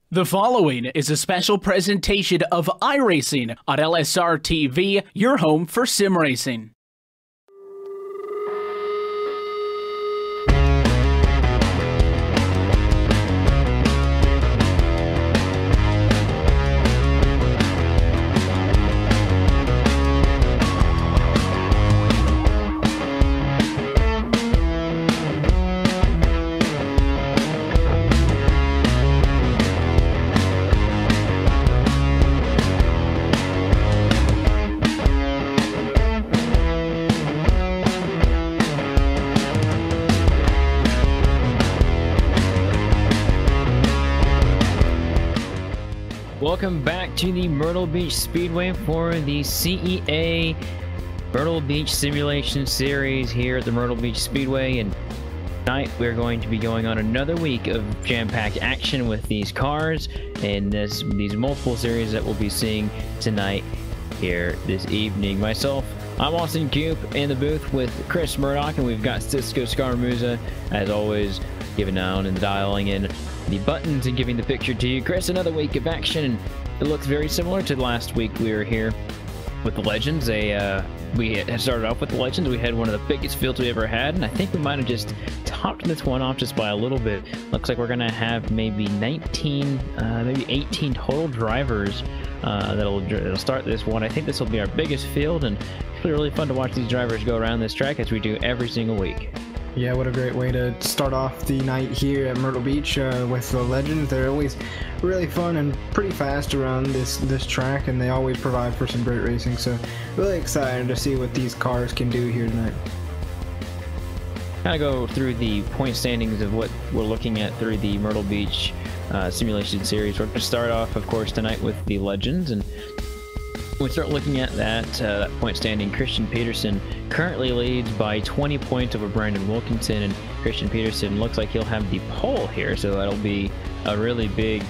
The following is a special presentation of iRacing on LSRTV, your home for sim racing. Welcome back to the Myrtle Beach Speedway for the CEA Myrtle Beach Simulation Series here at the Myrtle Beach Speedway. And tonight we're going to be going on another week of jam-packed action with these cars and these multiple series that we'll be seeing tonight here this evening. Myself, I'm Austin Coop in the booth with Chris Murdoch, and we've got Cisco Scarmuza, as always, giving down and dialing in the buttons and giving the picture to you. Chris, another week of action, and it looks very similar to last week. We were here with the Legends. We had started off with the Legends. We had one of the biggest fields we ever had, and I think we might have just topped this one off just by a little bit. Looks like we're going to have maybe 19, maybe 18 total drivers that'll start this one. I think this will be our biggest field, and it's really fun to watch these drivers go around this track as we do every single week. Yeah, what a great way to start off the night here at Myrtle Beach with the Legends. They're always really fun and pretty fast around this track, and they always provide for some great racing. So really excited to see what these cars can do here tonight. Kind of go through the point standings of what we're looking at through the Myrtle Beach Simulation Series. We're going to start off, of course, tonight with the Legends, and when we start looking at that point standing, Christian Peterson currently leads by 20 points over Brandon Wilkinson, and Christian Peterson looks like he'll have the pole here, so that'll be a really big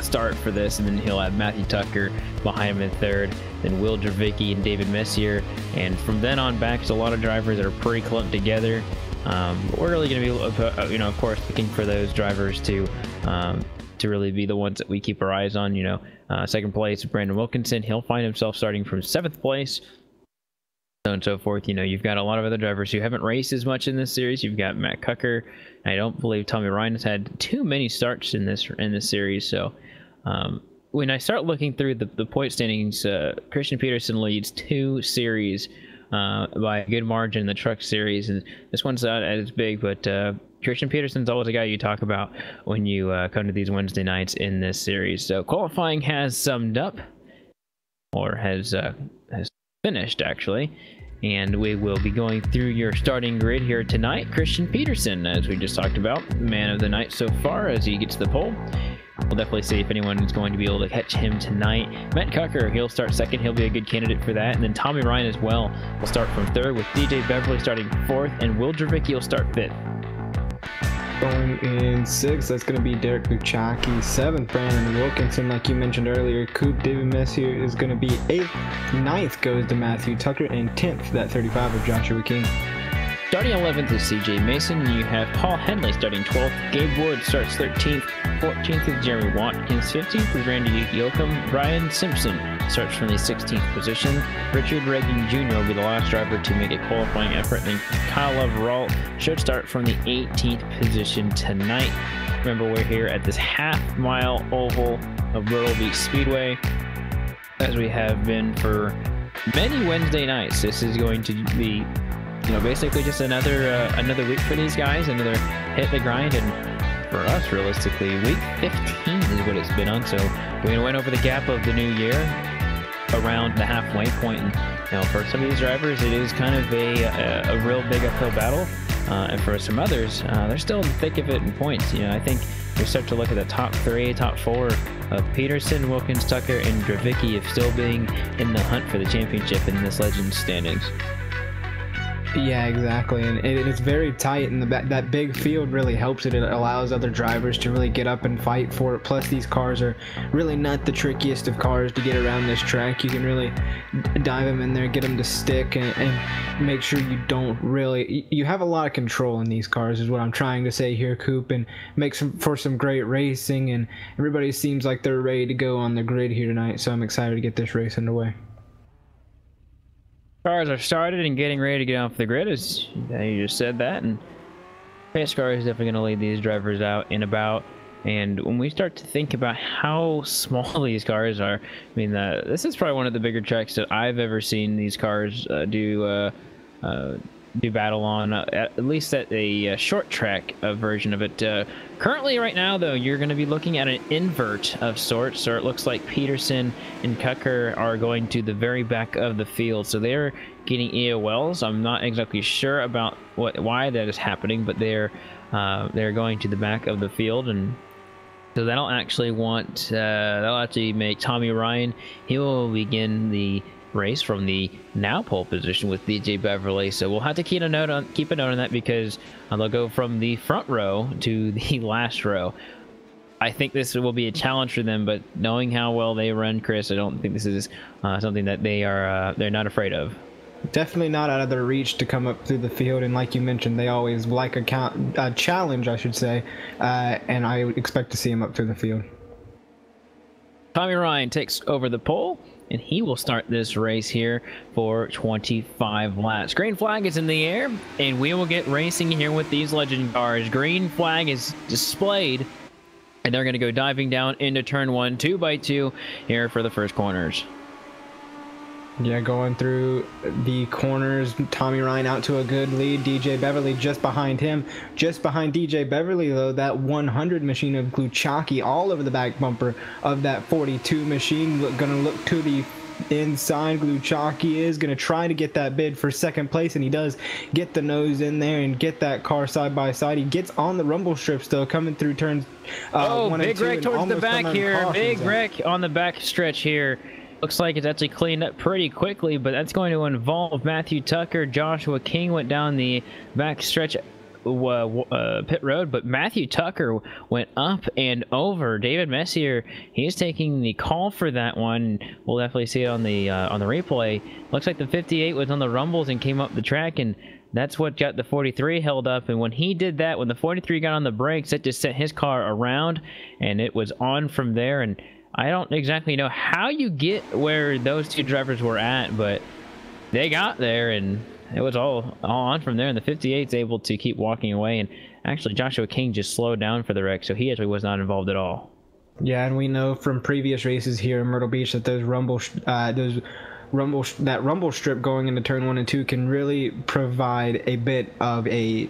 start for this. And then he'll have Matthew Tucker behind him in third, then Will Dravicki and David Messier, and from then on back, there's a lot of drivers that are pretty clumped together. But we're really going to be, of course, looking for those drivers to really be the ones that we keep our eyes on. Second place, Brandon Wilkinson, he'll find himself starting from 7th place, so and so forth. You've got a lot of other drivers who haven't raced as much in this series. You've got Matt Cucker. I don't believe Tommy Ryan has had too many starts in this series. So when I start looking through the point standings, Christian Peterson leads 2 series by a good margin in the truck series, and this one's not as big, but Christian Peterson's always a guy you talk about when you come to these Wednesday nights in this series. So qualifying has summed up, or has finished actually, and we will be going through your starting grid here tonight. Christian Peterson, as we just talked about, man of the night so far as he gets the pole. We'll definitely see if anyone is going to be able to catch him tonight. Matt Cucker, he'll start second. He'll be a good candidate for that. And then Tommy Ryan as well will start from third, with DJ Beverly starting 4th, and Will Dravicki will start 5th. Going in 6th, that's going to be Derek Buchacki. 7th, Brandon Wilkinson, like you mentioned earlier. Coop David Messier is going to be 8th. 9th goes to Matthew Tucker, and 10th, that 35 of Joshua King. Starting 11th is CJ Mason. You have Paul Henley starting 12th. Gabe Wood starts 13th. 14th is Jeremy Watkins. 15th is Randy Yoakum. Brian Simpson starts from the 16th position. Richard Reagan Jr. will be the last driver to make a qualifying effort. And Kyle Loveralt should start from the 18th position tonight. Remember, we're here at this half-mile oval of Myrtle Beach Speedway, as we have been for many Wednesday nights. This is going to be, basically just another week for these guys, another hit the grind, and for us, realistically, week 15 is what it's been on. So we're going to win over the gap of the new year around the halfway point. And, for some of these drivers, it is kind of a real big uphill battle, and for some others, they're still in the thick of it in points. I think we start to look at the top 3, top 4 of Peterson, Wilkins, Tucker, and Dravicki of still being in the hunt for the championship in this Legends standings. Yeah, exactly, and it's very tight, and that big field really helps it. It allows other drivers to really get up and fight for it. Plus, these cars are really not the trickiest of cars to get around this track. You can really dive them in there, get them to stick, and make sure you don't really. You have a lot of control in these cars, is what I'm trying to say here, Coop, and makes for some great racing. And everybody seems like they're ready to go on the grid here tonight, so I'm excited to get this race underway. Cars are started and getting ready to get off the grid, as you just said that, and pace car is definitely going to lead these drivers out and about. And when we start to think about how small these cars are, I mean, this is probably one of the bigger tracks that I've ever seen these cars do battle on, at least at a short track version of it. Currently, right now, though, you're going to be looking at an invert of sorts. So it looks like Peterson and Tucker are going to the very back of the field. So they're getting EOLs. I'm not exactly sure about why that is happening, but they're going to the back of the field, and so that'll actually make Tommy Ryan. He will begin the race from the now pole position with DJ Beverly. So we'll have to keep a note on that, because they'll go from the front row to the last row. I think this will be a challenge for them, but knowing how well they run, Chris, I don't think this is something that they're not afraid of. Definitely not out of their reach to come up through the field, and like you mentioned, they always like a challenge, I should say, and I would expect to see them up through the field. Tommy Ryan takes over the pole, and he will start this race here for 25 laps. Green flag is in the air, and we will get racing here with these legend cars. Green flag is displayed, and they're going to go diving down into turn 1, 2x2 here for the first corners. Yeah, going through the corners, Tommy Ryan out to a good lead. DJ Beverly just behind him. Just behind DJ Beverly, though, that 100 machine of Gluchaki all over the back bumper of that 42 machine. Gonna look to the inside. Gluchaki is gonna try to get that bid for second place, and he does get the nose in there and get that car side by side. He gets on the rumble strips, though, coming through turns 1 and 2. Big wreck towards the back here. Big wreck on the back stretch here. Looks like it's actually cleaned up pretty quickly, but that's going to involve Matthew Tucker. Joshua King went down the back stretch pit road, but Matthew Tucker went up and over. David Messier, he's taking the call for that one. We'll definitely see it on the replay. Looks like the 58 was on the rumbles and came up the track, and that's what got the 43 held up. And when he did that, when the 43 got on the brakes, it just sent his car around, and it was on from there. And I don't exactly know how you get where those two drivers were at, but they got there, and it was all on from there. And the 58's able to keep walking away. And actually, Joshua King just slowed down for the wreck, so he actually was not involved at all. Yeah, and we know from previous races here in Myrtle Beach that those rumble strip going into turn 1 and 2 can really provide a bit of a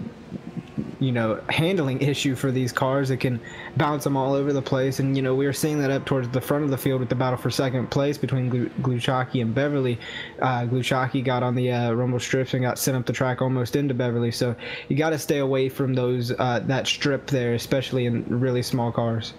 handling issue for these cars. It can bounce them all over the place, and we were seeing that up towards the front of the field with the battle for second place between Gluchaki and Beverly. Gluchaki got on the rumble strips and got sent up the track almost into Beverly, so you got to stay away from those that strip there, especially in really small cars.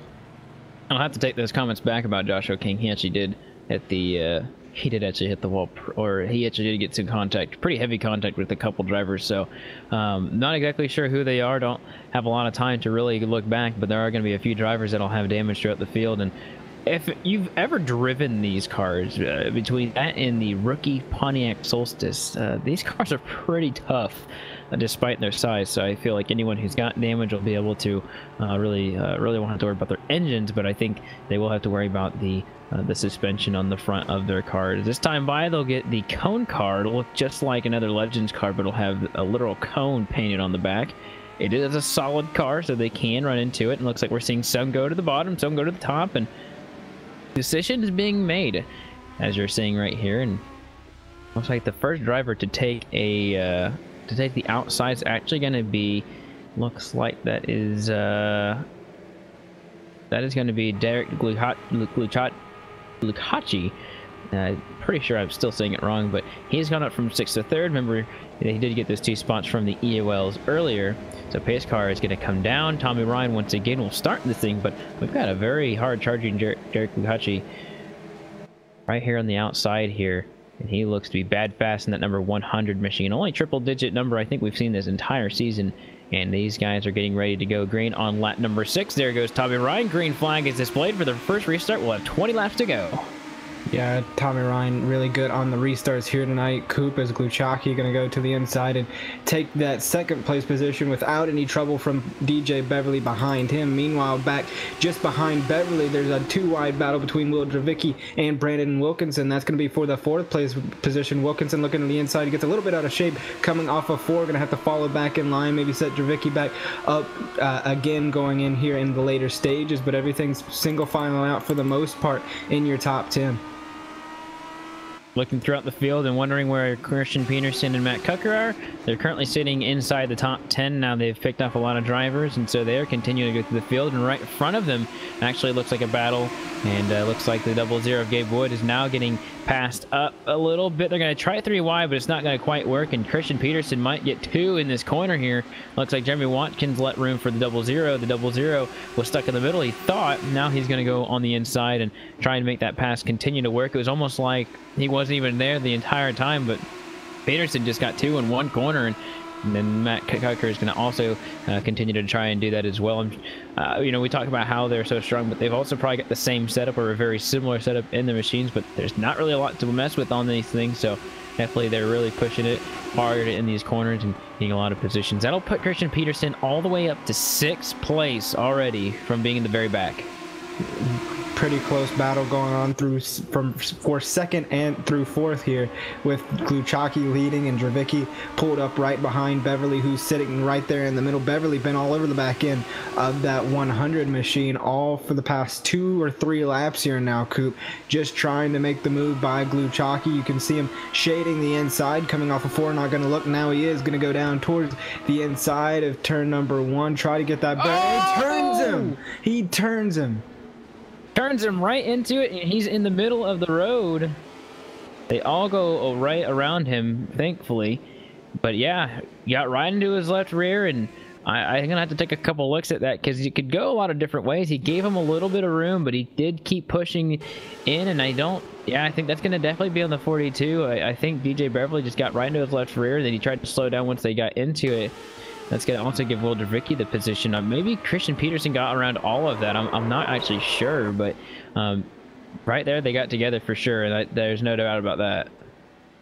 I'll have to take those comments back about Joshua King. He actually did at the he did actually hit the wall, or he actually did get some contact, pretty heavy contact with a couple drivers. So not exactly sure who they are. Don't have a lot of time to really look back, but there are going to be a few drivers that'll have damage throughout the field. And if you've ever driven these cars, between that and the rookie Pontiac Solstice, these cars are pretty tough despite their size. So I feel like anyone who's got damage will be able to really won't have to worry about their engines, but I think they will have to worry about the suspension on the front of their car. This time by, they'll get the cone car. It'll look just like another Legends car, but it'll have a literal cone painted on the back. It is a solid car, so they can run into it. And looks like we're seeing some go to the bottom, some go to the top, and decision is being made, as you're seeing right here. And looks like the first driver to take the outside is actually going to be, looks like that is going to be Derek Gluchaki. Pretty sure I'm still saying it wrong, but he's gone up from 6th to 3rd. Remember, he did get those 2 spots from the EOLs earlier. So pace car is going to come down. Tommy Ryan once again will start this thing, but we've got a very hard charging Derek Gluchaki right here on the outside here. And he looks to be bad fast in that number 100 machine. Only triple-digit number I think we've seen this entire season. And these guys are getting ready to go green on lap number 6. There goes Tommy Ryan. Green flag is displayed for the first restart. We'll have 20 laps to go. Yeah, Tommy Ryan really good on the restarts here tonight. Coop as Gluchaki going to go to the inside and take that second place position without any trouble from DJ Beverly behind him. Meanwhile, back just behind Beverly, there's a 2-wide battle between Will Dravicki and Brandon Wilkinson. That's going to be for the 4th place position. Wilkinson looking to the inside. He gets a little bit out of shape coming off of 4. Going to have to follow back in line, maybe set Dravicki back up again going in here in the later stages. But everything's single file out for the most part in your top 10. Looking throughout the field and wondering where Christian Peterson and Matt Cucker are. They're currently sitting inside the top 10. Now they've picked up a lot of drivers, and so they're continuing to go through the field. And right in front of them actually looks like a battle, and looks like the 00 of Gabe Wood is now getting passed up a little bit. They're going to try 3 wide, but it's not going to quite work, and Christian Peterson might get 2 in this corner here. Looks like Jeremy Watkins let room for the 00. The 00 was stuck in the middle, he thought. Now he's going to go on the inside and try and make that pass continue to work. It was almost like he wasn't even there the entire time, but Peterson just got 2 in one corner, and then Matt Cucker is going to also continue to try and do that as well. You know, we talk about how they're so strong, but they've also probably got the same setup or a very similar setup in the machines, but there's not really a lot to mess with on these things, so definitely they're really pushing it hard in these corners and getting a lot of positions. That'll put Christian Peterson all the way up to 6th place already from being in the very back. Pretty close battle going on for 2nd and through 4th here, with Gluchaki leading and Dravicki pulled up right behind Beverly, who's sitting right there in the middle. Beverly been all over the back end of that 100 machine all for the past 2 or 3 laps here now. Coop just trying to make the move by Gluchaki. You can see him shading the inside, coming off of 4, not going to look. Now he is going to go down towards the inside of turn number 1, try to get that back. He turns him Turns him right into it, and he's in the middle of the road. They all go right around him, thankfully. But yeah, got right into his left rear, and I'm gonna have to take a couple looks at that because you could go a lot of different ways. He gave him a little bit of room, but he did keep pushing in, and I think that's gonna definitely be on the 42. I think DJ Beverly just got right into his left rear, then he tried to slow down once they got into it. That's going to also give Will Dravicki the position. Maybe Christian Peterson got around all of that. I'm not actually sure, but right there they got together for sure, and there's no doubt about that.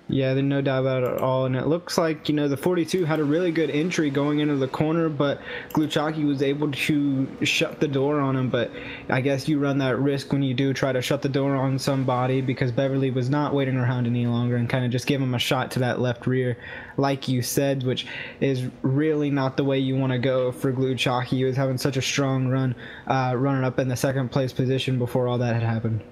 Yeah, there's no doubt about it at all. And it looks like, you know, the 42 had a really good entry going into the corner, but Gluchaki was able to shut the door on him. But I guess you run that risk when you do try to shut the door on somebody, because Beverly was not waiting around any longer and kind of just gave him a shot to that left rear, like you said, which is really not the way you want to go for Gluchaki. He was having such a strong run, running up in the 2nd place position before all that had happened.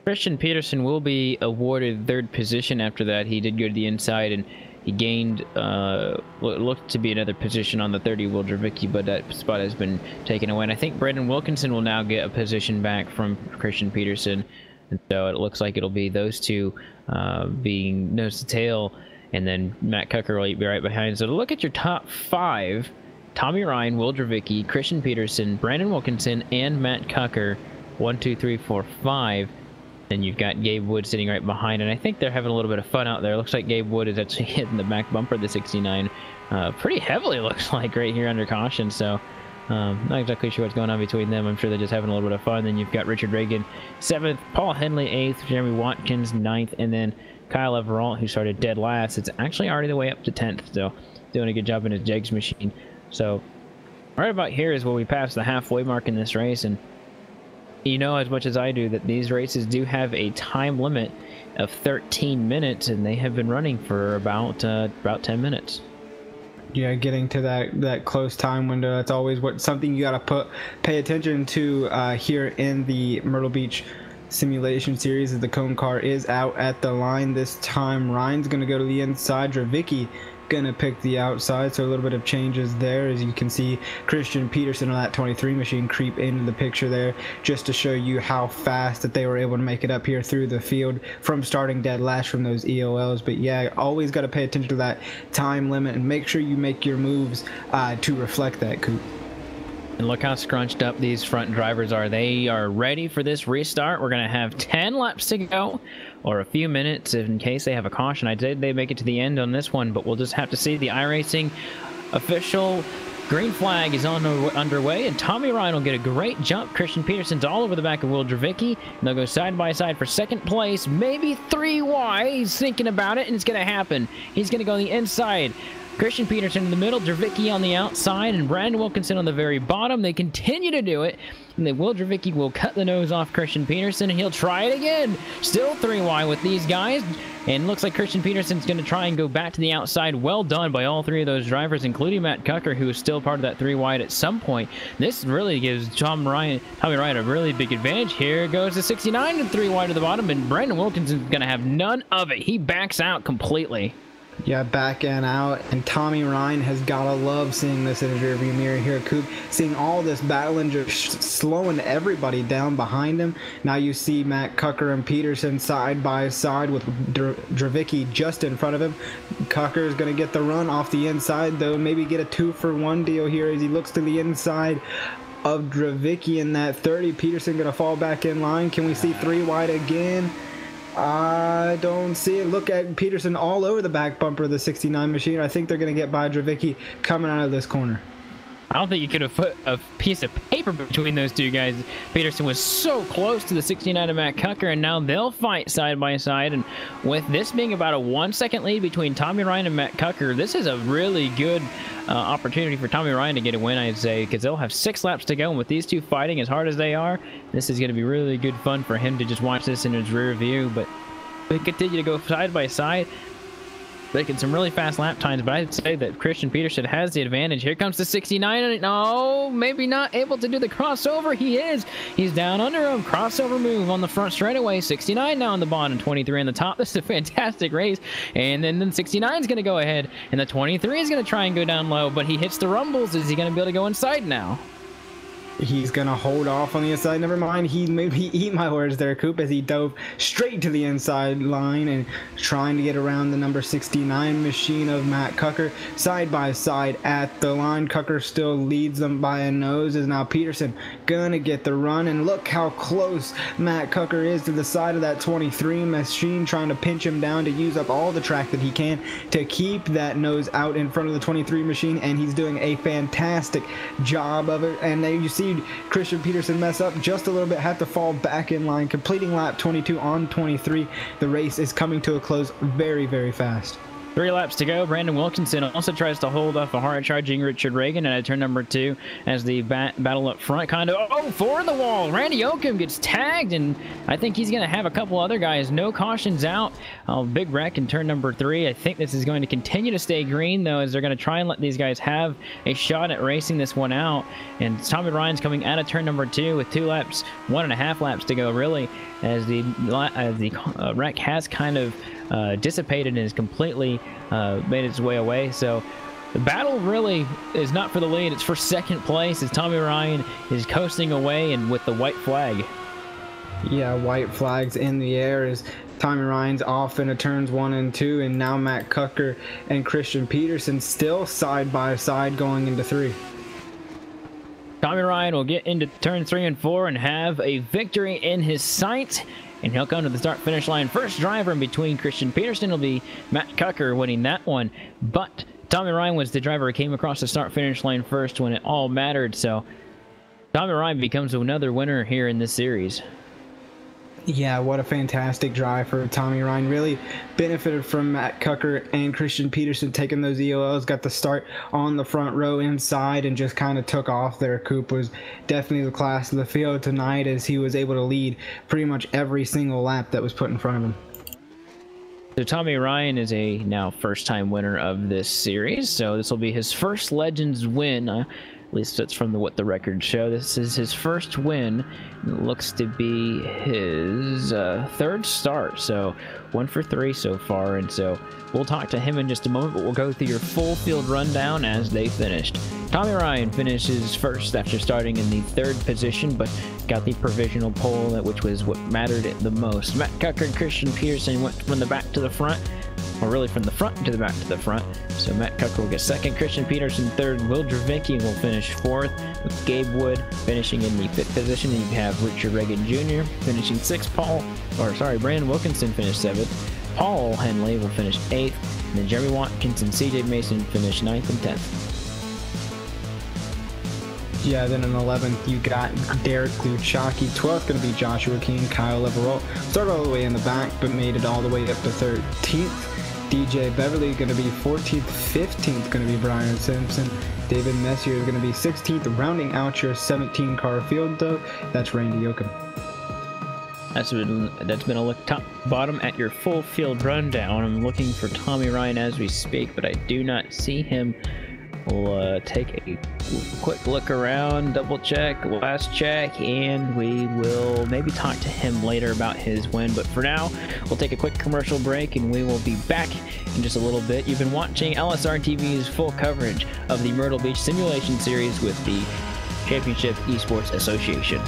Christian Peterson will be awarded 3rd position after that. He did go to the inside, and he gained what looked to be another position on the 30 Will Dravicki, but that spot has been taken away. And I think Brandon Wilkinson will now get a position back from Christian Peterson. And so it looks like it'll be those two being nose to tail, and then Matt Cucker will be right behind. So to look at your top 5, Tommy Ryan, Will Dravicki, Christian Peterson, Brandon Wilkinson, and Matt Cucker, 1, 2, 3, 4, 5. Then you've got Gabe Wood sitting right behind, and I think they're having a little bit of fun out there. Looks like Gabe Wood is actually hitting the back bumper of the 69 pretty heavily, looks like, right here under caution. So not exactly sure what's going on between them. I'm sure they're just having a little bit of fun. Then you've got Richard Reagan 7th, Paul Henley 8th, Jeremy Watkins 9th, and then Kyle Everalt, who started dead last. It's actually already the way up to 10th, so doing a good job in his Jegs machine. So right about here is where we pass the halfway mark in this race, and you know as much as I do that these races do have a time limit of 13 minutes, and they have been running for about 10 minutes. Yeah, getting to that close time window, that's always something you got to pay attention to here in the Myrtle Beach simulation series, as the cone car is out at the line this time. Ryan's going to go to the inside. Dravicki going to pick the outside, so a little bit of changes there. As you can see, Christian Peterson on that 23 machine creep into the picture there, just to show you how fast that they were able to make it up here through the field from starting dead last from those EOLs. But yeah, always got to pay attention to that time limit and make sure you make your moves to reflect that, Coop. And look how scrunched up these front drivers are. They are ready for this restart. We're going to have 10 laps to go, or a few minutes in case they have a caution. I did they make it to the end on this one, but we'll just have to see. The iRacing official green flag is underway, and Tommy Ryan will get a great jump. Christian Peterson's all over the back of Will Dravicki, and they'll go side by side for second place, maybe 3 wide. He's thinking about it, and it's going to happen. He's going to go on the inside. Christian Peterson in the middle, Dravicki on the outside, and Brandon Wilkinson on the very bottom. They continue to do it, and then Will Dravicki will cut the nose off Christian Peterson, and he'll try it again. Still 3 wide with these guys, and looks like Christian Peterson's going to try and go back to the outside. Well done by all 3 of those drivers, including Matt Cucker, who is still part of that 3 wide at some point. This really gives Tommy Ryan a really big advantage. Here goes the 69 and 3 wide to the bottom, and Brandon Wilkinson's going to have none of it. He backs out completely. Yeah, back and out, and Tommy Ryan has gotta love seeing this in his rearview mirror here, Coop. Seeing all this battling, just slowing everybody down behind him. Now you see Matt Cucker and Peterson side by side with Dravicki just in front of him. Cucker is gonna get the run off the inside, though, maybe get a 2-for-1 deal here as he looks to the inside of Dravicki in that 30. Peterson gonna fall back in line. Can we see 3 wide again? I don't see it. Look at Peterson all over the back bumper of the 69 machine. I think they're going to get by Dravicki coming out of this corner. I don't think you could have put a piece of paper between those 2 guys. Peterson was so close to the 69 of Matt Cucker, and now they'll fight side by side. And with this being about a 1-second lead between Tommy Ryan and Matt Cucker, this is a really good opportunity for Tommy Ryan to get a win, I'd say, because they'll have 6 laps to go. And with these 2 fighting as hard as they are, this is going to be really good fun for him to just watch this in his rear view. But they continue to go side by side, making some really fast lap times, but I'd say that Christian Peterson has the advantage. Here comes the 69, and no, maybe not able to do the crossover. He is. He's down under him. Crossover move on the front straightaway. 69 now on the bottom, 23 on the top. This is a fantastic race, and then 69 is going to go ahead, and the 23 is going to try and go down low, but he hits the rumbles. Is he going to be able to go inside now? He's going to hold off on the inside. Never mind. He made me eat my words there, Coop, as he dove straight to the inside line and trying to get around the number 69 machine of Matt Cucker. Side by side at the line. Cucker still leads them by a nose. Is now Peterson going to get the run. And look how close Matt Cucker is to the side of that 23 machine, trying to pinch him down to use up all the track that he can to keep that nose out in front of the 23 machine. And he's doing a fantastic job of it. And there you see Christian Peterson mess up just a little bit, had to fall back in line, completing lap 22 on 23. The race is coming to a close very, very fast. 3 laps to go. Brandon Wilkinson also tries to hold off a hard-charging Richard Reagan at turn number 2 as the battle up front kind of... Oh, for the wall! Randy Oakham gets tagged, and I think he's going to have a couple other guys. No cautions out. Big wreck in turn number 3. I think this is going to continue to stay green, though, as they're going to try and let these guys have a shot at racing this one out. And Tommy Ryan's coming out of turn number 2 with 2 laps, 1.5 laps to go, really, as the wreck has kind of dissipated and is completely made its way away. So the battle really is not for the lead, it's for second place as Tommy Ryan is coasting away and with the white flag. Yeah, white flags in the air as Tommy Ryan's off into turns 1 and 2, and now Matt Cucker and Christian Peterson still side by side going into 3. Tommy Ryan will get into turns 3 and 4 and have a victory in his sights, and he'll come to the start-finish line. First driver in between Christian Peterson will be Matt Cucker winning that one, but Tommy Ryan was the driver who came across the start-finish line first when it all mattered, so Tommy Ryan becomes another winner here in this series. Yeah, what a fantastic drive for Tommy Ryan. Really benefited from Matt Cucker and Christian Peterson taking those EOLs, got the start on the front row inside and just kind of took off there. Coop was definitely the class of the field tonight as he was able to lead pretty much every single lap that was put in front of him. So Tommy Ryan is a now first-time winner of this series, so this will be his first Legends win. At least that's from what the records show. This is his first win. It looks to be his 3rd start, so 1 for 3 so far. And so we'll talk to him in just a moment, but we'll go through your full field rundown as they finished. Tommy Ryan finishes first after starting in the 3rd position, but got the provisional pole, which was what mattered the most. Matt Cucker and Christian Peterson went from the back to the front. or really from the front to the back to the front. So Matt Tucker will get second, Christian Peterson third, Will Dravicki will finish fourth, with Gabe Wood finishing in the fifth position. And you have Richard Reagan Jr. finishing sixth, Brandon Wilkinson finished seventh, Paul Henley will finish eighth, and then Jeremy Watkins and CJ Mason finish ninth and 10th. Yeah, then in 11th, you got Derek Luchaki. 12th going to be Joshua King, Kyle Leverott. Started all the way in the back, but made it all the way up to 13th. DJ Beverly going to be 14th. 15th going to be Brian Simpson. David Messier is going to be 16th. Rounding out your 17-car field, though, that's Randy Yoakum. That's been a look top bottom at your full field rundown. I'm looking for Tommy Ryan as we speak, but I do not see him. We'll take a quick look around, double check, last check, and we will maybe talk to him later about his win. But for now, we'll take a quick commercial break, and we will be back in just a little bit. You've been watching LSRTV's full coverage of the Myrtle Beach Simulation Series with the Championship Esports Association.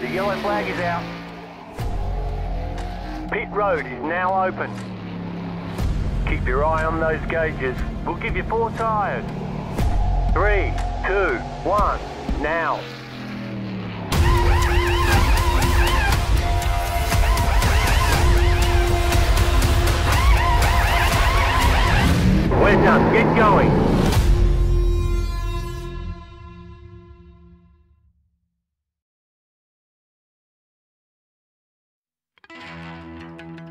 The yellow flag is out. Pit road is now open. Keep your eye on those gauges. We'll give you 4 tyres. 3, 2, 1, now. We're done. Get going.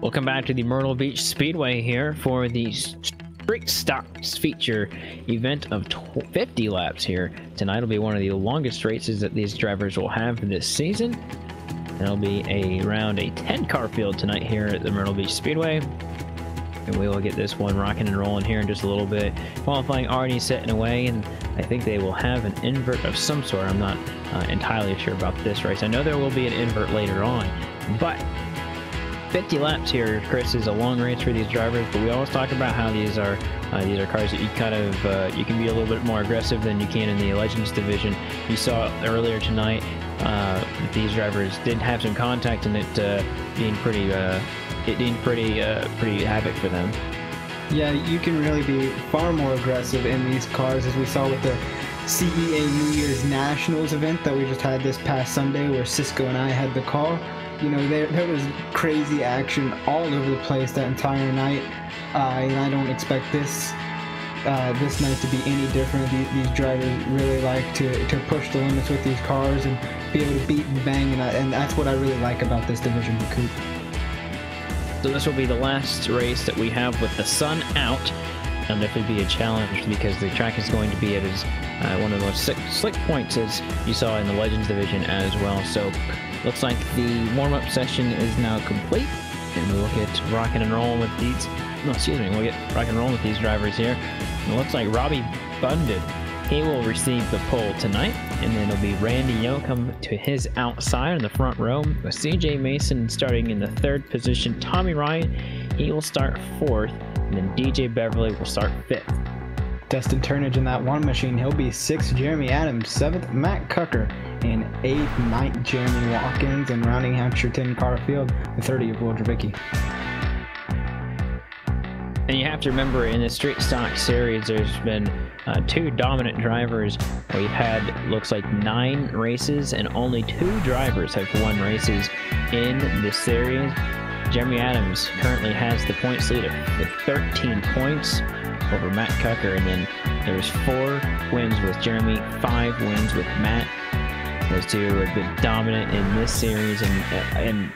Welcome back to the Myrtle Beach Speedway here for the Street Stocks feature event of 50 laps here. Tonight will be one of the longest races that these drivers will have this season. It'll be around a 10-car field tonight here at the Myrtle Beach Speedway. And we will get this one rocking and rolling here in just a little bit. Qualifying already set in a way, and I think they will have an invert of some sort. I'm not entirely sure about this race. I know there will be an invert later on, but 50 laps here, Chris, is a long race for these drivers, but we always talk about how these are cars that you kind of you can be a little bit more aggressive than you can in the Legends division. You saw earlier tonight these drivers did have some contact, and it being pretty havoc for them. Yeah, you can really be far more aggressive in these cars, as we saw with the CEA New Year's Nationals event that we just had this past Sunday, where Cisco and I had the call. You know, there was crazy action all over the place that entire night, and I don't expect this night to be any different. These drivers really like to push the limits with these cars and be able to beat and bang, and that's what I really like about this division, Coop. So this will be the last race that we have with the sun out. It'll definitely be a challenge because the track is going to be at one of the most slick points, as you saw in the Legends division as well. So looks like the warm-up session is now complete, and we'll get rocking and rolling with these. No, excuse me. We'll get rocking and rolling with these drivers here. And it looks like Robbie Bundon, he will receive the pole tonight, and then it'll be Randy Yo come to his outside in the front row, with CJ Mason starting in the 3rd position. Tommy Ryan, he will start 4th, and then DJ Beverly will start 5th. Dustin Turnage in that one machine, he'll be 6th. Jeremy Adams 7th. Matt Cucker in 8th. 9th. Jeremy Watkins, and rounding out your 10-car field, the 30 of Will Dravicki. And you have to remember, in the Street Stock Series, there's been 2 dominant drivers. We've had, looks like, 9 races, and only 2 drivers have won races in this series. Jeremy Adams currently has the points lead at 13 points over Matt Cucker, and then there's 4 wins with Jeremy, 5 wins with Matt. Those 2 have been dominant in this series, and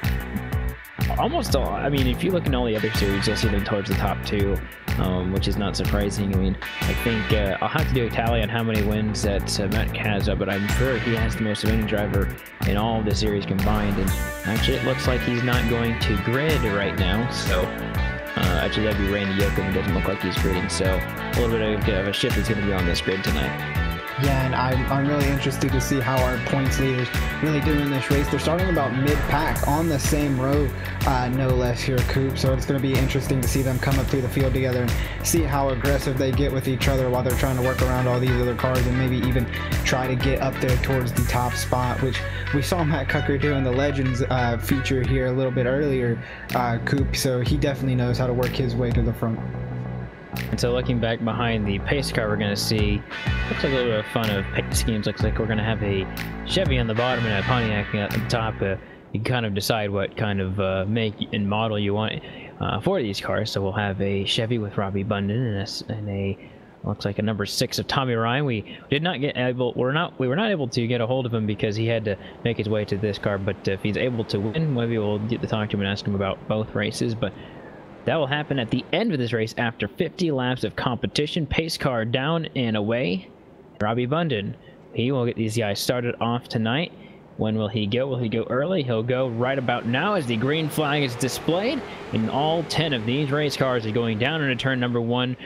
almost all. I mean, if you look in all the other series, you'll see them towards the top 2, which is not surprising. I mean, I think I'll have to do a tally on how many wins that Matt has, but I'm sure he has the most of any driver in all of the series combined. And actually, it looks like he's not going to grid right now, so actually that'd be Randy Yoakum. It doesn't look like he's gridding, so a little bit of a shift is going to be on this grid tonight. Yeah, and I'm really interested to see how our points leaders really do in this race. They're starting about mid-pack on the same row, no less here, Coop. So it's going to be interesting to see them come up through the field together and see how aggressive they get with each other while they're trying to work around all these other cars, and maybe even try to get up there towards the top spot, which we saw Matt Cucker do in the Legends feature here a little bit earlier, Coop. So he definitely knows how to work his way to the front. And so looking back behind the pace car, we're going to see, looks like a little bit of fun of paint schemes. Looks like we're going to have a Chevy on the bottom and a Pontiac at the top. You can kind of decide what kind of make and model you want for these cars. So we'll have a Chevy with Robbie Bundon and a looks like a number 6 of Tommy Ryan. We did not get able, we were not able to get a hold of him because he had to make his way to this car. But if he's able to win, maybe we'll get to talk to him and ask him about both races. But that will happen at the end of this race after 50 laps of competition. Pace car down and away. Robbie Bundon, he will get these guys started off tonight. When will he go? Will he go early? He'll go right about now as the green flag is displayed. And all 10 of these race cars are going down into turn number 1,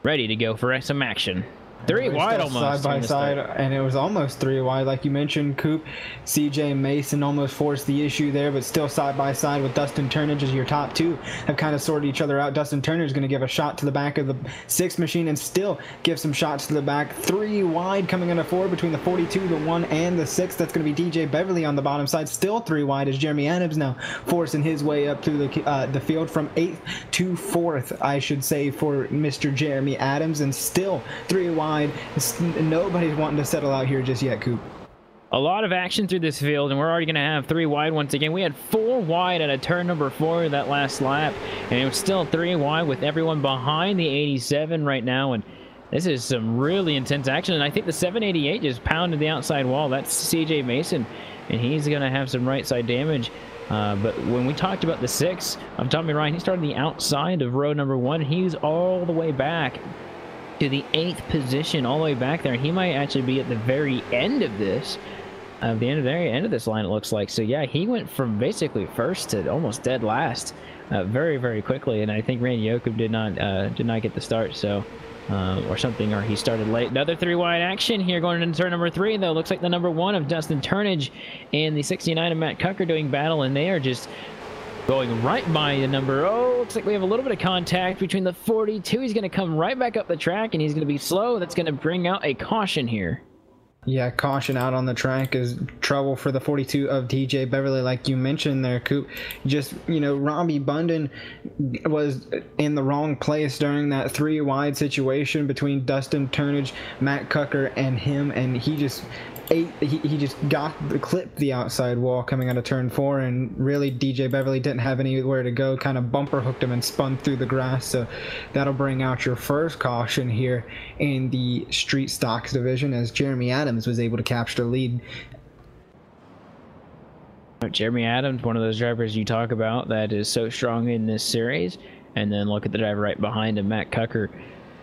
ready to go for some action. 3 wide almost. Side by side, and it was almost 3 wide. Like you mentioned, Coop, CJ Mason almost forced the issue there, but still side by side with Dustin Turnage as your top 2 have kind of sorted each other out. Dustin Turnage is going to give a shot to the back of the 6th machine and still give some shots to the back. 3 wide coming into 4 between the 42, the 1, and the 6. That's going to be DJ Beverly on the bottom side. Still 3 wide as Jeremy Adams now forcing his way up through the field from 8th to 4th, I should say, for Mr. Jeremy Adams, and still 3 wide. Nobody's wanting to settle out here just yet, Coop. A lot of action through this field, and we're already going to have 3 wide once again. We had 4 wide at a turn number 4 that last lap, and it was still 3 wide with everyone behind the 87 right now. And this is some really intense action, and I think the 788 just pounded the outside wall. That's CJ Mason, and he's going to have some right side damage. But when we talked about the 6 of Tommy Ryan, he started the outside of row number 1. He's all the way back to the 8th position, all the way back there, and he might actually be at the very end of this, very end of this line, it looks like. So yeah, he went from basically first to almost dead last, very, very quickly. And I think Randy Yoakum did not get the start, so or something, or he started late. Another 3 wide action here going into turn number 3, though. Looks like the number 1 of Dustin Turnage and the 69 of Matt Cucker doing battle, and they are just Going right by the number, oh, looks like we have a little bit of contact between the 42. He's going to come right back up the track, and he's going to be slow. That's going to bring out a caution here. Yeah, caution out on the track is trouble for the 42 of DJ Beverly, like you mentioned there, Coop. Just, you know, Robbie Bunden was in the wrong place during that 3 wide situation between Dustin Turnage, Matt Cucker, and him, and he just clipped the outside wall coming out of turn 4, and really DJ Beverly didn't have anywhere to go, kind of bumper hooked him and spun through the grass. So that'll bring out your first caution here in the street stocks division, as Jeremy Adams was able to capture the lead. Jeremy Adams, one of those drivers you talk about that is so strong in this series, and then look at the driver right behind him, Matt Cucker.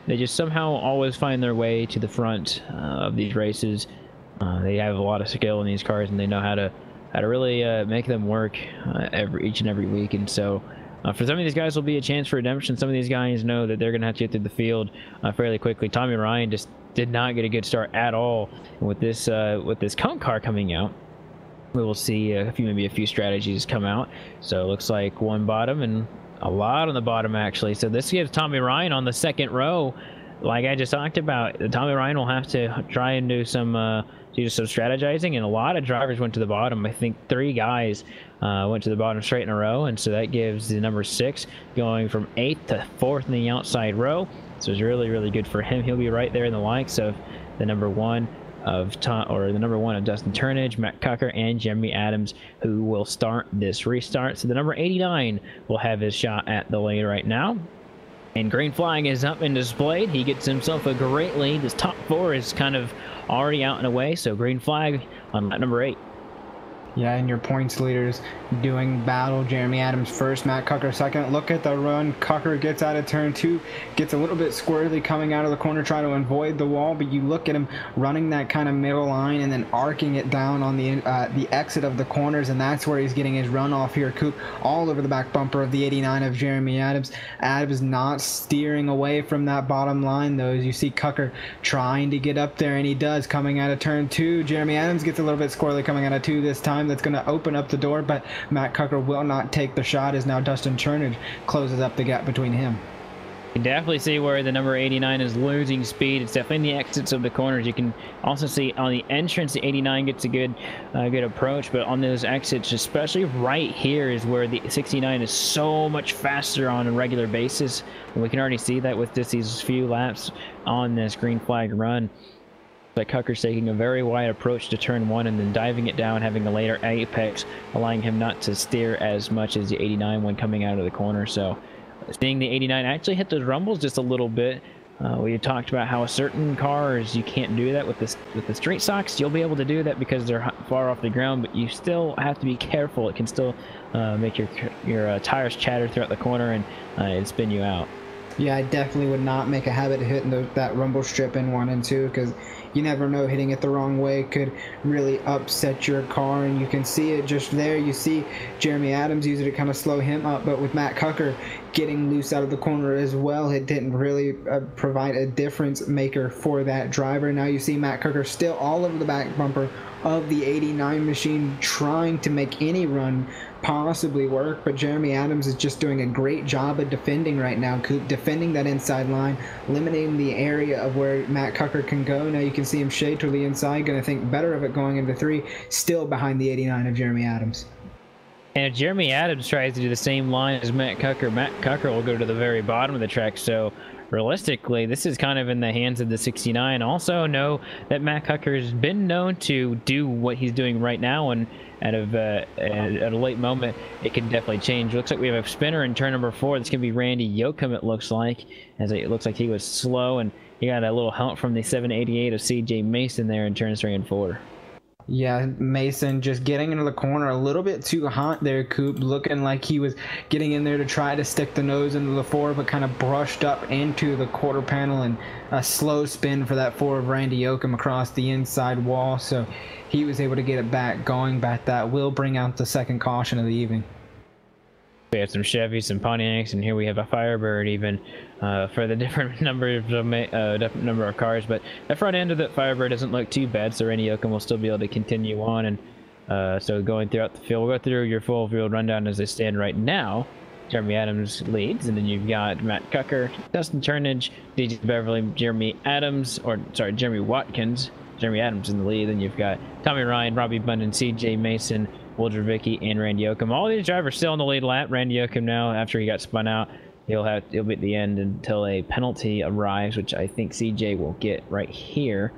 They just somehow always find their way to the front of these races. They have a lot of skill in these cars, and they know how to really make them work each and every week. And so for some of these guys will be a chance for redemption. Some of these guys know that they're going to have to get through the field fairly quickly. Tommy Ryan just did not get a good start at all. And with this cone car coming out, we will see maybe a few strategies come out. So it looks like one bottom and a lot on the bottom, actually. So this gives Tommy Ryan on the second row, like I just talked about. Tommy Ryan will have to try and do some strategizing, and a lot of drivers went to the bottom. I think 3 guys went to the bottom straight in a row, and so that gives the number 6 going from 8th to 4th in the outside row. So it's really, really good for him. He'll be right there in the likes of the number 1 of Dustin Turnage, Matt Cucker, and Jeremy Adams, who will start this restart. So the number 89 will have his shot at the lead right now. And green flag is up and displayed. He gets himself a great lead. This top 4 is kind of already out and away, so green flag on lap number 8. Yeah, and your points leaders doing battle. Jeremy Adams first, Matt Cucker second. Look at the run. Cucker gets out of turn 2, gets a little bit squirrely coming out of the corner, trying to avoid the wall, but you look at him running that kind of middle line and then arcing it down on the exit of the corners, and that's where he's getting his run off here, Coop, all over the back bumper of the 89 of Jeremy Adams. Adams not steering away from that bottom line, though, as you see Cucker trying to get up there, and he does, coming out of turn 2. Jeremy Adams gets a little bit squirrely coming out of 2 this time. That's going to open up the door, but Matt Cucker will not take the shot, as now Dustin Turnage closes up the gap between him. You can definitely see where the number 89 is losing speed. It's definitely in the exits of the corners. You can also see on the entrance, the 89 gets a good approach, but on those exits, especially right here, is where the 69 is so much faster on a regular basis. And we can already see that with just these few laps on this green flag run. But Cucker's taking a very wide approach to turn 1 and then diving it down, having a later apex, allowing him not to steer as much as the 89 when coming out of the corner. So seeing the 89 actually hit those rumbles just a little bit. We talked about how certain cars you can't do that with the straight stocks. You'll be able to do that because they're far off the ground, but you still have to be careful. It can still make your tires chatter throughout the corner and spin you out. Yeah, I definitely would not make a habit of hitting that rumble strip in 1 and 2, because you never know, hitting it the wrong way could really upset your car, and you can see it just there. You see Jeremy Adams using it to kind of slow him up, but with Matt Cucker getting loose out of the corner as well, it didn't really provide a difference maker for that driver. Now you see Matt Cucker still all over the back bumper of the 89 machine, trying to make any run possibly work, but Jeremy Adams is just doing a great job of defending right now, defending that inside line, limiting the area of where Matt Cucker can go. Now you can see him shade to the inside, going to think better of it going into 3, still behind the 89 of Jeremy Adams. And if Jeremy Adams tries to do the same line as Matt Cucker will go to the very bottom of the track. So realistically, this is kind of in the hands of the 69. Also know that Matt Cucker has been known to do what he's doing right now, and at a late moment, it can definitely change. Looks like we have a spinner in turn number 4. This can be Randy Yoakum, it looks like, as it looks like he was slow, and he got a little help from the 788 of CJ Mason there in turns 3 and 4. Yeah, Mason just getting into the corner a little bit too hot there, Coop, looking like he was getting in there to try to stick the nose into the 4, but kind of brushed up into the quarter panel, and a slow spin for that 4 of Randy Yoakum across the inside wall, so he was able to get it back going, but that will bring out the second caution of the evening. We have some Chevys, some Pontiacs, and here we have a Firebird even for the different number of cars. But the front end of the Firebird doesn't look too bad, so Randy Yoakum will still be able to continue on. And So going throughout the field, we'll go through your full field rundown as they stand right now. Jeremy Adams leads, and then you've got Matt Cucker, Dustin Turnage, DJ Beverly, Jeremy Watkins, Jeremy Adams in the lead. Then you've got Tommy Ryan, Robbie Bundan, CJ Mason, Will Dravicki, and Randy Oakham. All these drivers still on the lead lap. Randy Oakham now, after he got spun out, he'll be at the end until a penalty arrives, which I think CJ will get right here.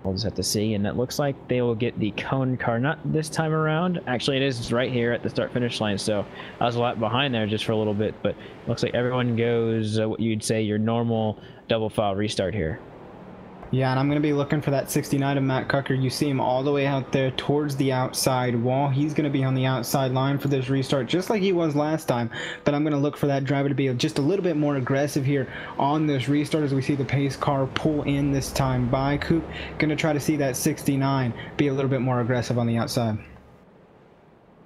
We'll just have to see, and it looks like they will get the cone car, not this time around. Actually, it is right here at the start-finish line, so I was a lot behind there just for a little bit, but looks like everyone goes what you'd say your normal double file restart here. Yeah, and I'm going to be looking for that 69 of Matt Cucker. You see him all the way out there towards the outside wall. He's going to be on the outside line for this restart, just like he was last time. But I'm going to look for that driver to be just a little bit more aggressive here on this restart as we see the pace car pull in this time by Coop. Going to try to see that 69 be a little bit more aggressive on the outside.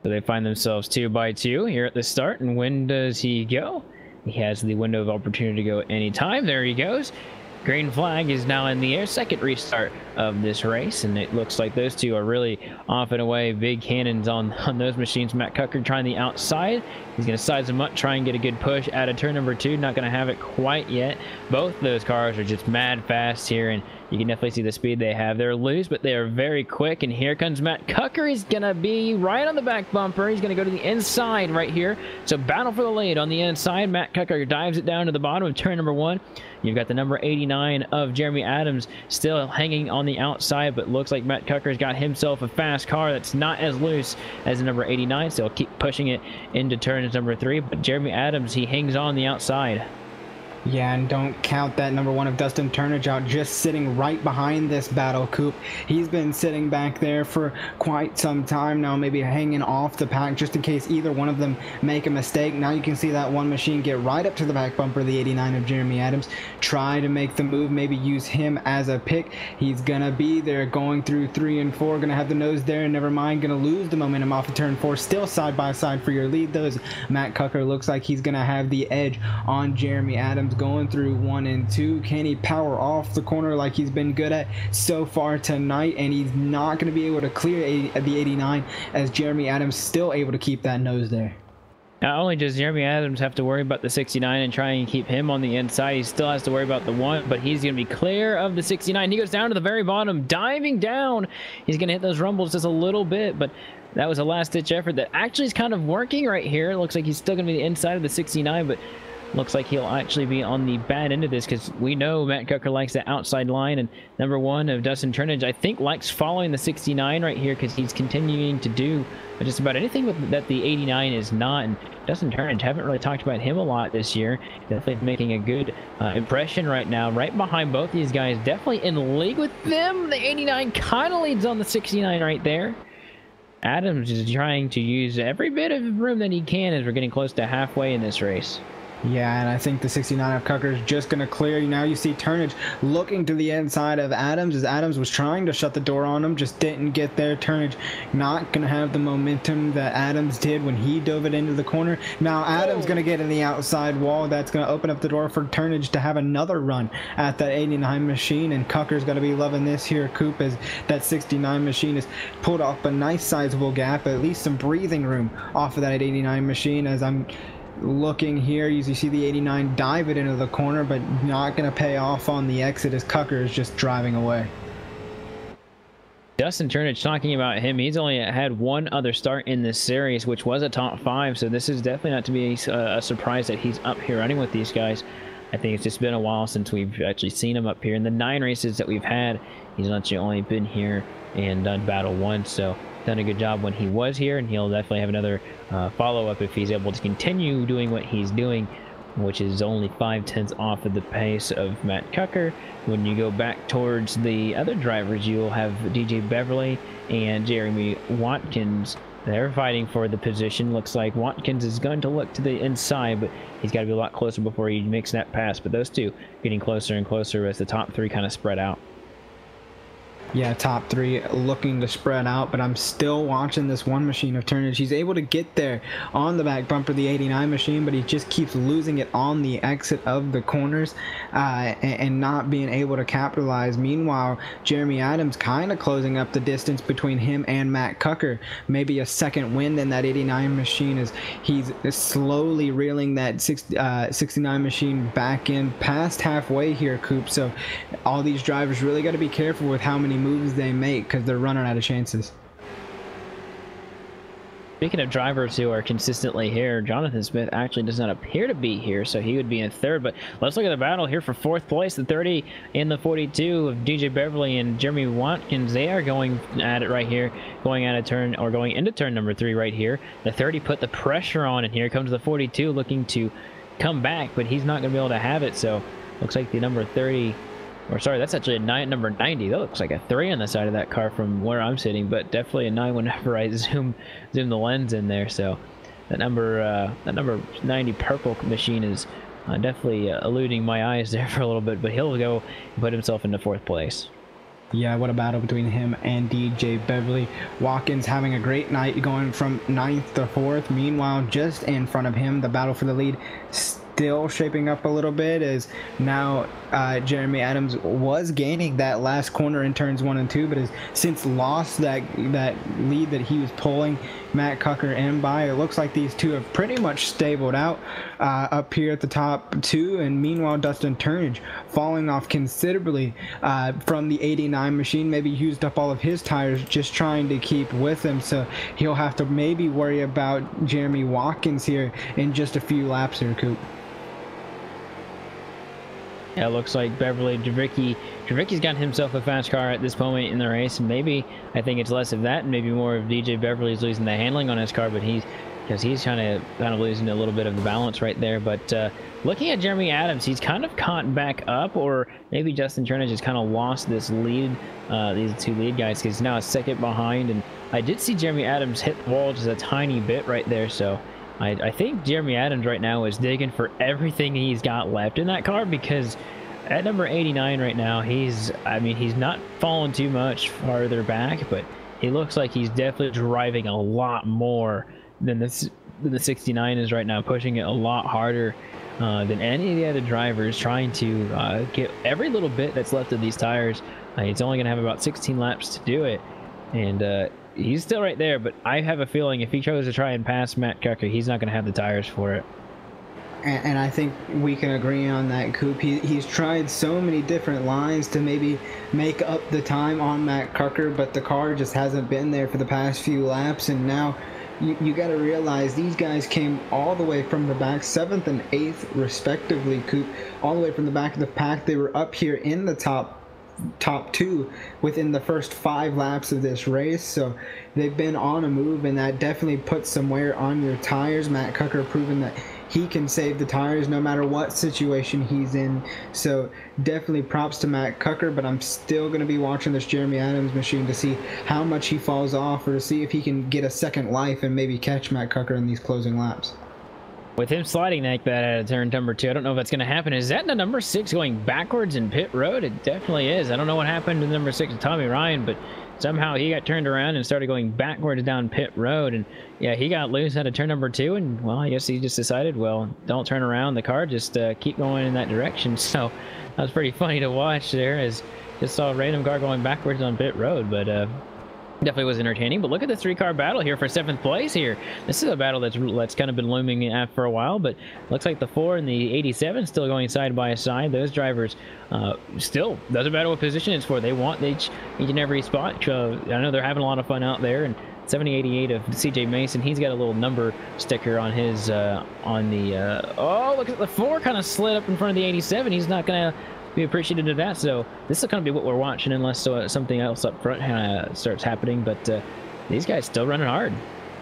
So they find themselves 2 by 2 here at the start. And when does he go? He has the window of opportunity to go anytime. There he goes. Green flag is now in the air. Second restart of this race, and it looks like those two are really off and away. Big cannons on those machines. Matt Cucker trying the outside. He's going to size them up, try and get a good push out of turn number 2. Not going to have it quite yet. Both those cars are just mad fast here, and you can definitely see the speed they have. They're loose, but they are very quick, and here comes Matt Cucker. He's going to be right on the back bumper. He's going to go to the inside right here. So battle for the lead on the inside. Matt Cucker dives it down to the bottom of turn number 1. You've got the number 89 of Jeremy Adams still hanging on the outside, but looks like Matt Cucker's got himself a fast car that's not as loose as the number 89, so he'll keep pushing it into turn number 3. But Jeremy Adams, he hangs on the outside. Yeah, and don't count that number 1 of Dustin Turnage out, just sitting right behind this battle, Coop. He's been sitting back there for quite some time now, maybe hanging off the pack just in case either one of them make a mistake. Now you can see that one machine get right up to the back bumper, the 89 of Jeremy Adams. Try to make the move, maybe use him as a pick. He's gonna be there going through 3 and 4, gonna have the nose there, and never mind, gonna lose the momentum off of turn 4. Still side by side for your lead, though. Matt Cucker looks like he's gonna have the edge on Jeremy Adams going through 1 and 2. Can he power off the corner like he's been good at so far tonight? And he's not going to be able to clear the 89 as Jeremy Adams still able to keep that nose there. Not only does Jeremy Adams have to worry about the 69 and try and keep him on the inside, he still has to worry about the 1, but he's going to be clear of the 69. He goes down to the very bottom, diving down. He's going to hit those rumbles just a little bit, but that was a last-ditch effort that actually is kind of working right here. It looks like he's still going to be the inside of the 69, but looks like he'll actually be on the bad end of this because we know Matt Cucker likes the outside line, and number 1 of Dustin Turnage, I think, likes following the 69 right here because he's continuing to do just about anything that the 89 is not. And Dustin Turnage, haven't really talked about him a lot this year. Definitely making a good impression right now, right behind both these guys. Definitely in league with them. The 89 kind of leads on the 69 right there. Adams is trying to use every bit of room that he can as we're getting close to halfway in this race. Yeah, and I think the 69 of Cucker is just going to clear. Now you see Turnage looking to the inside of Adams as Adams was trying to shut the door on him, just didn't get there. Turnage not going to have the momentum that Adams did when he dove it into the corner. Now Adams going to get in the outside wall. That's going to open up the door for Turnage to have another run at that 89 machine, and Cucker's going to be loving this here, Coop, as that 69 machine has pulled off a nice sizable gap, at least some breathing room off of that 89 machine. As I'm looking here, you see the 89 dive it into the corner, but not going to pay off on the exit as Cucker is just driving away. Dustin Turnage, talking about him, he's only had 1 other start in this series, which was a top 5, so this is definitely not to be a surprise that he's up here running with these guys. I think it's just been a while since we've actually seen him up here. In the 9 races that we've had, he's actually only been here and done battle 1, so done a good job when he was here, and he'll definitely have another follow-up if he's able to continue doing what he's doing, which is only 5/10 off of the pace of Matt Cucker. When you go back towards the other drivers, you'll have DJ Beverly and Jeremy Watkins. They're fighting for the position. Looks like Watkins is going to look to the inside, but he's got to be a lot closer before he makes that pass. But those two getting closer and closer as the top 3 kind of spread out. Yeah, top 3 looking to spread out, but I'm still watching this one machine of turnage. He's able to get there on the back bumper, the 89 machine, but he just keeps losing it on the exit of the corners and not being able to capitalize. Meanwhile, Jeremy Adams kind of closing up the distance between him and Matt Cucker. Maybe a second wind in that 89 machine as he's slowly reeling that 69 machine back in past halfway here, Coop. So all these drivers really got to be careful with how many moves they make because they're running out of chances. Speaking of drivers who are consistently here, Jonathan Smith actually does not appear to be here, so he would be in third. But let's look at the battle here for fourth place. The 30 and the 42 of DJ Beverly and Jeremy Watkins, they are going at it right here, going at a turn, or going into turn number 3 right here. The 30 put the pressure on, and here comes the 42 looking to come back, but he's not going to be able to have it. So looks like the number 30, or sorry, that's actually a number 90. That looks like a 3 on the side of that car from where I'm sitting, but definitely a 9 whenever I zoom the lens in there. So that number 90 purple machine is definitely eluding my eyes there for a little bit, but he'll go and put himself into fourth place. Yeah, what a battle between him and DJ Beverly. Watkins having a great night, going from 9th to 4th. Meanwhile, just in front of him, the battle for the lead still shaping up a little bit, as now Jeremy Adams was gaining that last corner in turns 1 and 2, but has since lost that lead that he was pulling Matt Cucker in by. It looks like these two have pretty much stabled out up here at the top 2, and meanwhile Dustin Turnage falling off considerably from the 89 machine, maybe used up all of his tires just trying to keep with him, so he'll have to maybe worry about Jeremy Watkins here in just a few laps here, Coop. Yeah, it looks like Beverly Javicki's got himself a fast car at this moment in the race, and maybe I think it's less of that and maybe more of DJ Beverly's losing the handling on his car, but he's kind of losing a little bit of the balance right there. But looking at Jeremy Adams, he's kind of caught back up, or maybe Justin Turnage has kind of lost this lead, these two lead guys, because he's now a second behind, and I did see Jeremy Adams hit the wall just a tiny bit right there, so I think Jeremy Adams right now is digging for everything he's got left in that car, because at number 89 right now, he's not falling too much farther back, but he looks like he's definitely driving a lot more than the 69 is right now, pushing it a lot harder than any of the other drivers, trying to get every little bit that's left of these tires. He's only going to have about 16 laps to do it, and he's still right there, but I have a feeling if he chose to try and pass Matt Cucker, he's not going to have the tires for it. And I think we can agree on that, Coop. He's tried so many different lines to maybe make up the time on Matt Cucker, but the car just hasn't been there for the past few laps, and now you got to realize these guys came all the way from the back, 7th and 8th respectively, Coop, all the way from the back of the pack. They were up here in the top 2 within the first 5 laps of this race, so they've been on a move, and that definitely puts some wear on your tires. Matt Cucker proving that he can save the tires no matter what situation he's in, so definitely props to Matt Cucker, but I'm still going to be watching this Jeremy Adams machine to see how much he falls off, or to see if he can get a second life and maybe catch Matt Cucker in these closing laps. With him sliding like that at turn number 2, I don't know if that's going to happen. Is that the number 6 going backwards in pit road? It definitely is. I don't know what happened to number 6, Tommy Ryan, but somehow he got turned around and started going backwards down pit road. And yeah, he got loose out of turn number 2. And well, I guess he just decided, well, don't turn around the car, just keep going in that direction. So that was pretty funny to watch there, as just saw a random car going backwards on pit road. But definitely was entertaining. But look at the 3-car battle here for 7th place here. This is a battle that's kind of been looming for a while, but looks like the 4 and the 87 still going side by side. Those drivers still doesn't matter what position it's for. They want each and every spot. I know they're having a lot of fun out there. And 7088 of CJ Mason, he's got a little number sticker on his oh, look at the 4 kind of slid up in front of the 87. He's not gonna be appreciative of that, so this is going to be what we're watching unless something else up front starts happening. But these guys still running hard.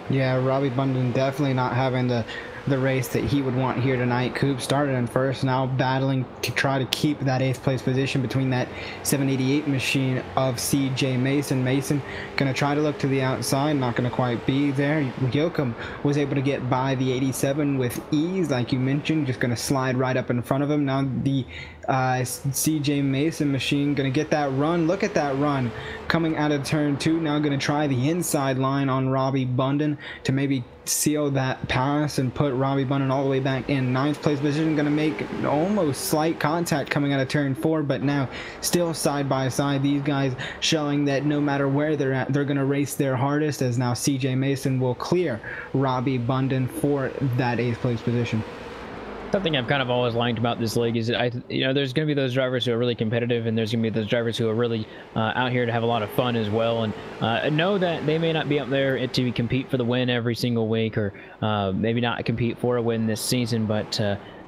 Yeah, Robbie Bundon definitely not having the the race that he would want here tonight. Coop started in first, now battling to try to keep that 8th place position between that 788 machine of CJ Mason. Mason going to try to look to the outside, not going to quite be there. Yoakum was able to get by the 87 with ease, like you mentioned, just going to slide right up in front of him. Now the CJ Mason machine going to get that run. Look at that run coming out of turn 2. Now going to try the inside line on Robbie Bunden to maybe seal that pass and put Robbie Bunden all the way back in 9th place position. Going to make almost slight contact coming out of turn 4, but now still side by side. These guys showing that no matter where they're at, they're going to race their hardest, as now CJ Mason will clear Robbie Bunden for that 8th place position. Something I've kind of always liked about this league is that there's going to be those drivers who are really competitive, and there's going to be those drivers who are really out here to have a lot of fun as well. And know that they may not be up there to compete for the win every single week, or maybe not compete for a win this season, but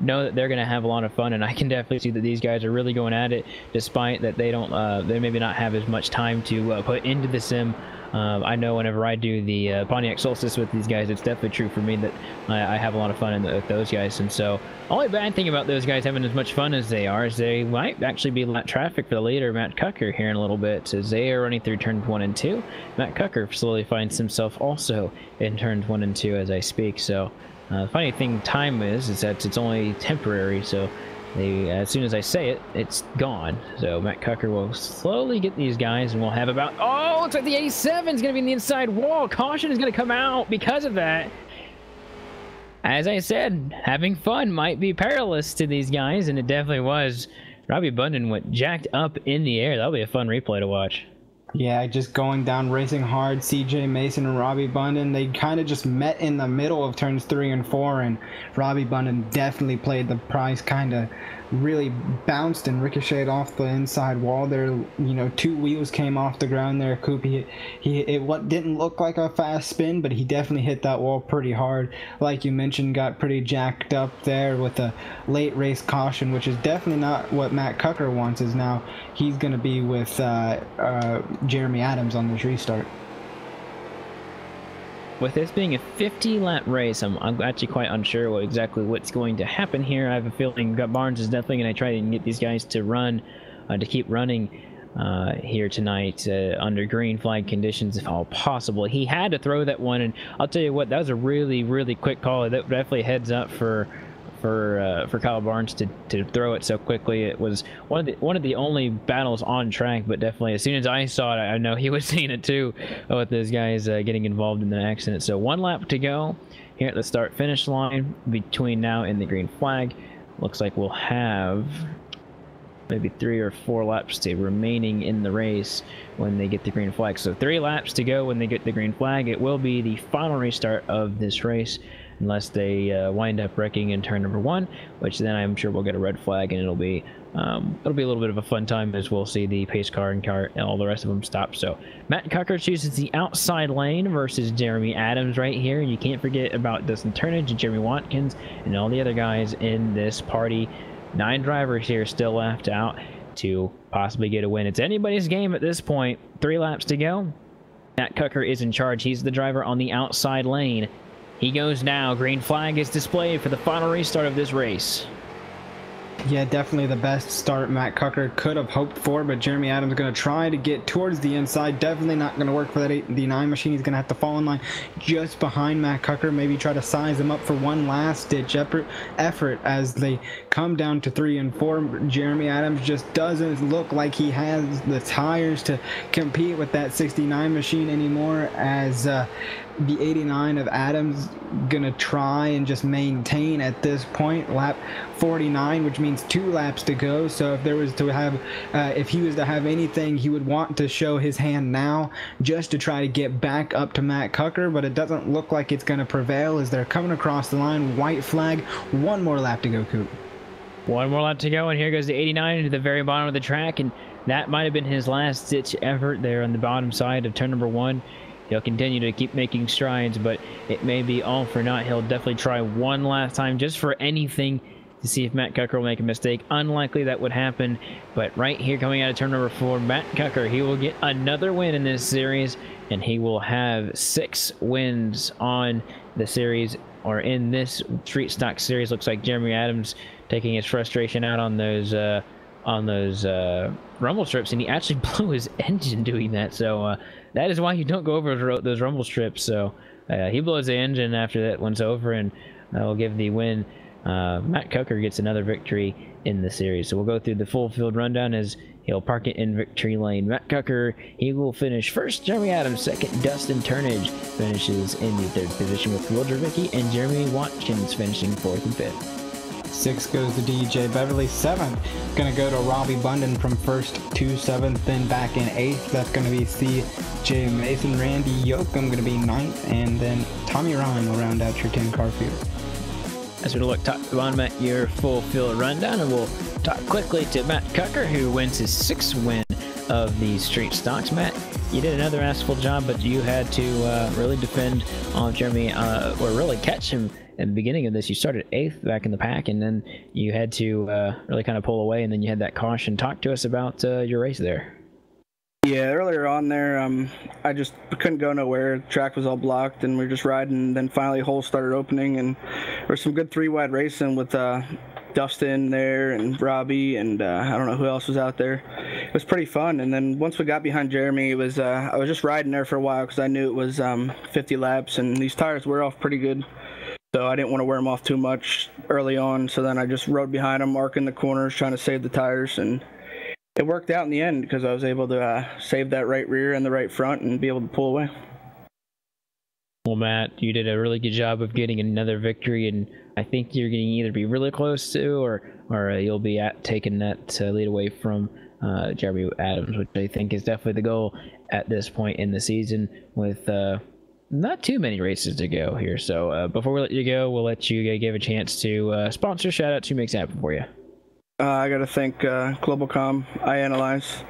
know that they're going to have a lot of fun. And I can definitely see that these guys are really going at it, despite that they don't, they maybe not have as much time to put into the sim. I know whenever I do the Pontiac Solstice with these guys, it's definitely true for me that I have a lot of fun with those guys. And so, only bad thing about those guys having as much fun as they are is they might actually be lap traffic for the leader, Matt Cucker, here in a little bit, as they are running through turns 1 and 2. Matt Cucker slowly finds himself also in turns 1 and 2 as I speak. So, the funny thing time is that it's only temporary, so as soon as I say it, it's gone. So Matt Cucker will slowly get these guys, and we'll have about, oh, looks like the 87 is going to be in the inside wall. Caution is going to come out because of that. As I said, having fun might be perilous to these guys, and it definitely was. Robbie Bunden went jacked up in the air. That'll be a fun replay to watch. Yeah, just going down, racing hard. CJ Mason and Robbie Bunden, they kind of just met in the middle of turns 3 and 4, and Robbie Bunden definitely played the price, kind of really bounced and ricocheted off the inside wall there. 2 wheels came off the ground there. Coop, it didn't look like a fast spin, but he definitely hit that wall pretty hard. Like you mentioned, got pretty jacked up there with a late race caution, which is definitely not what Matt Cucker wants, is now he's going to be with Jeremy Adams on this restart. With this being a 50-lap race, I'm actually quite unsure exactly what's going to happen here. I have a feeling Barnes is definitely going to try to get these guys to run, to keep running here tonight under green flag conditions if all possible. He had to throw that one, and I'll tell you what, that was a really, really quick call. That definitely heads up for Kyle Barnes to throw it so quickly. It was one of the only battles on track, but definitely as soon as I saw it, I know he was seeing it too, with those guys getting involved in the accident. So 1 lap to go here at the start finish line between now and the green flag. Looks like we'll have maybe 3 or 4 laps remaining in the race when they get the green flag. So 3 laps to go when they get the green flag. It will be the final restart of this race, unless they wind up wrecking in turn number 1, which then I'm sure we'll get a red flag, and it'll be a little bit of a fun time, as we'll see the pace car and all the rest of them stop. So Matt Cucker chooses the outside lane versus Jeremy Adams right here, and you can't forget about Dustin Turnage and Jeremy Watkins and all the other guys in this party. 9 drivers here still left out to possibly get a win. It's anybody's game at this point. 3 laps to go. Matt Cucker is in charge. He's the driver on the outside lane. He goes now. Green flag is displayed for the final restart of this race. Yeah, definitely the best start Matt Cucker could have hoped for, but Jeremy Adams going to try to get towards the inside. Definitely not going to work for that 89 machine. He's going to have to fall in line just behind Matt Cucker. Maybe try to size him up for one last-ditch effort as they come down to 3 and 4. Jeremy Adams just doesn't look like he has the tires to compete with that 69 machine anymore, as the 89 of Adams gonna try and just maintain at this point. Lap 49, which means 2 laps to go. So if there was to have if he was to have anything, he would want to show his hand now just to try to get back up to Matt Cucker, but it doesn't look like it's gonna prevail as they're coming across the line. White flag. 1 more lap to go, Coop. 1 more lap to go, and here goes the 89 to the very bottom of the track, and that might have been his last ditch effort there on the bottom side of turn number 1. He'll continue to keep making strides, but it may be all for naught. He'll definitely try one last time just for anything to see if Matt Cucker will make a mistake. Unlikely that would happen, but right here coming out of turn number 4, Matt Cucker, he will get another win in this series, and he will have 6 wins on the series or in this street stock series. Looks like Jeremy Adams taking his frustration out on those rumble strips, and he actually blew his engine doing that. So that is why you don't go over those rumble strips. So he blows the engine after that one's over, and will give the win. Matt Cucker gets another victory in the series. So we'll go through the full field rundown as he'll park it in victory lane. Matt Cucker, he will finish first. Jeremy Adams second. Dustin Turnage finishes in the third position with Will Dravicki, and Jeremy Watkins finishing fourth and fifth. 6 goes to DJ Beverly. 7th gonna go to Robbie Bunden from 1st to 7th, then back in 8th. That's gonna be CJ Mason. Randy Yoakum gonna be 9th, and then Tommy Ryan will round out your 10-car field. As we look top to bottom at your full field rundown, and we'll talk quickly to Matt Cucker, who wins his 6th win of the street stocks. Matt, you did another masterful job, but you had to really defend on Jeremy, or really catch him in the beginning of this. You started 8th back in the pack, and then you had to really kind of pull away, and then you had that caution. Talk to us about your race there. Yeah, earlier on there, I just couldn't go nowhere. The track was all blocked, and we were just riding. And then finally, holes started opening, and there was some good 3-wide racing with Dustin there and Robbie, and I don't know who else was out there. It was pretty fun. And then once we got behind Jeremy, it was I was just riding there for a while because I knew it was 50 laps, and these tires wear off pretty good. So I didn't want to wear them off too much early on. So then I just rode behind them, marking the corners, trying to save the tires, and it worked out in the end because I was able to save that right rear and the right front and be able to pull away. Well, Matt, you did a really good job of getting another victory, and I think you're going to either be really close to or you'll be taking that lead away from Jeremy Adams, which I think is definitely the goal at this point in the season with not too many races to go here. So before we let you go, we'll let you give a chance to sponsor shout out who makes it happen for you. I got to thank GlobalCom, iAnalyze,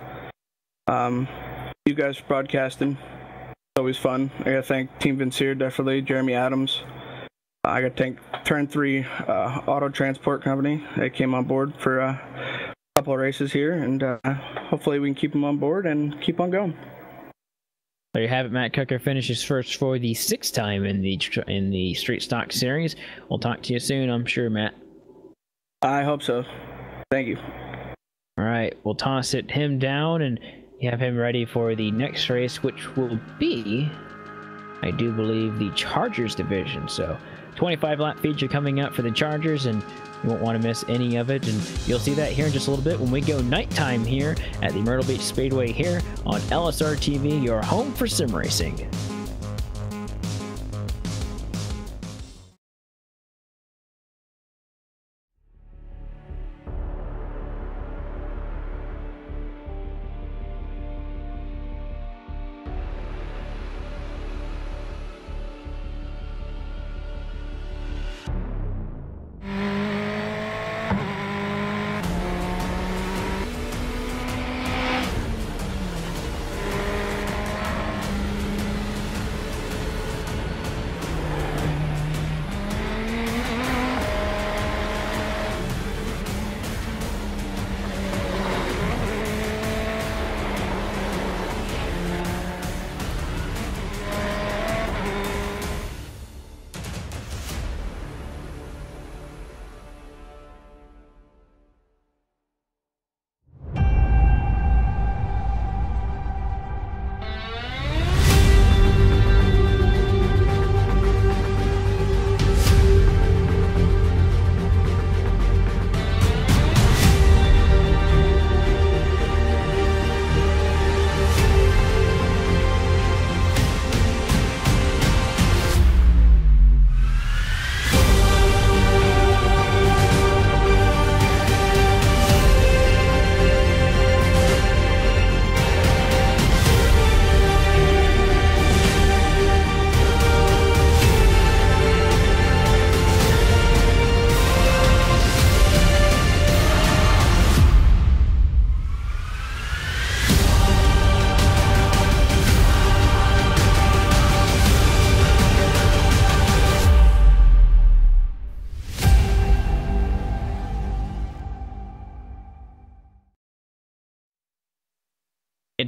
you guys for broadcasting. It's always fun. I got to thank Team Vincier, definitely, Jeremy Adams. I got to thank Turn 3 Auto Transport Company. They came on board for a couple of races here, and hopefully we can keep them on board and keep on going. There you have it. Matt Cucker finishes first for the 6th time in the Street Stock Series. We'll talk to you soon, I'm sure, Matt. I hope so. Thank you. All right, we'll toss him down and have him ready for the next race, which will be, I do believe, the Chargers division. So 25-lap feature coming up for the Chargers, and you won't want to miss any of it. And you'll see that here in just a little bit when we go nighttime here at the Myrtle Beach Speedway here on LSRTV, your home for sim racing.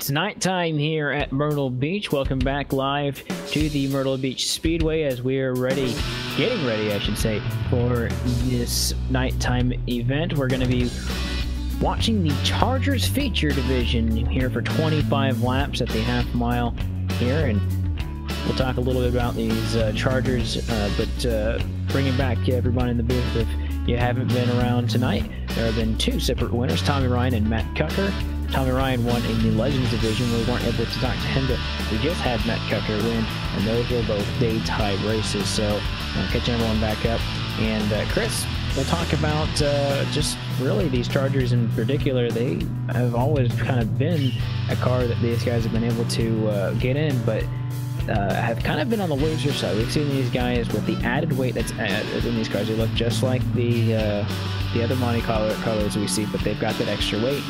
It's nighttime here at Myrtle Beach. Welcome back live to the Myrtle Beach Speedway as we are getting ready, I should say, for this nighttime event. We're going to be watching the Chargers feature division here for 25 laps at the half mile here, and we'll talk a little bit about these Chargers, but bringing back everyone in the booth. If you haven't been around tonight, there have been two separate winners, Tommy Ryan and Matt Cucker. Tommy Ryan won in the Legends division. We weren't able to talk to him, but we just had Matt Cucker win, and those were both day-time races. So catching everyone back up. And Chris, we'll talk about just really these Chargers in particular. They have always kind of been a car that these guys have been able to get in, but have kind of been on the loser side. We've seen these guys with the added weight that's in these cars. They look just like the other Monte Carlos we see, but they've got that extra weight.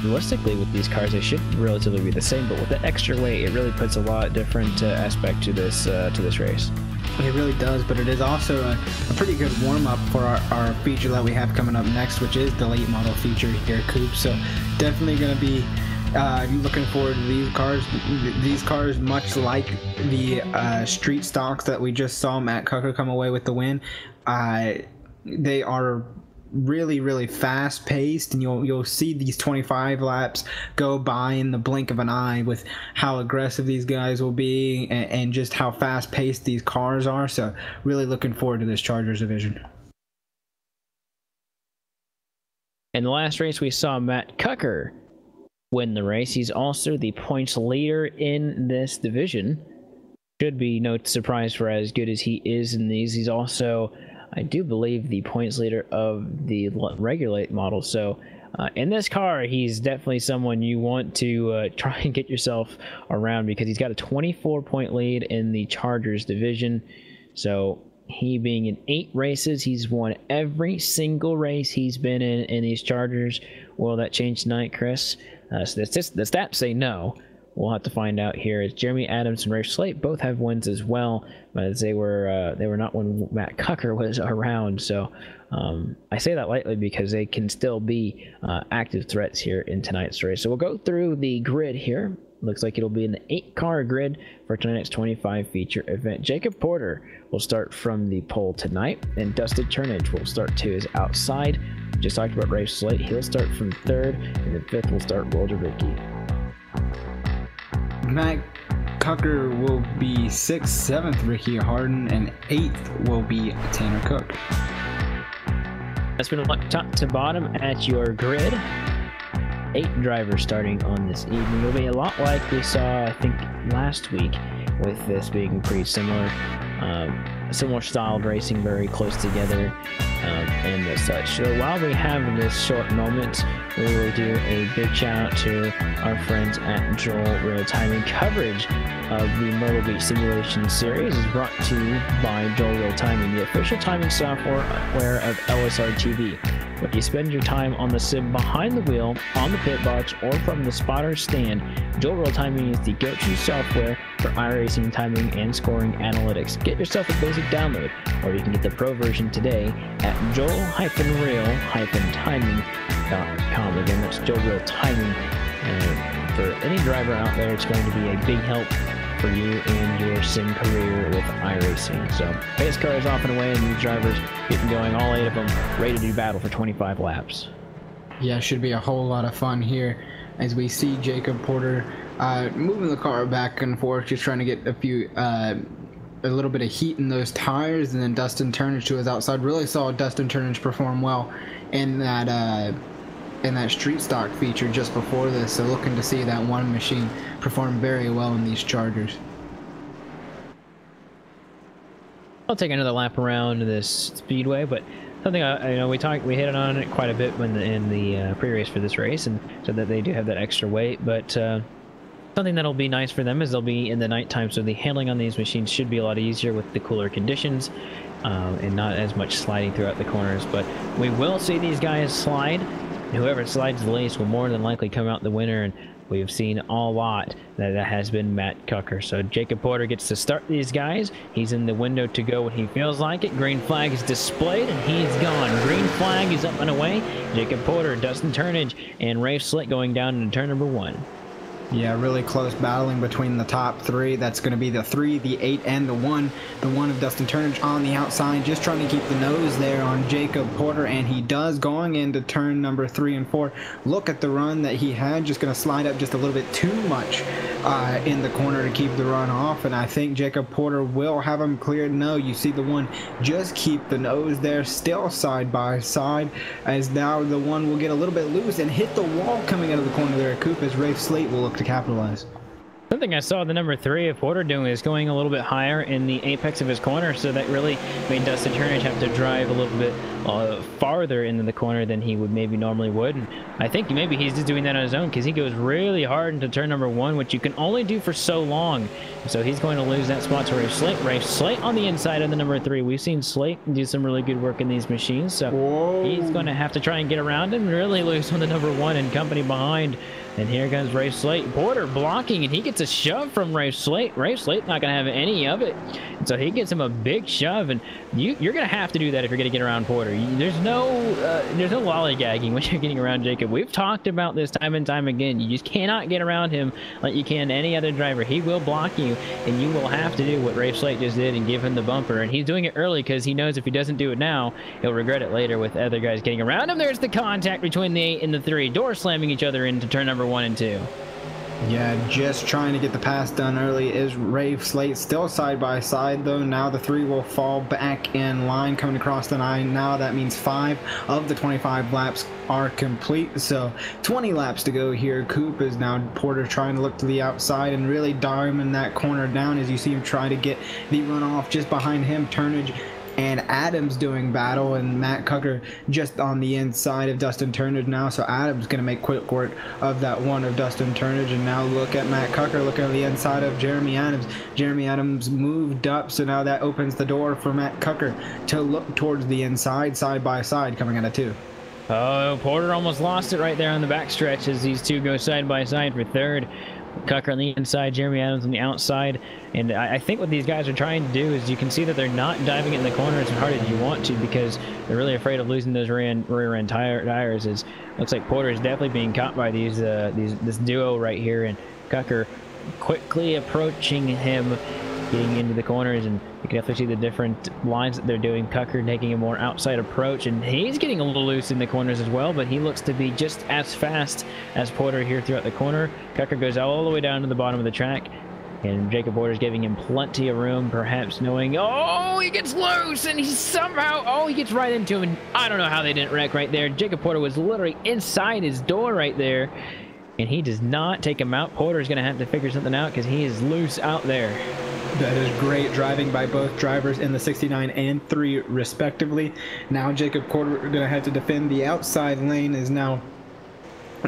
Realistically, with these cars, they should relatively be the same, but with the extra weight, it really puts a lot different aspect to this race. It really does, but it is also a pretty good warm-up for our feature that we have coming up next, which is the late model feature here, Coop. So definitely going to be looking forward to these cars. These cars, much like the street stocks that we just saw Matt Cucker come away with the win, they are really fast paced, and you'll see these 25 laps go by in the blink of an eye with how aggressive these guys will be and just how fast paced these cars are. So really looking forward to this Chargers division. In the last race, we saw Matt Cucker win the race. He's also the points leader in this division. Should be no surprise for as good as he is in these. He's also, I do believe, the points leader of the regulate model. So in this car, he's definitely someone you want to try and get yourself around, because he's got a 24-point lead in the Chargers division. So he being in 8 races, he's won every single race he's been in these Chargers. Will that change tonight, Chris? So the stats say no. We'll have to find out here. As Jeremy Adams and Ray Slate both have wins as well, but they were not when Matt Cucker was around. So I say that lightly because they can still be active threats here in tonight's race. So we'll go through the grid here. Looks like it'll be an 8-car grid for tonight's 25 feature event. Jacob Porter will start from the pole tonight, and Dustin Turnage will start to his outside. Just talked about Ray Slate. He'll start from 3rd, and then 5th will start Will Javicki. Matt Cucker will be 6th, 7th Ricky Harden, and 8th will be Tanner Cook. That's been top to bottom at your grid. 8 drivers starting on this evening. It'll be a lot like we saw, I think, last week, with this being pretty similar. Similar style of racing, very close together, and such. So while we have this short moment, we will do a big shout out to our friends at Joel Real Timing. Coverage of the Myrtle Beach Simulation Series is brought to you by Joel Real Timing, the official timing software of LSRTV. Whether you spend your time on the sim behind the wheel, on the pit box, or from the spotter stand, Joel Real Timing is the go-to software for iRacing timing and scoring analytics. Get yourself a basic download, or you can get the pro version today at joel-real-timing.com. Again, that's Joel Real Timing. And for any driver out there, it's going to be a big help for you in your sim career with iRacing. So pace car is off and away, and these drivers getting going, all 8 of them ready to do battle for 25 laps. Yeah, should be a whole lot of fun here as we see Jacob Porter moving the car back and forth, just trying to get a little bit of heat in those tires. And then Dustin Turnage to his outside. Really saw Dustin Turnage perform well in that street stock feature just before this, so looking to see that one machine perform very well in these Chargers. I'll take another lap around this Speedway, but something we hit on it quite a bit in the pre-race for this race, and so that they do have that extra weight. But something that'll be nice for them is they'll be in the nighttime, so the handling on these machines should be a lot easier with the cooler conditions, and not as much sliding throughout the corners. But we will see these guys slide. Whoever slides the least will more than likely come out the winner, and we've seen a lot that has been Matt Cucker. So Jacob Porter gets to start these guys. He's in the window to go when he feels like it. Green flag is displayed, and he's gone. Green flag is up and away. Jacob Porter, Dustin Turnage, and Rafe Slick going down into turn number 1. Yeah, really close battling between the top 3. That's going to be the 3, the 8, and the 1. The 1 of Dustin Turnage on the outside, just trying to keep the nose there on Jacob Porter, and he does going into turn number 3 and 4. Look at the run that he had, just going to slide up just a little bit too much in the corner to keep the run off, and I think Jacob Porter will have him cleared. No, you see the 1 just keep the nose there, still side by side, as now the 1 will get a little bit loose and hit the wall coming out of the corner there. Coop, as Rafe Slate will look to capitalize. Something I saw the number 3 of Porter doing is going a little bit higher in the apex of his corner, so that really made Dustin Turnage have to drive a little bit farther into the corner than he would maybe normally would. And I think maybe he's just doing that on his own because he goes really hard into turn number 1, which you can only do for so long. So he's going to lose that spot to Rafe Slate. Rafe Slate on the inside of the number 3. We've seen Slate do some really good work in these machines, so he's going to have to try and get around him, really lose on the number 1 and company behind. And here comes Rafe Slate. Porter blocking, and he gets a shove from Rafe Slate. Rafe Slate not going to have any of it. And so he gets him a big shove, and you're going to have to do that if you're going to get around Porter. There's no lollygagging when you're getting around Jacob. We've talked about this time and time again. You just cannot get around him like you can any other driver. He will block you, and you will have to do what Rafe Slate just did and give him the bumper. And he's doing it early because he knows if he doesn't do it now, he'll regret it later with other guys getting around him. There's the contact between the 8 and the 3. Doors slamming each other into turn number 1 and 2. Yeah, just trying to get the pass done early is Rafe Slate. Still side by side though. Now the 3 will fall back in line coming across the 9. Now that means 5 of the 25 laps are complete. So 20 laps to go here. Coop is now Porter trying to look to the outside and really diamond that corner down as you see him try to get the runoff just behind him. Turnage and Adams doing battle, and Matt Cucker just on the inside of Dustin Turnage now. So Adams going to make quick work of that 1 of Dustin Turnage, and now look at Matt Cucker looking on the inside of Jeremy Adams. Jeremy Adams moved up, so now that opens the door for Matt Cucker to look towards the inside, side by side, coming out of 2. Oh, Porter almost lost it right there on the backstretch as these two go side by side for 3rd. Cucker on the inside, Jeremy Adams on the outside, and I think what these guys are trying to do is you can see that they're not diving it in the corner as hard as you want to because they're really afraid of losing those rear end tires. As looks like Porter is definitely being caught by this duo right here, and Cucker quickly approaching him, getting into the corners, and you can definitely see the different lines that they're doing. Cucker taking a more outside approach, and he's getting a little loose in the corners as well, but he looks to be just as fast as Porter here throughout the corner. Cucker goes all the way down to the bottom of the track, and Jacob Porter's giving him plenty of room, perhaps knowing, oh, he gets loose, and he somehow, oh, he gets right into him, and I don't know how they didn't wreck right there. Jacob Porter was literally inside his door right there, and he does not take him out. Porter's going to have to figure something out because he is loose out there. That is great driving by both drivers in the 69 and 3 respectively. Now Jacob Porter going to have to defend the outside lane, as now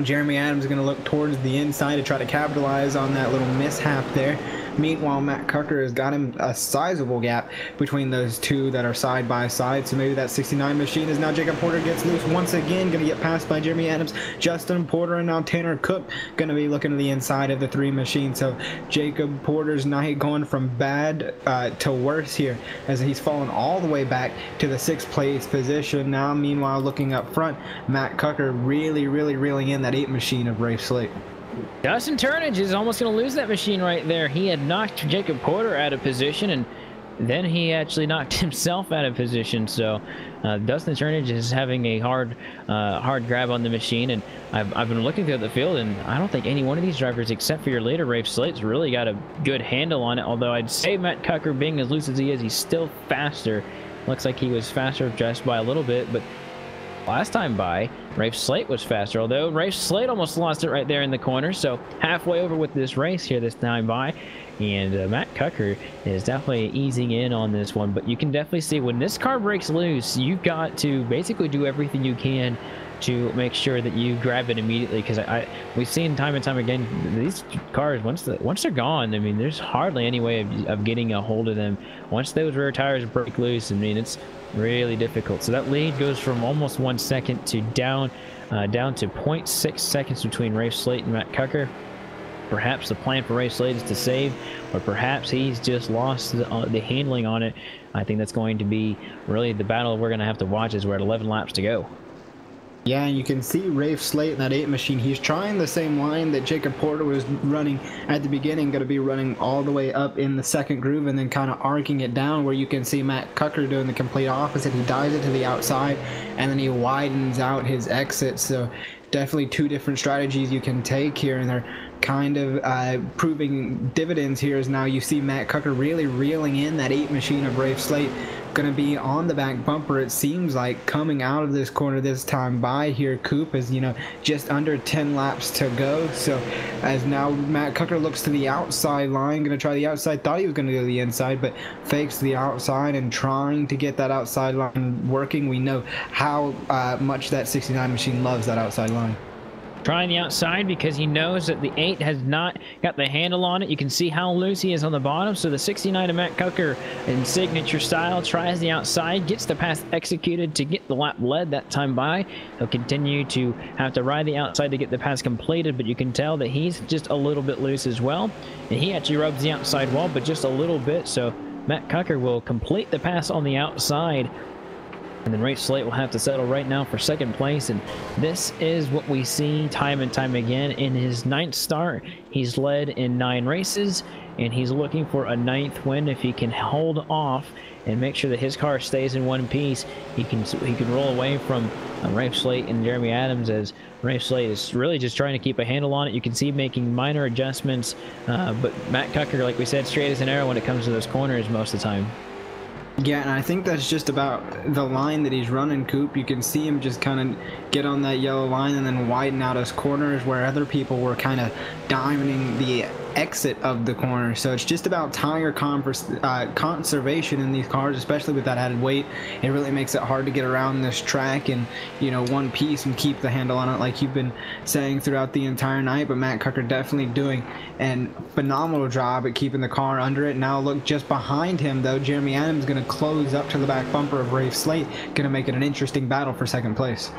Jeremy Adams is going to look towards the inside to try to capitalize on that little mishap there. Meanwhile, Matt Cucker has got him a sizable gap between those 2 that are side by side. So maybe that 69 machine is now Jacob Porter gets loose once again, going to get passed by Jeremy Adams, Justin Porter, and now Tanner Cook going to be looking to the inside of the 3 machine. So Jacob Porter's night going from bad to worse here as he's fallen all the way back to the 6th place position. Now, meanwhile, looking up front, Matt Cucker really reeling in that 8 machine of Rafe Slate. Dustin Turnage is almost going to lose that machine right there. He had knocked Jacob Porter out of position, and then he actually knocked himself out of position. So Dustin Turnage is having a hard grab on the machine, and I've been looking through the field, and I don't think any one of these drivers, except for your later Rafe Slate's, really got a good handle on it. Although I'd say Matt Cucker, being as loose as he is, he's still faster. Looks like he was faster just by a little bit, but last time by, Rafe Slate was faster, although Rafe Slate almost lost it right there in the corner. So halfway over with this race here this time by, and Matt Cucker is definitely easing in on this one. But you can definitely see when this car breaks loose, you've got to basically do everything you can to make sure that you grab it immediately, because we've seen time and time again these cars, once they're gone, I mean, there's hardly any way of getting a hold of them. Once those rear tires break loose, I mean, it's really difficult. So that lead goes from almost 1 second to down to 0.6 seconds between Rafe Slate and Matt Cucker. perhaps the plan for Ray Slade is to save, or perhaps he's just lost the handling on it. I think that's going to be really the battle we're going to have to watch as we're at 11 laps to go. Yeah, and you can see Rafe Slate in that 8 machine. He's trying the same line that Jacob Porter was running at the beginning, going to be running all the way up in the second groove and then kind of arcing it down, where you can see Matt Cucker doing the complete opposite. He dives it to the outside and then he widens out his exit. So definitely two different strategies you can take here, and they're kind of proving dividends here, as now you see Matt Cucker really reeling in that 8 machine of Rafe Slate. Going to be on the back bumper, it seems like, coming out of this corner this time by here. Coop is, you know, just under 10 laps to go. So as now Matt Cucker looks to the outside line, going to try the outside, thought he was going to go to the inside, but fakes the outside and trying to get that outside line working. We know how much that 69 machine loves that outside line. Trying the outside because he knows that the 8 has not got the handle on it. You can see how loose he is on the bottom. So the 69 of Matt Cucker in signature style tries the outside, gets the pass executed to get the lap led that time by. He'll continue to have to ride the outside to get the pass completed, but you can tell that he's just a little bit loose as well. And he actually rubs the outside wall, but just a little bit. So Matt Cucker will complete the pass on the outside. And then Ray Slate will have to settle right now for second place. And this is what we see time and time again. In his 9th start, he's led in 9 races, and he's looking for a 9th win. If he can hold off and make sure that his car stays in one piece, he can roll away from Ray Slate and Jeremy Adams, as Ray Slate is really just trying to keep a handle on it. You can see making minor adjustments, but Matt Cucker, like we said, straight as an arrow when it comes to those corners most of the time. Yeah, and I think that's just about the line that he's running, Coop. You can see him just kind of get on that yellow line and then widen out his corners, where other people were kind of diamonding the exit of the corner. So it's just about tire conservation in these cars, especially with that added weight. It really makes it hard to get around this track in, you know, one piece and keep the handle on it, like you've been saying throughout the entire night. But Matt Cucker definitely doing a phenomenal job at keeping the car under it. Now look just behind him, though, Jeremy Adams going to close up to the back bumper of Rafe Slate, going to make it an interesting battle for second place.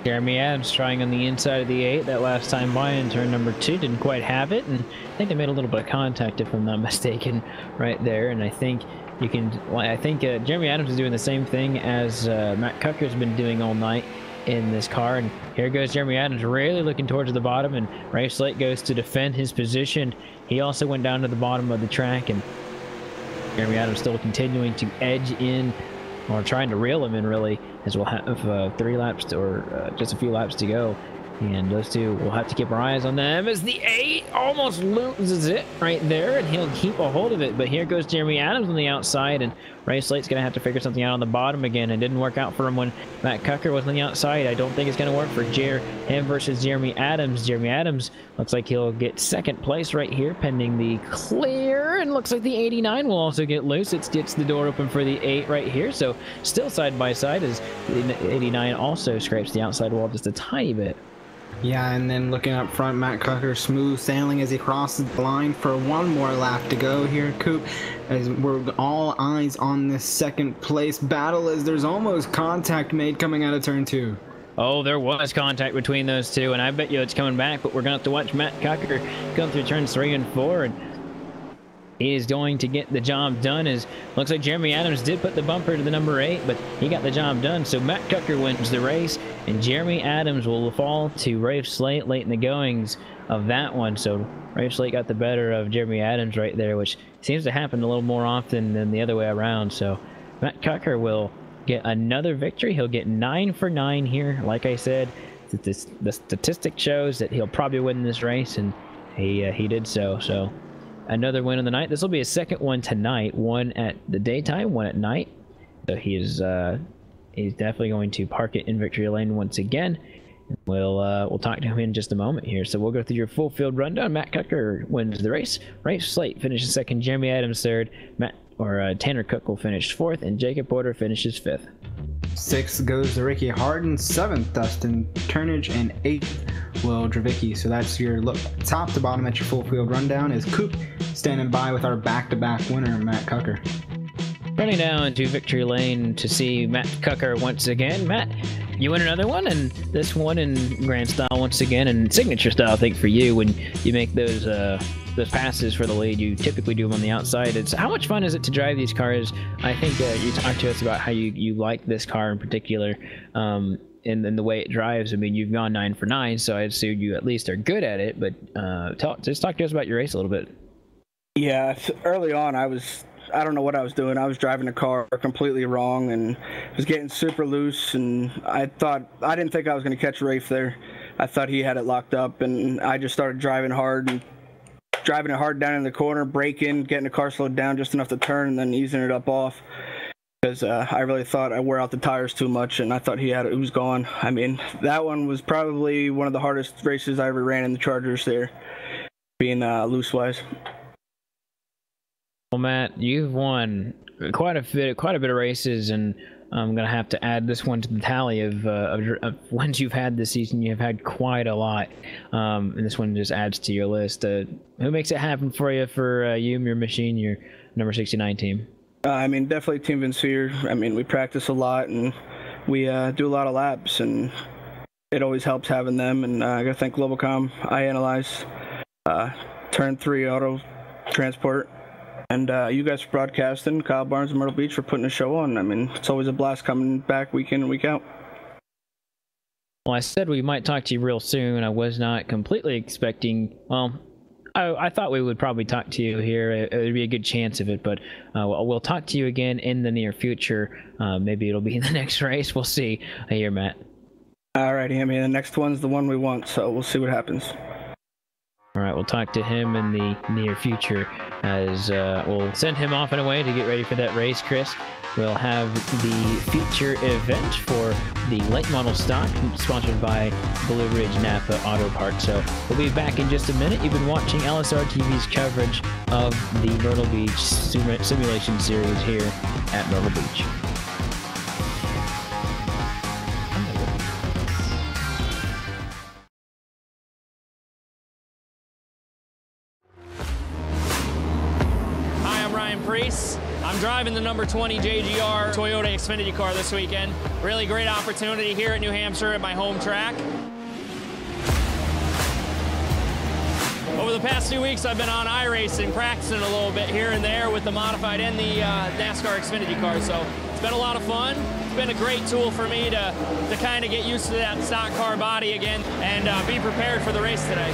Jeremy Adams trying on the inside of the 8 that last time by in turn number 2, didn't quite have it, and I think they made a little bit of contact, if I'm not mistaken, right there. And I think you can, Jeremy Adams is doing the same thing as Matt Cucker's been doing all night in this car. And here goes Jeremy Adams, really looking towards the bottom, and Ray Slate goes to defend his position. He also went down to the bottom of the track, and Jeremy Adams still continuing to edge in, or trying to reel him in, really, as we'll have 3 laps or just a few laps to go. And those two, we'll have to keep our eyes on them, as the 8 almost loses it right there, and he'll keep a hold of it. But here goes Jeremy Adams on the outside, and Ray Slate's going to have to figure something out on the bottom again. It didn't work out for him when Matt Cucker was on the outside. I don't think it's going to work for him versus Jeremy Adams. Jeremy Adams looks like he'll get second place right here, pending the clear, and looks like the 89 will also get loose. It gets the door open for the 8 right here, so still side by side, as the 89 also scrapes the outside wall just a tiny bit. Yeah, and then looking up front, Matt Cucker smooth sailing as he crosses the line for one more lap to go here, Coop, as we're all eyes on this second place battle, as there's almost contact made coming out of turn 2. Oh, there was contact between those two, and I bet you it's coming back, but we're going to have to watch Matt Cucker go through turns 3 and 4, and he is going to get the job done. As looks like Jeremy Adams did put the bumper to the number 8, but he got the job done. So Matt Cucker wins the race, and Jeremy Adams will fall to Rafe Slate late in the goings of that one. So Rafe Slate got the better of Jeremy Adams right there, which seems to happen a little more often than the other way around. So Matt Cucker will get another victory. He'll get 9 for 9 here. Like I said, the statistic shows that he'll probably win this race, and he did so. So another win of the night. This will be his second one tonight. One at the daytime, one at night. So he's definitely going to park it in victory lane once again. We'll talk to him in just a moment here. So we'll go through your full field rundown. Matt Cucker wins the race. Rafe Slate finishes second. Jeremy Adams third. Tanner Cook will finish 4th, and Jacob Porter finishes 5th. 6th goes to Ricky Harden, 7th Dustin Turnage, and 8th Will Dravicki. So that's your look top to bottom at your full field rundown. Is Coop standing by with our back-to-back winner, Matt Cucker. Running down to victory lane to see Matt Cucker once again. Matt, you win another one, and this one in grand style once again, and signature style, I think, for you. When you make those passes for the lead, you typically do them on the outside. It's how much fun is it to drive these cars? I think you talked to us about how you like this car in particular, and the way it drives. I mean, you've gone 9 for 9, so I assume you at least are good at it. But just talk to us about your race a little bit. Yeah, early on, I don't know what I was doing. I was driving the car completely wrong and was getting super loose, and I didn't think I was going to catch Rafe there. I thought he had it locked up, and I just started driving hard and driving it hard down in the corner, braking, getting the car slowed down just enough to turn, and then easing it up off because I really thought I wore out the tires too much, and I thought it was gone. I mean, that one was probably one of the hardest races I ever ran in the Chargers there, being loose-wise. Well, Matt, you've won quite a bit of races, and I'm gonna have to add this one to the tally of wins you've had this season. You've had quite a lot, and this one just adds to your list. Who makes it happen for you for you and your machine, your number 69 team? I mean, definitely Team Vincier. I mean, we practice a lot, and we do a lot of laps, and it always helps having them. And I gotta thank Globalcom, iAnalyze, Turn 3 Auto Transport, and you guys for broadcasting, Kyle Barnes and Myrtle Beach for putting a show on. I mean, it's always a blast coming back week in and week out. Well, I said we might talk to you real soon. I was not completely expecting, well, I thought we would probably talk to you here. It would be a good chance of it, but we'll talk to you again in the near future. Maybe it'll be in the next race. We'll see. Here, Matt. All righty, I mean, the next one's the one we want, so we'll see what happens. All right, we'll talk to him in the near future as we'll send him off in a way to get ready for that race, Chris. We'll have the feature event for the late model stock sponsored by Blue Ridge Napa Auto Parts. So we'll be back in just a minute. You've been watching LSRTV's coverage of the Myrtle Beach Simulation Series here at Myrtle Beach. I'm driving the number 20 JGR Toyota Xfinity car this weekend. Really great opportunity here at New Hampshire at my home track. Over the past 2 weeks, I've been on iRacing, practicing a little bit here and there with the modified and the NASCAR Xfinity car, so it's been a lot of fun. It's been a great tool for me to kind of get used to that stock car body again and be prepared for the race today.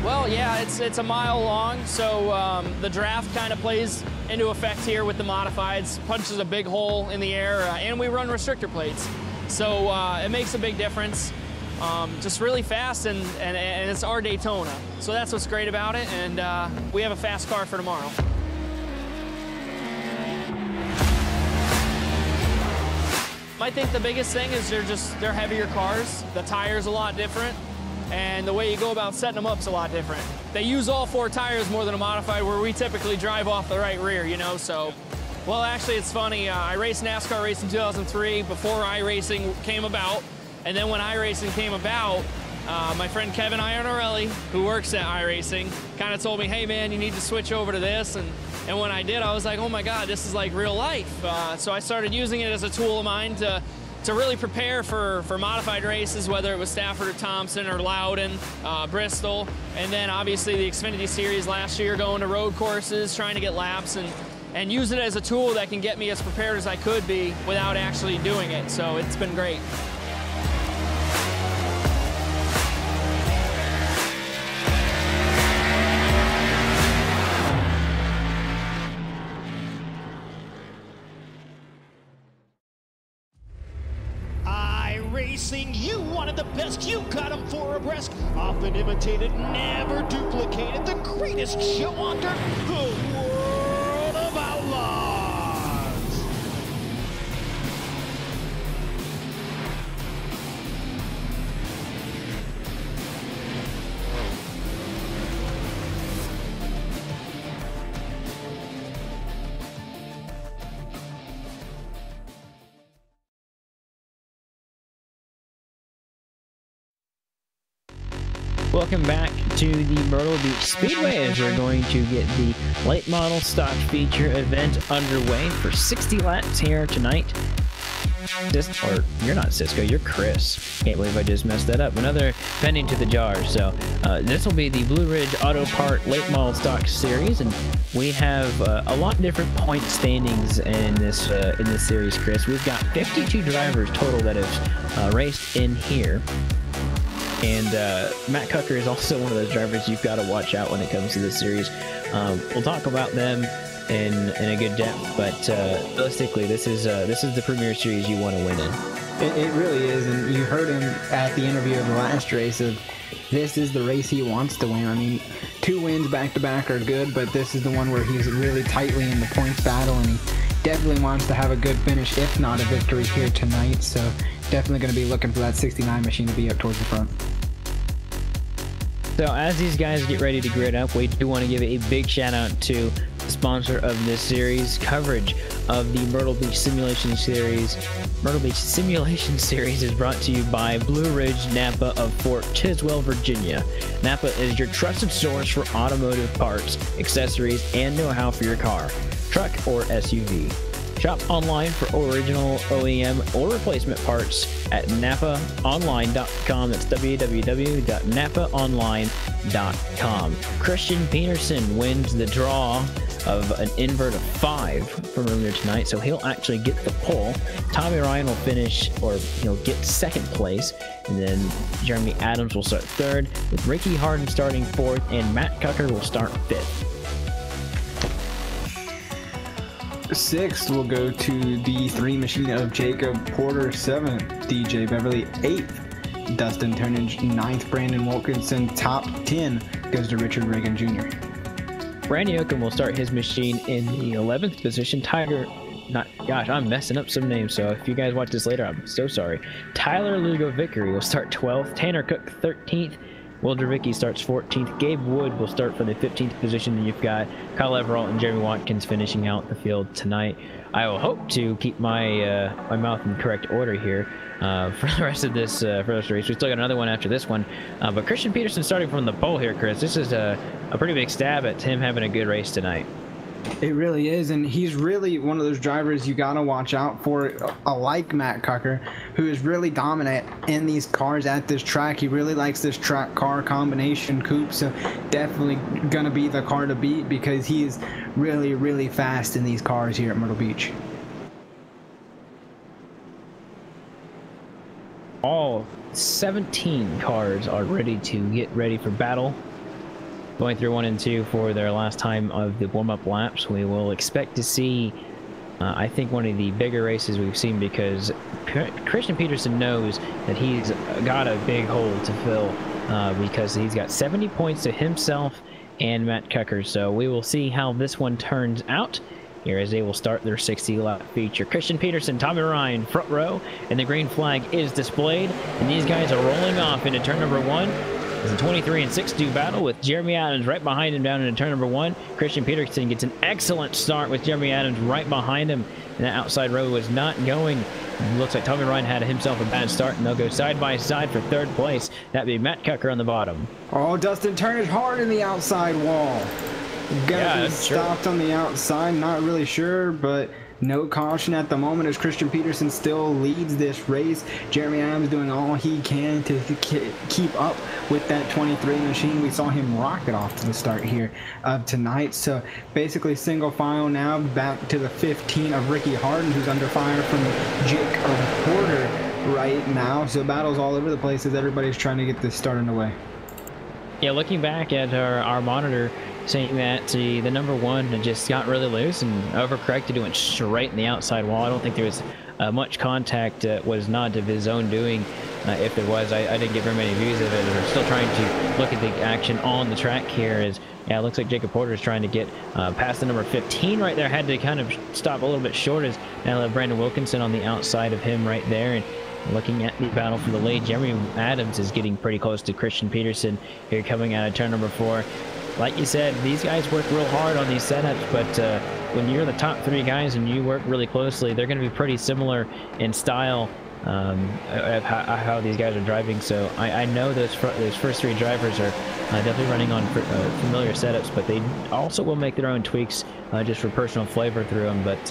Well, yeah, it's a mile long, so the draft kind of plays into effect here with the modifieds. Punches a big hole in the air, and we run restrictor plates. So it makes a big difference. Just really fast, and it's our Daytona. So that's what's great about it, and we have a fast car for tomorrow. I think the biggest thing is they're heavier cars. The tire's a lot different. And the way you go about setting them up is a lot different. They use all 4 tires more than a modified, where we typically drive off the right rear, you know, so. Well, actually, it's funny. I raced NASCAR race in 2003 before iRacing came about. And then when iRacing came about, my friend Kevin Iannarelli, who works at iRacing, kind of told me, hey, man, you need to switch over to this. And when I did, I was like, oh, my God, this is like real life. So I started using it as a tool of mine to really prepare for modified races, whether it was Stafford or Thompson or Loudon, Bristol, and then obviously the Xfinity Series last year, going to road courses, trying to get laps, and use it as a tool that can get me as prepared as I could be without actually doing it. So it's been great. Racing, you wanted the best, you got them 4 abreast, often imitated, never duplicated, the greatest show on dirt, the World of Outlaws. Welcome back to the Myrtle Beach Speedway as we're going to get the late model stock feature event underway for 60 laps here tonight. Or you're not Cisco, you're Chris. Can't believe I just messed that up. Another pending to the jar. So this will be the Blue Ridge Auto Part Late Model Stock Series, and we have a lot different point standings in this series, Chris. We've got 52 drivers total that have raced in here. And Matt Cucker is also one of those drivers you've got to watch out when it comes to this series. We'll talk about them in a good depth, but realistically, this is the premier series you want to win in. It really is, and you heard him at the interview of the last race of this is the race he wants to win. I mean, 2 wins back-to-back are good, but this is the one where he's really tightly in the points battle, and he definitely wants to have a good finish, if not a victory here tonight. So definitely going to be looking for that 69 machine to be up towards the front. So as these guys get ready to grid up, we do want to give a big shout out to the sponsor of this series. Coverage of the Myrtle Beach Simulation Series. Myrtle Beach Simulation Series is brought to you by Blue Ridge Napa of Fort Chiswell, Virginia. Napa is your trusted source for automotive parts, accessories, and know-how for your car, truck, or SUV. Shop online for original OEM or replacement parts at napaonline.com. That's www.napaonline.com. Christian Peterson wins the draw of an invert of 5 from earlier tonight, so he'll actually get the pole. Tommy Ryan will finish, or he'll get 2nd place, and then Jeremy Adams will start 3rd, with Ricky Harden starting 4th, and Matt Cucker will start 5th. 6th will go to the 3 machine of Jacob Porter. 7th, DJ Beverly. 8th, Dustin Turnage. 9th, Brandon Wilkinson. Top 10 goes to Richard Reagan Jr. Brandy Oakham will start his machine in the 11th position. Gosh, I'm messing up some names, so if you guys watch this later, I'm so sorry. Tyler Lugo Vickery will start 12th. Tanner Cook 13th. Will Dravicki starts 14th. Gabe Wood will start for the 15th position. And you've got Kyle Everall and Jeremy Watkins finishing out the field tonight. I will hope to keep my my mouth in correct order here for the rest of this race. We still got another one after this one. But Christian Peterson starting from the pole here, Chris. This is a pretty big stab at him having a good race tonight. It really is, and he's really one of those drivers you gotta watch out for, like Matt Cucker, who is really dominant in these cars at this track. He really likes this track car combination coupe, so definitely gonna be the car to beat because he is really, really fast in these cars here at Myrtle Beach. All 17 cars are ready to get ready for battle. Going through 1 and 2 for their last time of the warm-up laps. We will expect to see, I think, one of the bigger races we've seen, because Christian Peterson knows that he's got a big hole to fill because he's got 70 points to himself and Matt Cucker. So we will see how this one turns out here as they will start their 60-lap feature. Christian Peterson, Tommy Ryan, front row, and the green flag is displayed. And these guys are rolling off into turn number 1. It's a 23 and 6 battle with Jeremy Adams right behind him down into turn number 1. Christian Peterson gets an excellent start with Jeremy Adams right behind him. And that outside row was not going. It looks like Tommy Ryan had himself a bad start, and they'll go side by side for 3rd place. That'd be Matt Cucker on the bottom. Oh, Dustin Turnage hard in the outside wall. Gonna be stopped on the outside, not really sure, but no caution at the moment as Christian Peterson still leads this race. Jeremy Adams doing all he can to keep up with that 23 machine. We saw him rocket off to the start here of tonight. So basically single file now back to the 15 of Ricky Harden, who's under fire from Jacob Porter right now. So battles all over the place as everybody's trying to get this start underway. Yeah, looking back at our monitor, saying that the number 1 just got really loose and overcorrected. It went straight in the outside wall. I don't think there was much contact. Was not of his own doing. If there was, I didn't get very many views of it. We're still trying to look at the action on the track here. As yeah, it looks like Jacob Porter is trying to get past the number 15 right there. Had to kind of stop a little bit short as now Brandon Wilkinson on the outside of him right there. And looking at the battle for the lead, Jeremy Adams is getting pretty close to Christian Peterson here coming out of turn number 4. Like you said, these guys work real hard on these setups, but when you're the top 3 guys and you work really closely, they're going to be pretty similar in style of how these guys are driving. So I know those first 3 drivers are definitely running on familiar setups, but they also will make their own tweaks just for personal flavor through them. But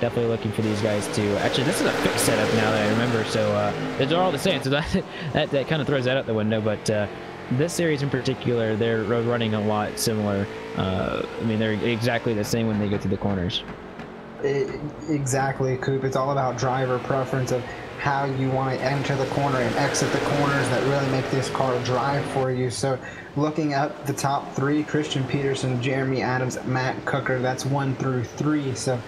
definitely looking for these guys to actually, this is a fixed setup now that I remember, so they're all the same, so that kind of throws that out the window. But this series in particular, they're running a lot similar. I mean, they're exactly the same when they get to the corners. Exactly, Coop. It's all about driver preference of how you want to enter the corner and exit the corners that really make this car drive for you. So looking at the top 3, Christian Peterson, Jeremy Adams, Matt Cooker, that's 1 through 3. So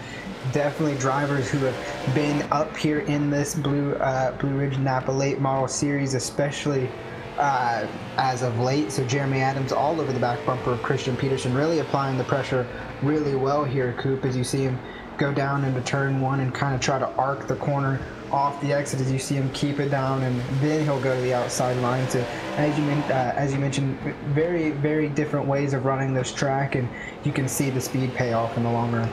definitely drivers who have been up here in this Blue Ridge Napa late model series, especially as of late. So Jeremy Adams all over the back bumper of Christian Peterson, really applying the pressure really well here, Coop, as you see him go down into turn 1 and kind of try to arc the corner off the exit, as you see him keep it down, and then he'll go to the outside line. So as you mentioned, very, very different ways of running this track, and you can see the speed pay off in the long run.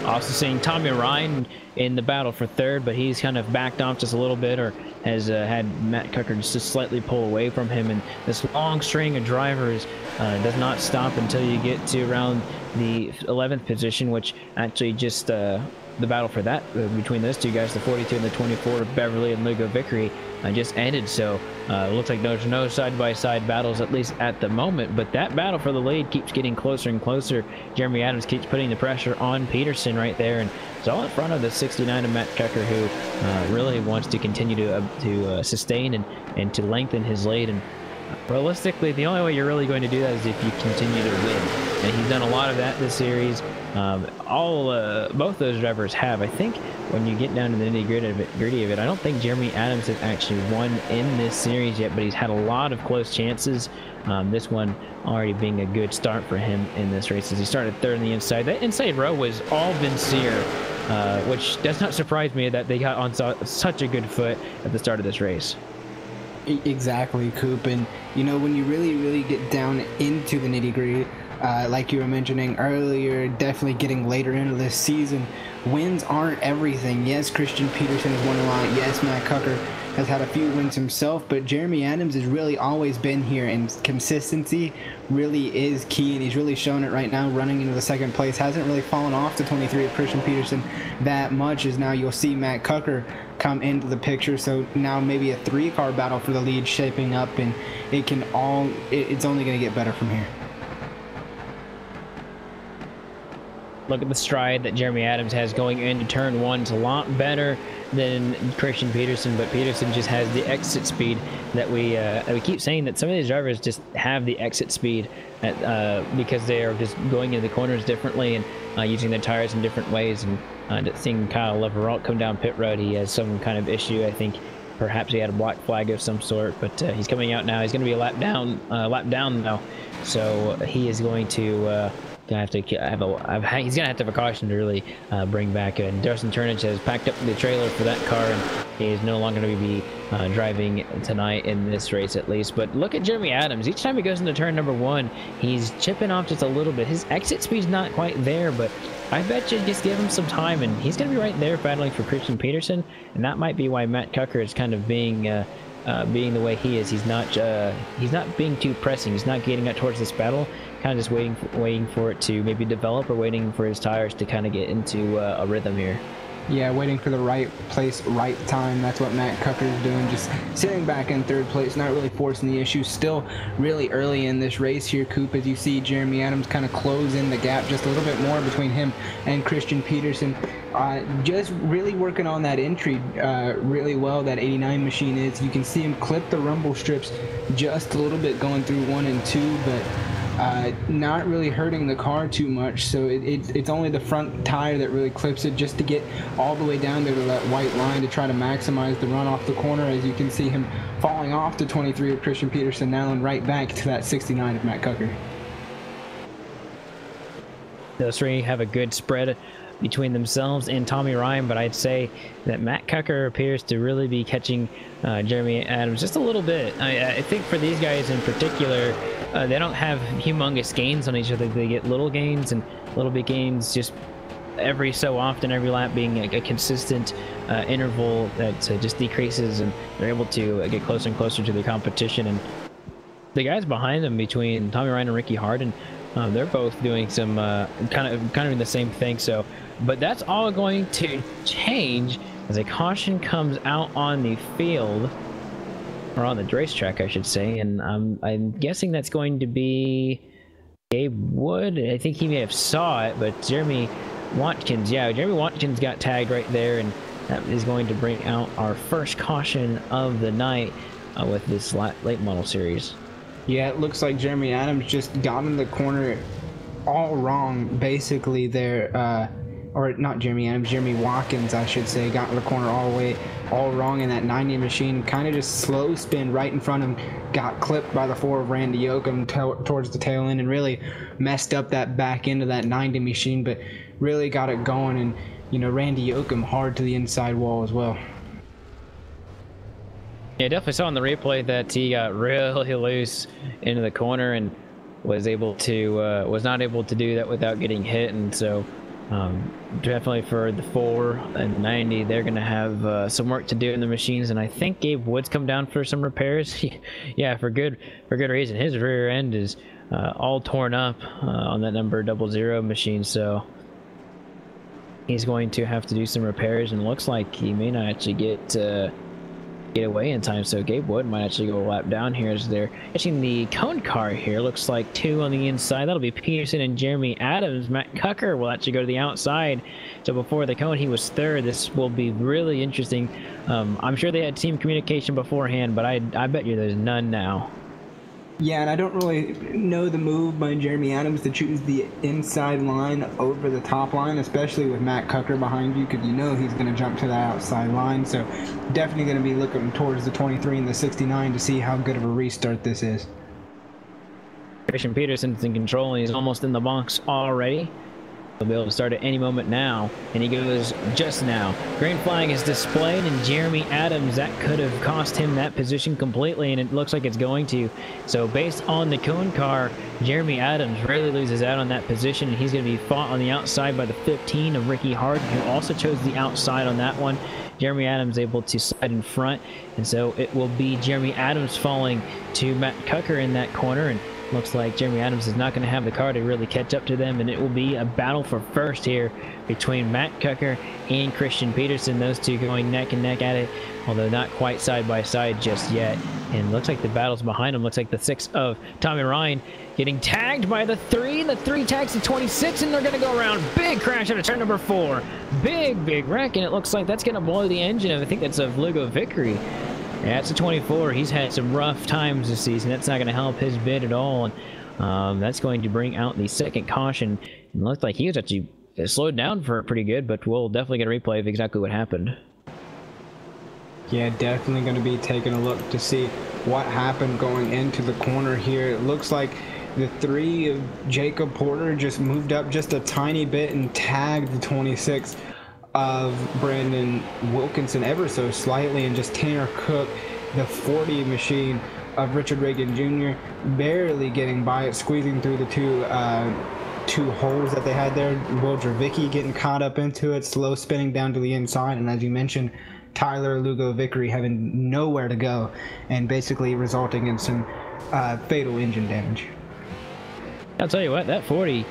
Also seeing Tommy Ryan in the battle for 3rd, but he's kind of backed off just a little bit, or has had Matt Cooker just slightly pull away from him. And this long string of drivers does not stop until you get to around the 11th position, which actually just the battle for that between those 2 guys, the 42 and the 24, Beverly and Lugo Vickery, just ended. So it looks like there's no side-by-side battles, at least at the moment, but that battle for the lead keeps getting closer and closer. Jeremy Adams keeps putting the pressure on Peterson right there, and it's all in front of the 69 of Matt Cooker, who really wants to continue to sustain and to lengthen his lead. And realistically, the only way you're really going to do that is if you continue to win, and he's done a lot of that this series. Both those drivers have. I think when you get down to the nitty-gritty of it, I don't think Jeremy Adams has actually won in this series yet, but he's had a lot of close chances. This one already being a good start for him in this race, as he started 3rd on the inside. That inside row was all Vincier, which does not surprise me that they got on such a good foot at the start of this race. Exactly, Coop. And you know, when you really get down into the nitty-gritty, like you were mentioning earlier, definitely getting later into this season, wins aren't everything. Yes, Christian Peterson has won a lot. Yes, Matt Cooker has had a few wins himself, but Jeremy Adams has really always been here, and consistency really is key, and he's really shown it right now, running into the 2nd place. Hasn't really fallen off to 23 of Christian Peterson that much, as now you'll see Matt Cooker come into the picture. So now maybe a 3-car battle for the lead shaping up, and it's only going to get better from here. Look at the stride that Jeremy Adams has going into turn 1. It's a lot better than Christian Peterson, but Peterson just has the exit speed that we keep saying that some of these drivers just have the exit speed because they are just going into the corners differently and using their tires in different ways. And seeing Kyle Leveralt come down pit road, he has some kind of issue. I think perhaps he had a black flag of some sort, but he's coming out now. He's going to be a lap down now, so he is going to he's gonna have to have a caution to really bring back. And Dustin Turnage has packed up the trailer for that car, and he is no longer going to be driving tonight in this race, at least. But look at Jeremy Adams. Each time he goes into turn number 1, he's chipping off just a little bit. His exit speed's not quite there, but I bet you just give him some time, and he's going to be right there battling for Christian Peterson. And that might be why Matt Cooker is kind of being the way he is. He's not being too pressing. He's not getting up towards this battle, kind of just waiting for it to maybe develop, or waiting for his tires to kind of get into a rhythm here. Yeah, waiting for the right place, right time. That's what Matt Cooker is doing, just sitting back in 3rd place, not really forcing the issue. Still really early in this race here, Coop, as you see Jeremy Adams kind of close in the gap just a little bit more between him and Christian Peterson. Just really working on that entry really well, that 89 machine is. You can see him clip the rumble strips just a little bit going through 1 and 2, but not really hurting the car too much. So it's only the front tire that really clips it, just to get all the way down there to that white line to try to maximize the run off the corner. As you can see him falling off to 23 of Christian Peterson now, and right back to that 69 of Matt Cooker. Those 3 have a good spread between themselves and Tommy Ryan, but I'd say that Matt Cooker appears to really be catching Jeremy Adams just a little bit. I think for these guys in particular, they don't have humongous gains on each other. They get little gains and little bit gains just every so often, every lap being a consistent interval that just decreases, and they're able to get closer and closer to the competition. And the guys behind them, between Tommy Ryan and Ricky Harden, they're both doing some kind of the same thing. So, but that's all going to change as a caution comes out on the field, or on the racetrack, I should say. And I'm guessing that's going to be Gabe Wood. I think he may have saw it, but Jeremy Watkins, yeah, Jeremy Watkins got tagged right there, and that is going to bring out our first caution of the night with this late model series. Yeah, it looks like Jeremy Adams just got in the corner all wrong, basically there, or not Jeremy Adams, Jeremy Watkins, I should say, got in the corner all wrong, and that 90 machine kind of just slow spin right in front of him, got clipped by the 4 of Randy Yoakum towards the tail end, and really messed up that back end of that 90 machine, but really got it going. And, you know, Randy Yoakum hard to the inside wall as well. Yeah, definitely saw in the replay that he got really loose into the corner and was not able to do that without getting hit. And so definitely for the 4 and 90, they're going to have some work to do in the machines. And I think Gabe Wood's come down for some repairs. Yeah, for good reason. His rear end is all torn up on that number 00 machine. So he's going to have to do some repairs, and it looks like he may not actually get away in time. So Gabe Wood might actually go a lap down here as they're catching the cone car here. Looks like 2 on the inside. That'll be Peterson and Jeremy Adams. Matt Cucker will actually go to the outside. So before the cone, he was 3rd. This will be really interesting. I'm sure they had team communication beforehand, but I bet you there's none now. Yeah, and I don't really know the move by Jeremy Adams to choose the inside line over the top line, especially with Matt Cucker behind you, because you know he's going to jump to that outside line. So definitely going to be looking towards the 23 and the 69 to see how good of a restart this is. Christian Peterson's in control, and he's almost in the box already. He'll be able to start at any moment now, and he goes just now. Green flag is displayed, and Jeremy Adams, that could have cost him that position completely, and it looks like it's going to. So based on the cone car, Jeremy Adams really loses out on that position, and he's going to be fought on the outside by the 15 of Ricky Harden, who also chose the outside on that one. Jeremy Adams able to slide in front, and so it will be Jeremy Adams falling to Matt Cucker in that corner, and looks like Jeremy Adams is not going to have the car to really catch up to them, and it will be a battle for first here between Matt Cucker and Christian Peterson. Those two going neck and neck at it, although not quite side by side just yet. And looks like the battle's behind him. Looks like the 6 of Tommy Ryan getting tagged by the 3. The 3 tags the 26, and they're going to go around. Big crash out of turn number 4. Big wreck, and it looks like that's going to blow the engine of, I think that's of Lugo Vickery. Yeah, it's a 24. He's had some rough times this season. That's not going to help his bid at all. And that's going to bring out the second caution. It looked like he was actually slowed down for pretty good, but we'll definitely get a replay of exactly what happened. Yeah, definitely going to be taking a look to see what happened going into the corner here. It looks like the 3 of Jacob Porter just moved up just a tiny bit and tagged the 26 of Brandon Wilkinson ever so slightly, and just Tanner Cook, the 40 machine of Richard Reagan Jr., barely getting by it, squeezing through the two holes that they had there. Will Dravicki getting caught up into it, slow spinning down to the inside, and as you mentioned, Tyler Lugo Vickery having nowhere to go and basically resulting in some fatal engine damage. I'll tell you what, that 40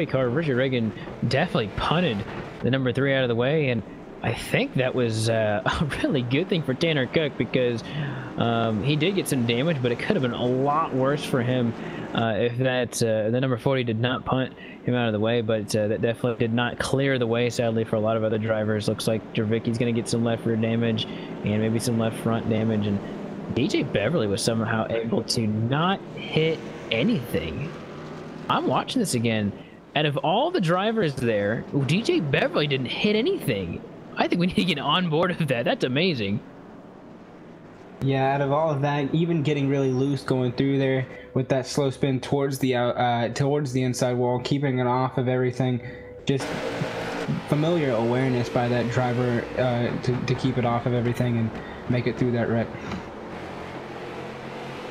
car, Richard Reagan definitely punted the number 3 out of the way, and I think that was a really good thing for Tanner Cook, because he did get some damage, but it could have been a lot worse for him if that the number 40 did not punt him out of the way. But that definitely did not clear the way, sadly, for a lot of other drivers. Looks like Dravicki's going to get some left rear damage and maybe some left front damage, and DJ Beverly was somehow able to not hit anything. I'm watching this again. Out of all the drivers there, DJ Beverly didn't hit anything. I think we need to get on board with that. That's amazing. Yeah, out of all of that, even getting really loose going through there with that slow spin towards the inside wall, keeping it off of everything, just familiar awareness by that driver to keep it off of everything and make it through that wreck.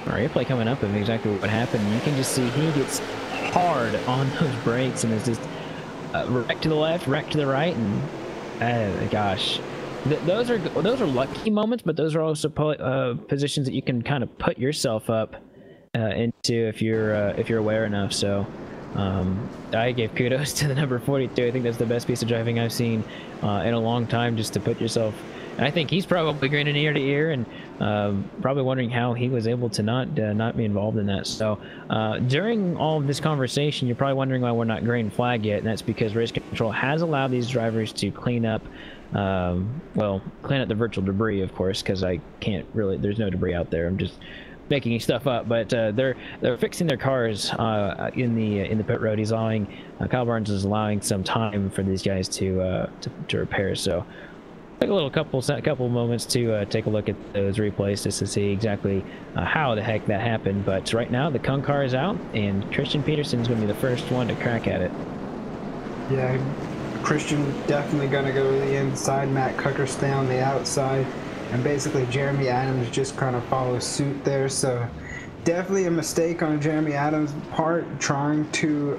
All right, replay coming up of exactly what happened. You can just see he gets hard on those brakes and is just wreck to the left, wreck to the right, and gosh, those are lucky moments, but those are also positions that you can kind of put yourself up into if you're aware enough. So I gave kudos to the number 42. I think that's the best piece of driving I've seen in a long time, just to put yourself. And I think he's probably grinning ear to ear and probably wondering how he was able to not be involved in that. So during all of this conversation, you're probably wondering why we're not green flag yet, and that's because race control has allowed these drivers to clean up, clean up the virtual debris, of course, because I can't really. There's no debris out there. I'm just making stuff up, but they're fixing their cars in the pit road. He's allowing Kyle Barnes is allowing some time for these guys to repair. So take a little couple moments to take a look at those replays just to see exactly how the heck that happened. But right now the Kung car is out, and Christian Peterson's going to be the first one to crack at it. Yeah, Christian definitely going to go to the inside. Matt Cucker stay on the outside, and basically Jeremy Adams just kind of follows suit there. So definitely a mistake on Jeremy Adams' part, trying to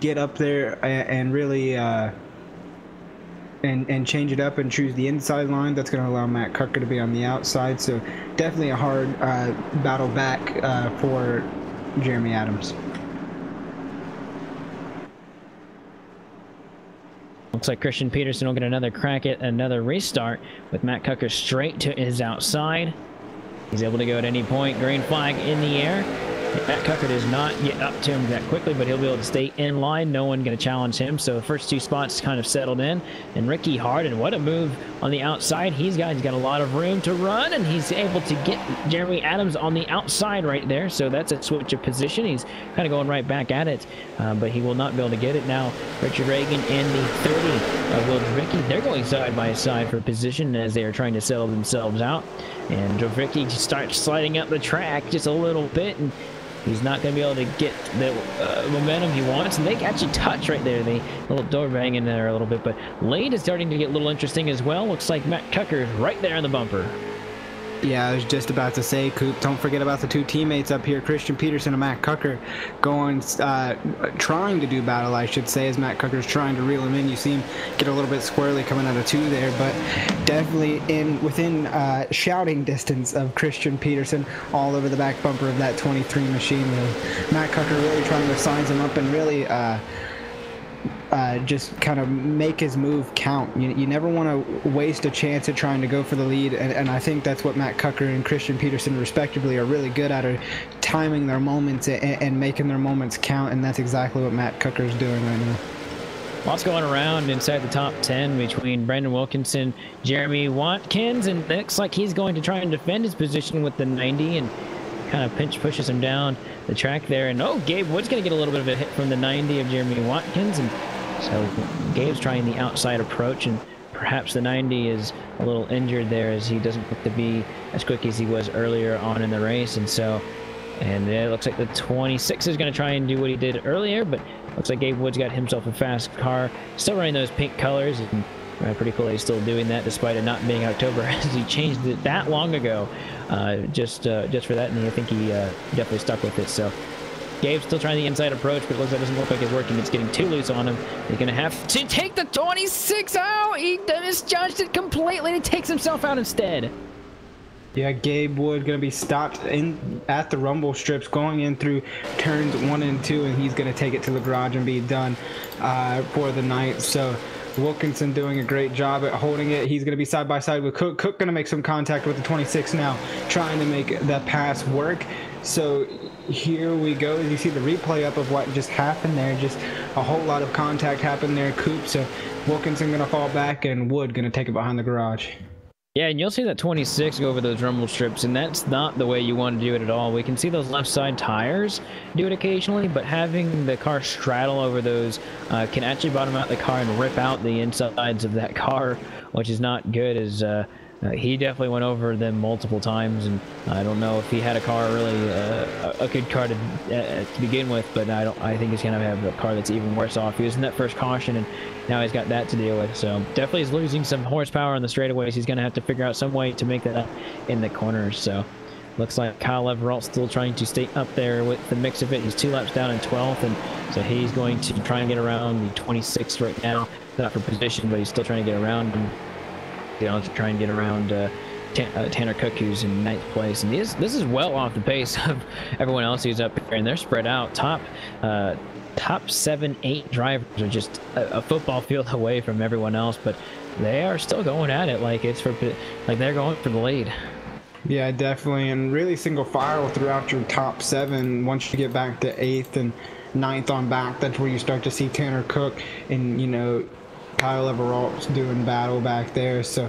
get up there and really and change it up and choose the inside line. That's going to allow Matt Cucker to be on the outside. So definitely a hard battle back for Jeremy Adams. Looks like Christian Peterson will get another crack at another restart with Matt Cucker straight to his outside. He's able to go at any point. Green flag in the air. Matt Cucker does not get up to him that quickly, but he'll be able to stay in line. No one going to challenge him. So the first two spots kind of settled in. And Ricky Harden, what a move on the outside. He's got a lot of room to run, and he's able to get Jeremy Adams on the outside right there. So that's a switch of position. He's kind of going right back at it, but he will not be able to get it now. Richard Reagan and the 30 of Will Dravicki, they're going side by side for position as they are trying to settle themselves out. And Dravicki starts sliding up the track just a little bit, and he's not going to be able to get the momentum he wants. And they actually touch right there. The little door bang in there a little bit. But late is starting to get a little interesting as well. Looks like Matt Cucker is right there on the bumper. Yeah, I was just about to say, Coop, don't forget about the two teammates up here, Christian Peterson and Matt Cucker, going, trying to do battle, I should say, as Matt Cucker's trying to reel him in. You see him get a little bit squirrely coming out of two there, but definitely within shouting distance of Christian Peterson, all over the back bumper of that 23 machine. Matt Cucker really trying to size him up and really just kind of make his move count. You never want to waste a chance at trying to go for the lead, and I think that's what Matt Cucker and Christian Peterson respectively are really good at, are timing their moments and making their moments count, and that's exactly what Matt Cucker is doing right now. Lots going around inside the top 10 between Brandon Wilkinson, Jeremy Watkins, and it looks like he's going to try and defend his position with the 90 and kind of pushes him down the track there. And Gabe Wood's going to get a little bit of a hit from the 90 of Jeremy Watkins, and so Gabe's trying the outside approach, and perhaps the 90 is a little injured there as he doesn't look to be as quick as he was earlier on in the race. And it looks like the 26 is going to try and do what he did earlier, but looks like Gabe Wood's got himself a fast car, still running those pink colors, and pretty cool that he's still doing that despite it not being October, as he changed it that long ago, just for that, and I think he definitely stuck with it. So Gabe's still trying the inside approach, but it looks like it doesn't look like it's working. It's getting too loose on him. He's going to have to take the 26 out. He misjudged it completely. He takes himself out instead. Yeah, Gabe Wood going to be stopped at the rumble strips going in through turns 1 and 2, and he's going to take it to the garage and be done for the night. So Wilkinson doing a great job at holding it. He's going to be side by side with Cook. Cook going to make some contact with the 26 now, trying to make that pass work. So here we go. You see the replay up of what just happened there. Just a whole lot of contact happened there, Coop. So Wilkinson going to fall back, and Wood going to take it behind the garage. Yeah, and you'll see that 26 go over those rumble strips, and that's not the way you want to do it at all. We can see those left side tires do it occasionally, but having the car straddle over those can actually bottom out the car and rip out the insides of that car, which is not good. As he definitely went over them multiple times, and I don't know if he had a car really a good car to begin with, but I think he's gonna have a car that's even worse off. He was in that first caution, and now he's got that to deal with. So definitely is losing some horsepower on the straightaways. He's gonna have to figure out some way to make that up in the corners. So Looks like Kyle Everalt still trying to stay up there with the mix of it. He's 2 laps down in 12th, and so he's going to try and get around the 26th right now. Not for position, but he's still trying to get around, to try and get around Tanner Cook, who's in 9th place. And this is well off the pace of everyone else who's up here, and they're spread out. Top 7, 8 drivers are just a football field away from everyone else, but they are still going at it like they're going for the lead. Yeah, definitely, and really single file throughout your top 7. Once you get back to 8th and 9th on back, that's where you start to see Tanner Cook and, you know, Kyle Everalt's doing battle back there. So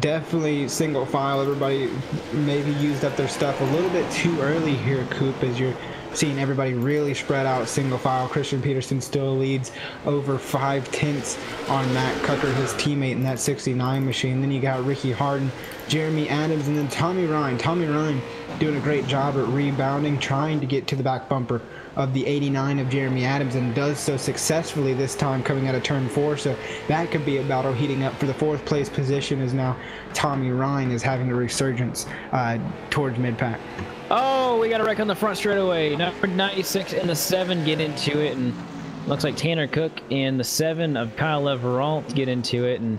definitely single file. Everybody maybe used up their stuff a little bit too early here, Coop, as you're seeing everybody really spread out single file. Christian Peterson still leads over 5/10 on Matt Cucker, his teammate in that 69 machine. Then you got Ricky Harden, Jeremy Adams, and then Tommy Ryan. Tommy Ryan doing a great job at rebounding, trying to get to the back bumper of the 89 of Jeremy Adams, and does so successfully this time coming out of turn 4. So that could be a battle heating up for the 4th place position, as now Tommy Ryan is having a resurgence towards mid-pack. Oh, we got a wreck on the front straightaway. Number 96 and the 7 get into it, and looks like Tanner Cook and the 7 of Kyle Everalt get into it. And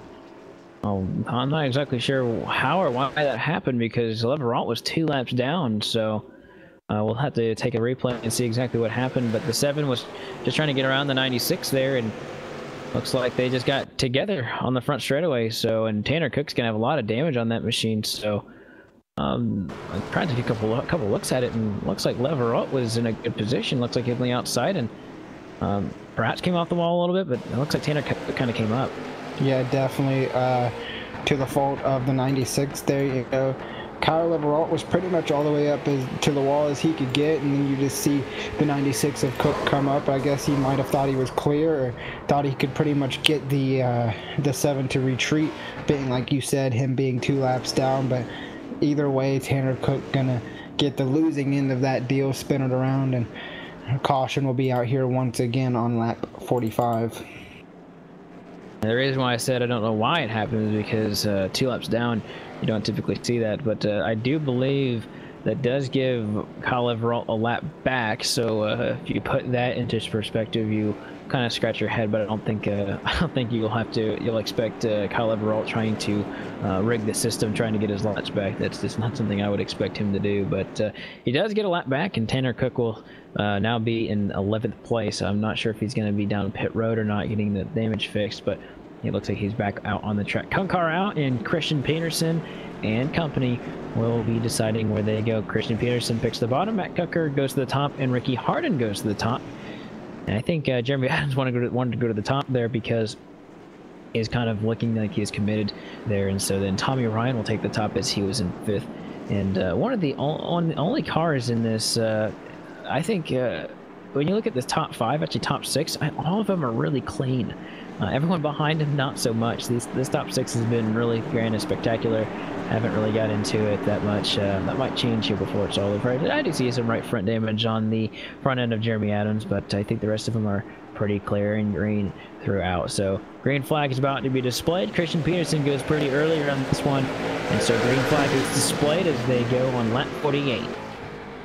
I'm not exactly sure how or why that happened, because Everalt was 2 laps down. So we'll have to take a replay and see exactly what happened. But the 7 was just trying to get around the 96 there, and looks like they just got together on the front straightaway. So, and Tanner Cook's gonna have a lot of damage on that machine. So I tried to take a couple looks at it, and looks like Everalt was in a good position. Looks like he was on the outside, and perhaps came off the wall a little bit, but it looks like Tanner kind of came up. Yeah, definitely to the fault of the 96. There you go. Kyle Everalt was pretty much all the way up to the wall as he could get, and then you just see the 96 of Cook come up. I guess he might have thought he was clear, or thought he could pretty much get the 7 to retreat, being, like you said, him being 2 laps down. But either way, Tanner Cook gonna get the losing end of that deal, spin it around, and caution will be out here once again on lap 45. The reason why I said I don't know why it happened is because 2 laps down, you don't typically see that, but I do believe that does give Kyle Everalt a lap back. So if you put that into perspective, you kind of scratch your head. But I don't think you'll expect Kyle Everalt trying to rig the system, trying to get his laps back. That's just not something I would expect him to do. But he does get a lap back, and Tanner Cook will now be in 11th place. I'm not sure if he's going to be down pit road or not, getting the damage fixed, but it looks like he's back out on the track. Kunkar out, and Christian Peterson and company will be deciding where they go. Christian Peterson picks the bottom, Matt Cucker goes to the top, and Ricky Harden goes to the top. And I think Jeremy Adams wanted to go to the top there, because he's kind of looking like he's committed there. And so then Tommy Ryan will take the top, as he was in 5th. And one of the only cars in this, I think, when you look at the top 5, actually top 6, all of them are really clean. Everyone behind him, not so much. This top 6 has been really grand and spectacular. I haven't really got into it that much. That might change here before it's all over. I do see some right front damage on the front end of Jeremy Adams, but I think the rest of them are pretty clear and green throughout. So green flag is about to be displayed. Christian Peterson goes pretty early on this one, and so green flag is displayed as they go on lap 48.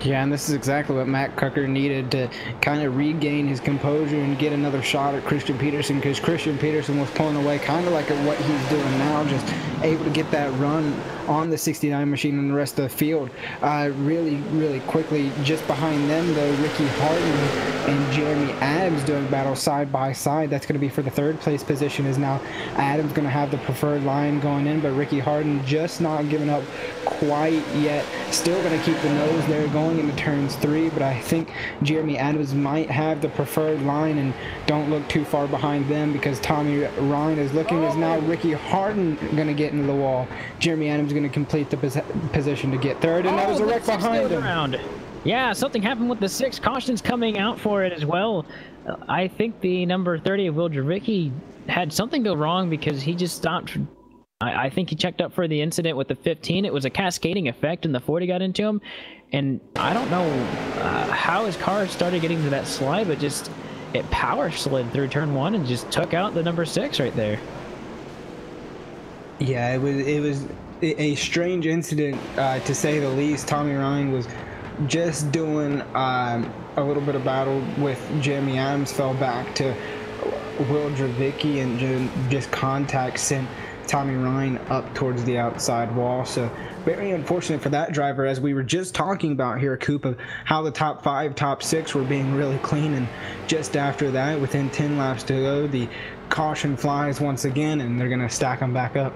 Yeah, and this is exactly what Matt Cucker needed to kind of regain his composure and get another shot at Christian Peterson, because Christian Peterson was pulling away kind of like at what he's doing now, just able to get that run on the 69 machine and the rest of the field really, really quickly. Just behind them, though, Ricky Harden and Jeremy Adams doing battle side by side. That's going to be for the 3rd place position, is now Adams going to have the preferred line going in, but Ricky Harden just not giving up quite yet. Still going to keep the nose there going into turns 3, but I think Jeremy Adams might have the preferred line, and don't look too far behind them, because Tommy Ryan is looking as now Ricky Harden going to get into the wall. Jeremy Adams going to complete the position to get 3rd, and that was a wreck behind him. Yeah, something happened with the 6. Caution's coming out for it as well. I think the number 30 of Will Dravicki had something go wrong, because he just stopped. I think he checked up for the incident with the 15. It was a cascading effect, and the 40 got into him. And I don't know how his car started getting to that slide, but just it power slid through turn 1 and just took out the number 6 right there. Yeah, it was a strange incident, to say the least. Tommy Ryan was just doing a little bit of battle with Jeremy Adams, fell back to Will Dravicki, and just contact sent Tommy Ryan up towards the outside wall. So very unfortunate for that driver, as we were just talking about here, Coop, of how the top 5, top 6 were being really clean, and just after that, within 10 laps to go, the caution flies once again, and they're going to stack them back up.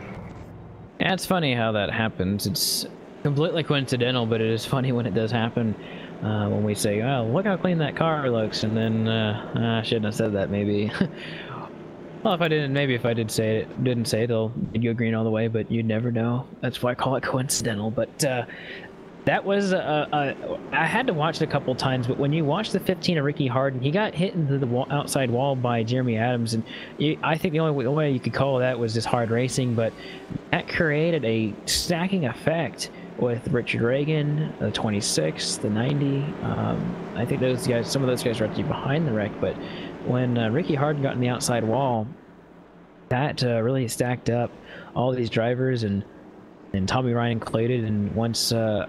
Yeah, it's funny how that happens. It's completely coincidental, but it is funny when it does happen. When we say, "Oh, look how clean that car looks," and then I shouldn't have said that. Maybe. Well, if I didn't, maybe if I didn't say it, they'll go green all the way. But you'd never know. That's why I call it coincidental. But that was I had to watch it a couple times. But when you watch the 15 of Ricky Harden, he got hit into the outside wall by Jeremy Adams, and I think the only way you could call that was just hard racing. But that created a stacking effect with Richard Reagan, the 26, the 90. I think those guys, some of those guys were actually behind the wreck, but when Ricky Harden got in the outside wall, that really stacked up all these drivers, and Tommy Ryan included. And once the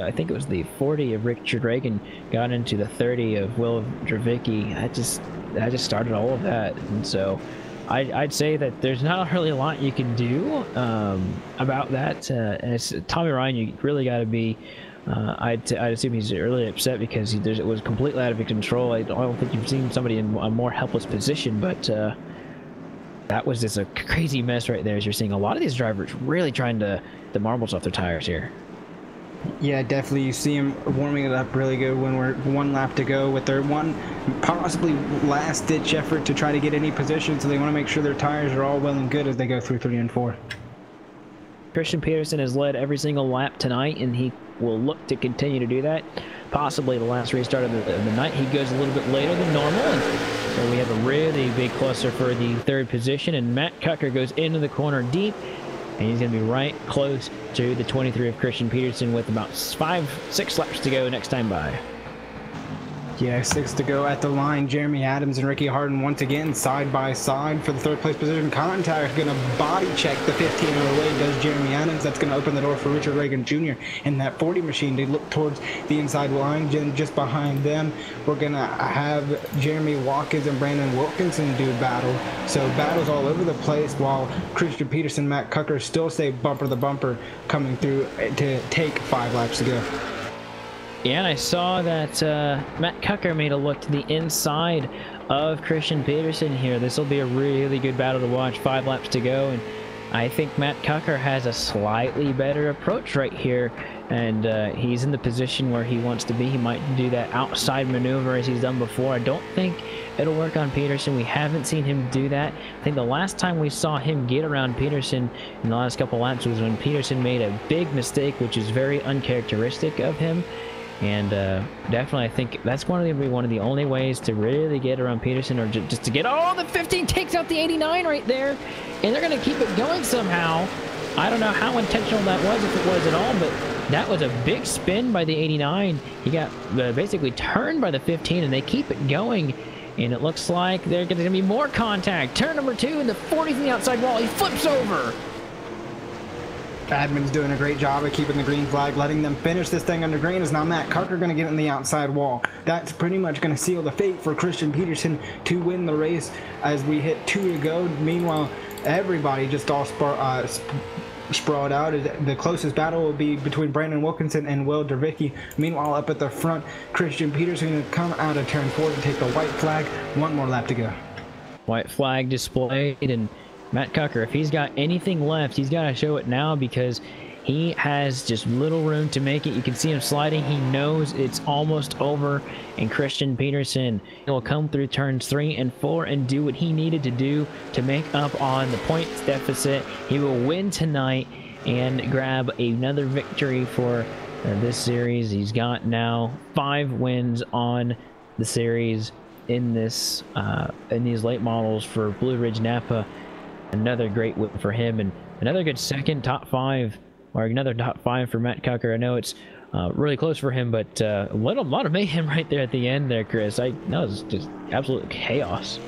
I think it was the 40 of Richard Reagan got into the 30 of Will Dravicki, that just started all of that. And so I'd say that there's not really a lot you can do about that. And it's Tommy Ryan, you really got to be. I'd assume he's really upset because it was completely out of control. I don't think you've seen somebody in a more helpless position, but that was just a crazy mess right there. As you're seeing a lot of these drivers really trying to the marbles off their tires here. Yeah, definitely. You see them warming it up really good when we're 1 lap to go with their one possibly last-ditch effort to try to get any position, so they want to make sure their tires are all well and good as they go through 3 and 4. Christian Peterson has led every single lap tonight, and he will look to continue to do that. Possibly the last restart of the night, he goes a little bit later than normal, and so we have a really big cluster for the 3rd position, and Matt Cucker goes into the corner deep, and he's going to be right close to the 23 of Christian Peterson with about 5-6 laps to go next time by. Yeah, 6 to go at the line. Jeremy Adams and Ricky Harden once again side by side for the 3rd place position. Contact going to body check the 15 on the way, does Jeremy Adams. That's going to open the door for Richard Reagan Jr. in that 40 machine. They look towards the inside line. Just behind them, we're going to have Jeremy Watkins and Brandon Wilkinson do battle. So battles all over the place, while Christian Peterson, Matt Cucker still stay bumper to bumper coming through to take 5 laps to go. Yeah, and I saw that Matt Cucker made a look to the inside of Christian Peterson here. This will be a really good battle to watch. 5 laps to go, and I think Matt Cucker has a slightly better approach right here, and he's in the position where he wants to be. He might do that outside maneuver as he's done before. I don't think it'll work on Peterson. We haven't seen him do that. I think the last time we saw him get around Peterson in the last couple laps was when Peterson made a big mistake, which is very uncharacteristic of him. And definitely, I think that's going to be one of the only ways to really get around Peterson, or just to get, oh, the 15 takes out the 89 right there, and they're going to keep it going somehow. I don't know how intentional that was, if it was at all, but that was a big spin by the 89. He got basically turned by the 15, and they keep it going, and it looks like there's going to be more contact. Turn number 2, and the 40 from the outside wall, he flips over. Admin's doing a great job of keeping the green flag, letting them finish this thing under green. Is now Matt Cucker going to get in the outside wall. That's pretty much going to seal the fate for Christian Peterson to win the race as we hit 2 to go. Meanwhile, everybody just all sprawled out. The closest battle will be between Brandon Wilkinson and Will Dravicki. Meanwhile, up at the front, Christian Peterson going to come out of turn 4 to take the white flag. 1 more lap to go. White flag displayed, and Matt Cucker, if he's got anything left, he's got to show it now, because he has just little room to make it. You can see him sliding. He knows it's almost over, and Christian Peterson will come through turns 3 and 4 and do what he needed to do to make up on the points deficit. He will win tonight and grab another victory for this series. He's got now 5 wins on the series in this in these late models for Blue Ridge Napa. Another great win for him, and another good second top 5, or another top 5 for Matt Cucker. I know it's really close for him, but a lot of mayhem right there at the end there, Chris. That was just absolute chaos.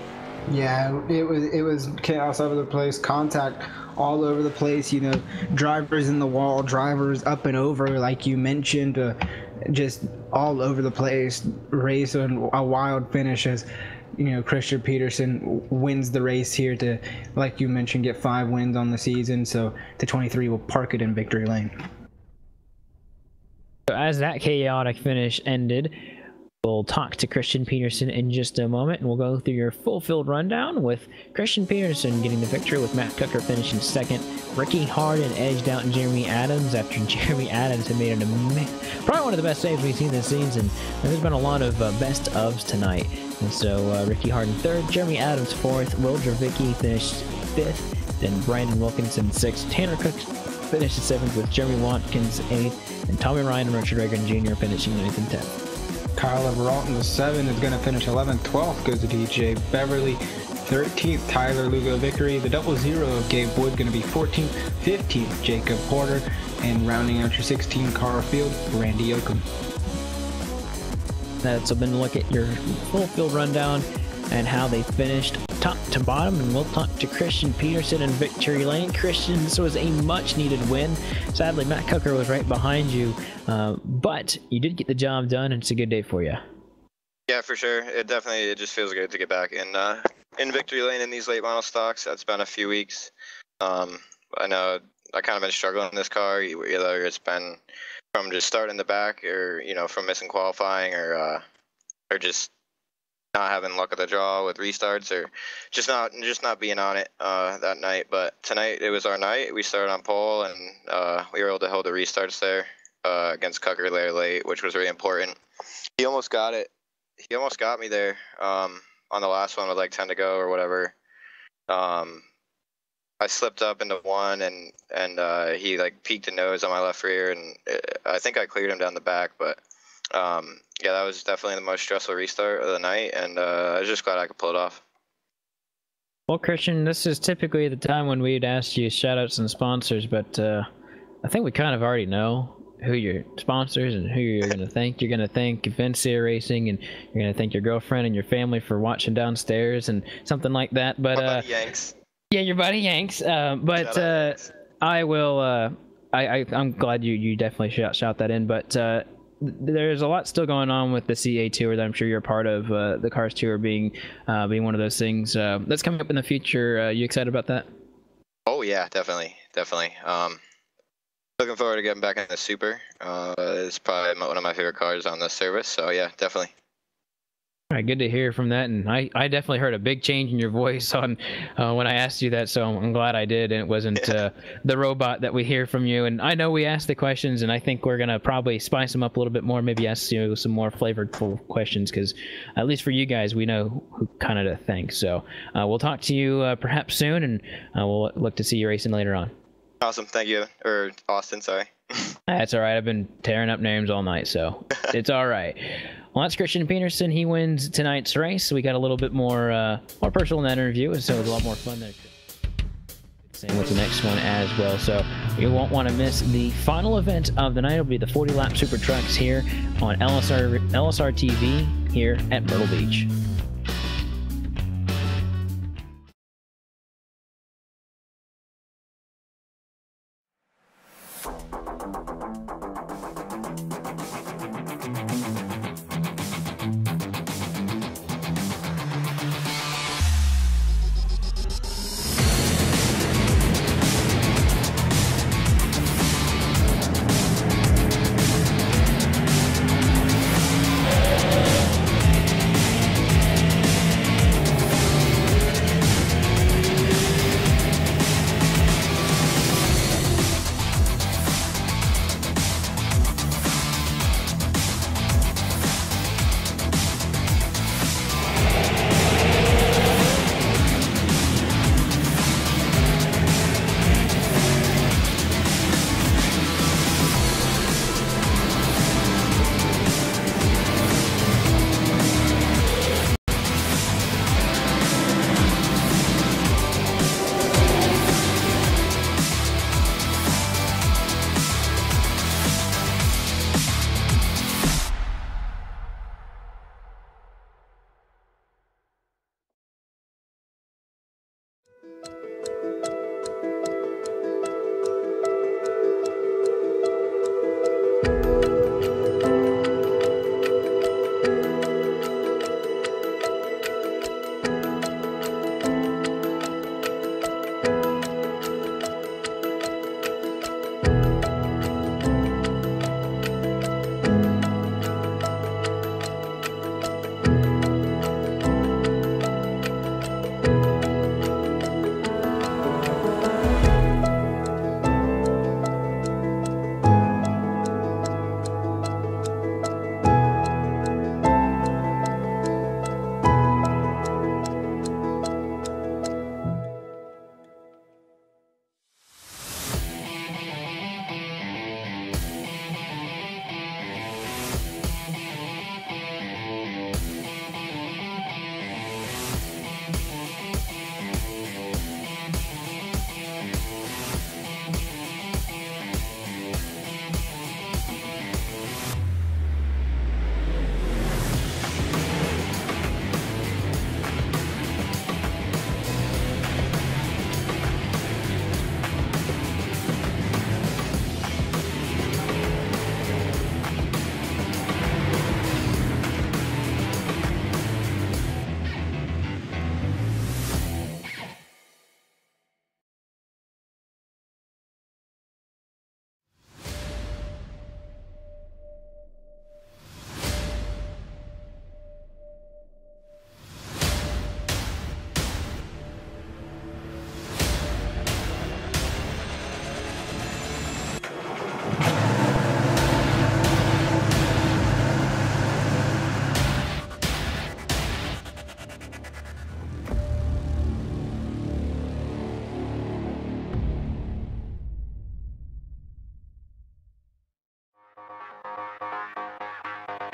Yeah, it was chaos all over the place, contact all over the place, you know, drivers in the wall, drivers up and over, like you mentioned, just all over the place. Race and a wild finish as, you know, Christian Peterson wins the race here to, like you mentioned, get 5 wins on the season. So the 23 will park it in victory lane. So as that chaotic finish ended, we'll talk to Christian Peterson in just a moment, and we'll go through your full-field rundown with Christian Peterson getting the victory with Matt Tucker finishing second. Ricky Harden edged out Jeremy Adams after Jeremy Adams had made probably one of the best saves we've seen this season. And there's been a lot of best ofs tonight. And so Ricky Harden third, Jeremy Adams fourth, Will Dravicki finished fifth, then Brandon Wilkinson sixth, Tanner Cook finished seventh with Jeremy Watkins eighth, and Tommy Ryan and Richard Reagan Jr. finishing ninth and 10th. Kyle Everalt in the 7 is going to finish 11th. 12th goes to DJ Beverly. 13th, Tyler Lugo victory. The 0-0 of Gabe Wood going to be 14th. 15th, Jacob Porter. And rounding out your 16 car field, Randy Oakham. That's been a look at your full field rundown and how they finished top to bottom, and we'll talk to Christian Peterson in victory lane. Christian, this was a much needed win. Sadly, Matt Cucker was right behind you, but you did get the job done, and it's a good day for you. Yeah, for sure. It just feels good to get back in victory lane in these late model stocks. It's been a few weeks. I know I kind of been struggling in this car, either it's been from just starting the back, or from missing qualifying, or just not having luck of the draw with restarts, or just not being on it that night. But tonight it was our night. We started on pole, and we were able to hold the restarts there against Cucker there late, which was really important. He almost got it. He almost got me there on the last one with like 10 to go or whatever. I slipped up into one, and he like peeked a nose on my left rear, and I think I cleared him down the back, but yeah, that was definitely the most stressful restart of the night, and I was just glad I could pull it off. Well, Christian, this is typically the time when we'd ask you shout-outs and sponsors, but I think we kind of already know who your sponsors and who you're going to thank. You're going to thank Vincia Racing, and you're going to thank your girlfriend and your family for watching downstairs and something like that. But my buddy Yanks. Yeah, your buddy Yanks. But I will. I'm glad you definitely shout that in. But there's a lot still going on with the CEA tour that I'm sure you're a part of. The Cars Tour being one of those things that's coming up in the future. You excited about that? Oh yeah, definitely. Looking forward to getting back in the Super. It's probably one of my favorite cars on this service. So yeah, definitely. All right, good to hear from that, and I definitely heard a big change in your voice on when I asked you that, so I'm glad I did, and it wasn't the robot that we hear from you. And I know we asked the questions, and I think we're going to probably spice them up a little bit more, maybe ask you some more flavorful questions, because at least for you guys, we know who kind of to thank. So we'll talk to you perhaps soon, and we'll look to see you racing later on. Awesome, thank you. Or Austin, sorry. That's all right. I've been tearing up names all night, so it's all right. Well, that's Christian Peterson. He wins tonight's race. We got a little bit more personal in that interview, so it was a lot more fun there. Same with the next one as well. So you won't want to miss the final event of the night. It'll be the 40-lap Super Trucks here on LSRTV here at Myrtle Beach.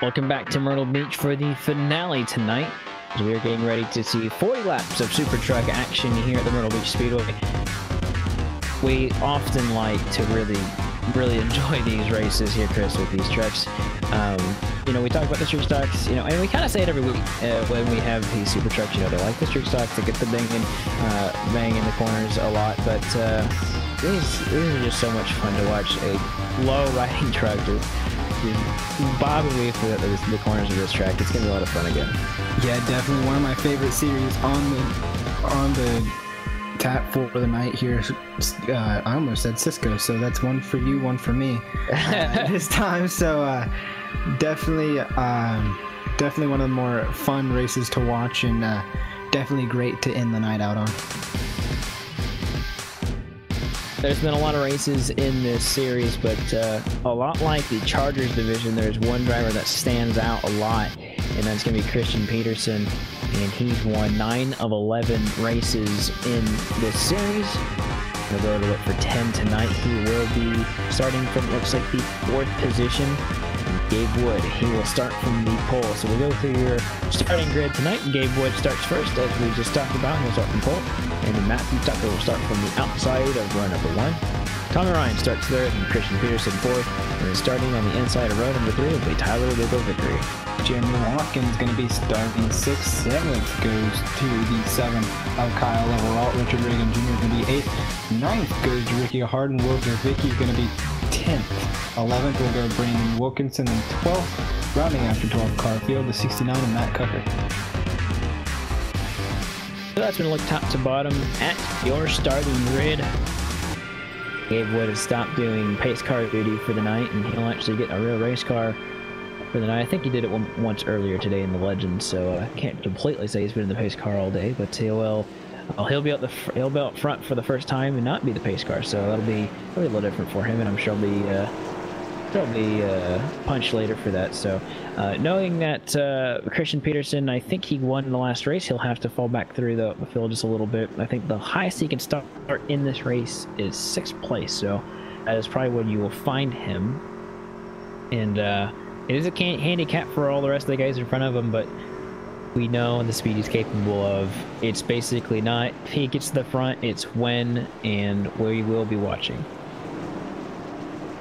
Welcome back to Myrtle Beach for the finale tonight, as we are getting ready to see 40 laps of Super Truck action here at the Myrtle Beach Speedway. We often like to really enjoy these races here, Chris, with these trucks. You know, we talk about the street stocks, you know, and we kind of say it every week when we have these super trucks. You know, they like the street stocks, they get the bang in the corners a lot, but these are just so much fun to watch. A low riding truck just bobbing away through the corners of this track. It's gonna be a lot of fun again. Yeah, definitely one of my favorite series on the tap for the night here. I almost said Cisco, so that's one for you, one for me this time. So definitely one of the more fun races to watch, and definitely great to end the night out on. There's been a lot of races in this series, but a lot like the Chargers division, there's one driver that stands out a lot, and that's going to be Christian Peterson, and he's won 9 of 11 races in this series. We'll go to look for 10 tonight. He will be starting from, looks like, the 4th position. Gabe Wood, he will start from the pole. So we'll go through your starting grid tonight. Gabe Wood starts first, as we just talked about. He'll start from pole. And then Matthew Tucker will start from the outside of row number 1. Tommy Ryan starts 3rd, and Christian Peterson 4th. And then starting on the inside of row number 3 will be Tyler Legal Victory. Jeremy Watkins is going to be starting 6th. 7th goes to the 7th of Kyle Leveralt. Richard Reagan Jr. is going to be 8th. 9th goes to Ricky Harden. Will Vicky is going to be 10th. 11th will go Brandon Wilkinson, and 12th, rounding after 12, Carfield, the 69, and Matt Cucker. So that's going to look top to bottom at your starting grid. Gabe Wood has stopped doing pace car duty for the night, and he'll actually get a real race car for the night. I think he did it once earlier today in the Legends, so I can't completely say he's been in the pace car all day, but he'll be out front for the first time and not be the pace car, so that'll be a little different for him, and I'm sure there'll be punch later for that. So knowing that Christian Peterson, I think he won the last race, he'll have to fall back through the field just a little bit. I think the highest he can start in this race is 6th place, so that is probably when you will find him. And it is a handicap for all the rest of the guys in front of him, but we know the speed he's capable of. It's basically not if he gets to the front, it's when and where you will be watching.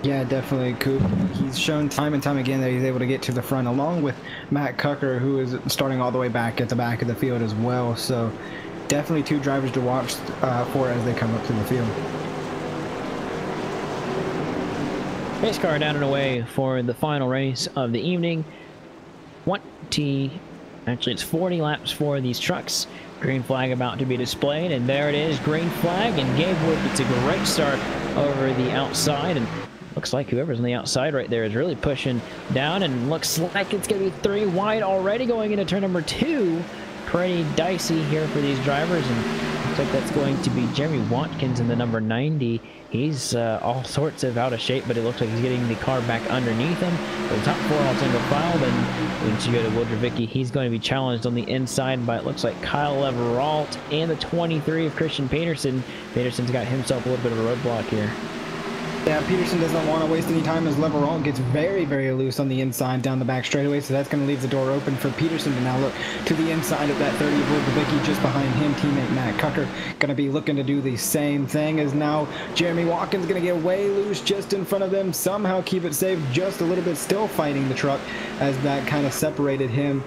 Yeah, definitely, Coop. He's shown time and time again that he's able to get to the front, along with Matt Cucker, who is starting all the way back at the back of the field as well. So definitely two drivers to watch for as they come up to the field. Race car down and away for the final race of the evening. Actually, it's 40 laps for these trucks. Green flag about to be displayed, and there it is, green flag, and Gabe Wood gets a great start over the outside, and looks like whoever's on the outside right there is really pushing down, and looks like it's going to be 3 wide already going into turn number 2. Pretty dicey here for these drivers, and looks like that's going to be Jeremy Watkins in the number 90. He's all sorts of out of shape, but it looks like he's getting the car back underneath him. For the top 4 all single file, then once you go to Will Dravicki, he's going to be challenged on the inside by, it looks like, Kyle Leveralt and the 23 of Christian Peterson. Peterson's got himself a little bit of a roadblock here. Yeah, Peterson doesn't want to waste any time as Leveralt gets very, very loose on the inside down the back straightaway, so that's going to leave the door open for Peterson to now look to the inside of that 30 of Will Dravicki. Just behind him, teammate Matt Cucker going to be looking to do the same thing, as now Jeremy Watkins going to get way loose just in front of them, somehow keep it safe just a little bit, still fighting the truck as that kind of separated him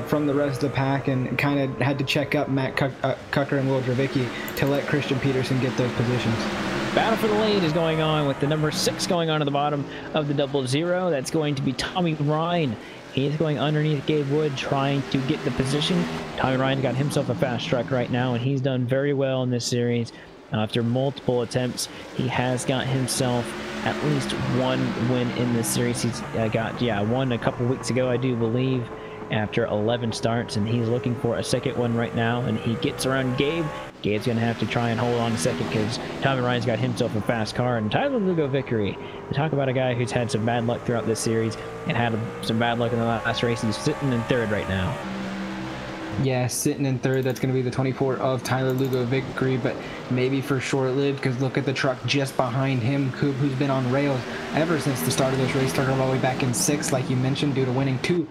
from the rest of the pack, and kind of had to check up Matt Cucker and Will Dravicki to let Christian Peterson get those positions. Battle for the lead is going on with the number 6 going on at the bottom of the 00. That's going to be Tommy Ryan. He's going underneath Gabe Wood, trying to get the position. Tommy Ryan's got himself a fast truck right now, and he's done very well in this series. After multiple attempts, he has got himself at least 1 win in this series. He's got, one a couple weeks ago, I do believe, after 11 starts, and he's looking for a second one right now, and he gets around Gabe. Gabe's going to have to try and hold on a second because Tommy Ryan's got himself a fast car. And Tyler Lugo Vickery, we talk about a guy who's had some bad luck throughout this series and had some bad luck in the last race. He's sitting in 3rd right now. Yeah, sitting in 3rd, that's going to be the 24 of Tyler Lugo Vickery, but maybe for short-lived, because look at the truck just behind him, Coop, who's been on rails ever since the start of this race, started all the way back in 6th, like you mentioned, due to winning two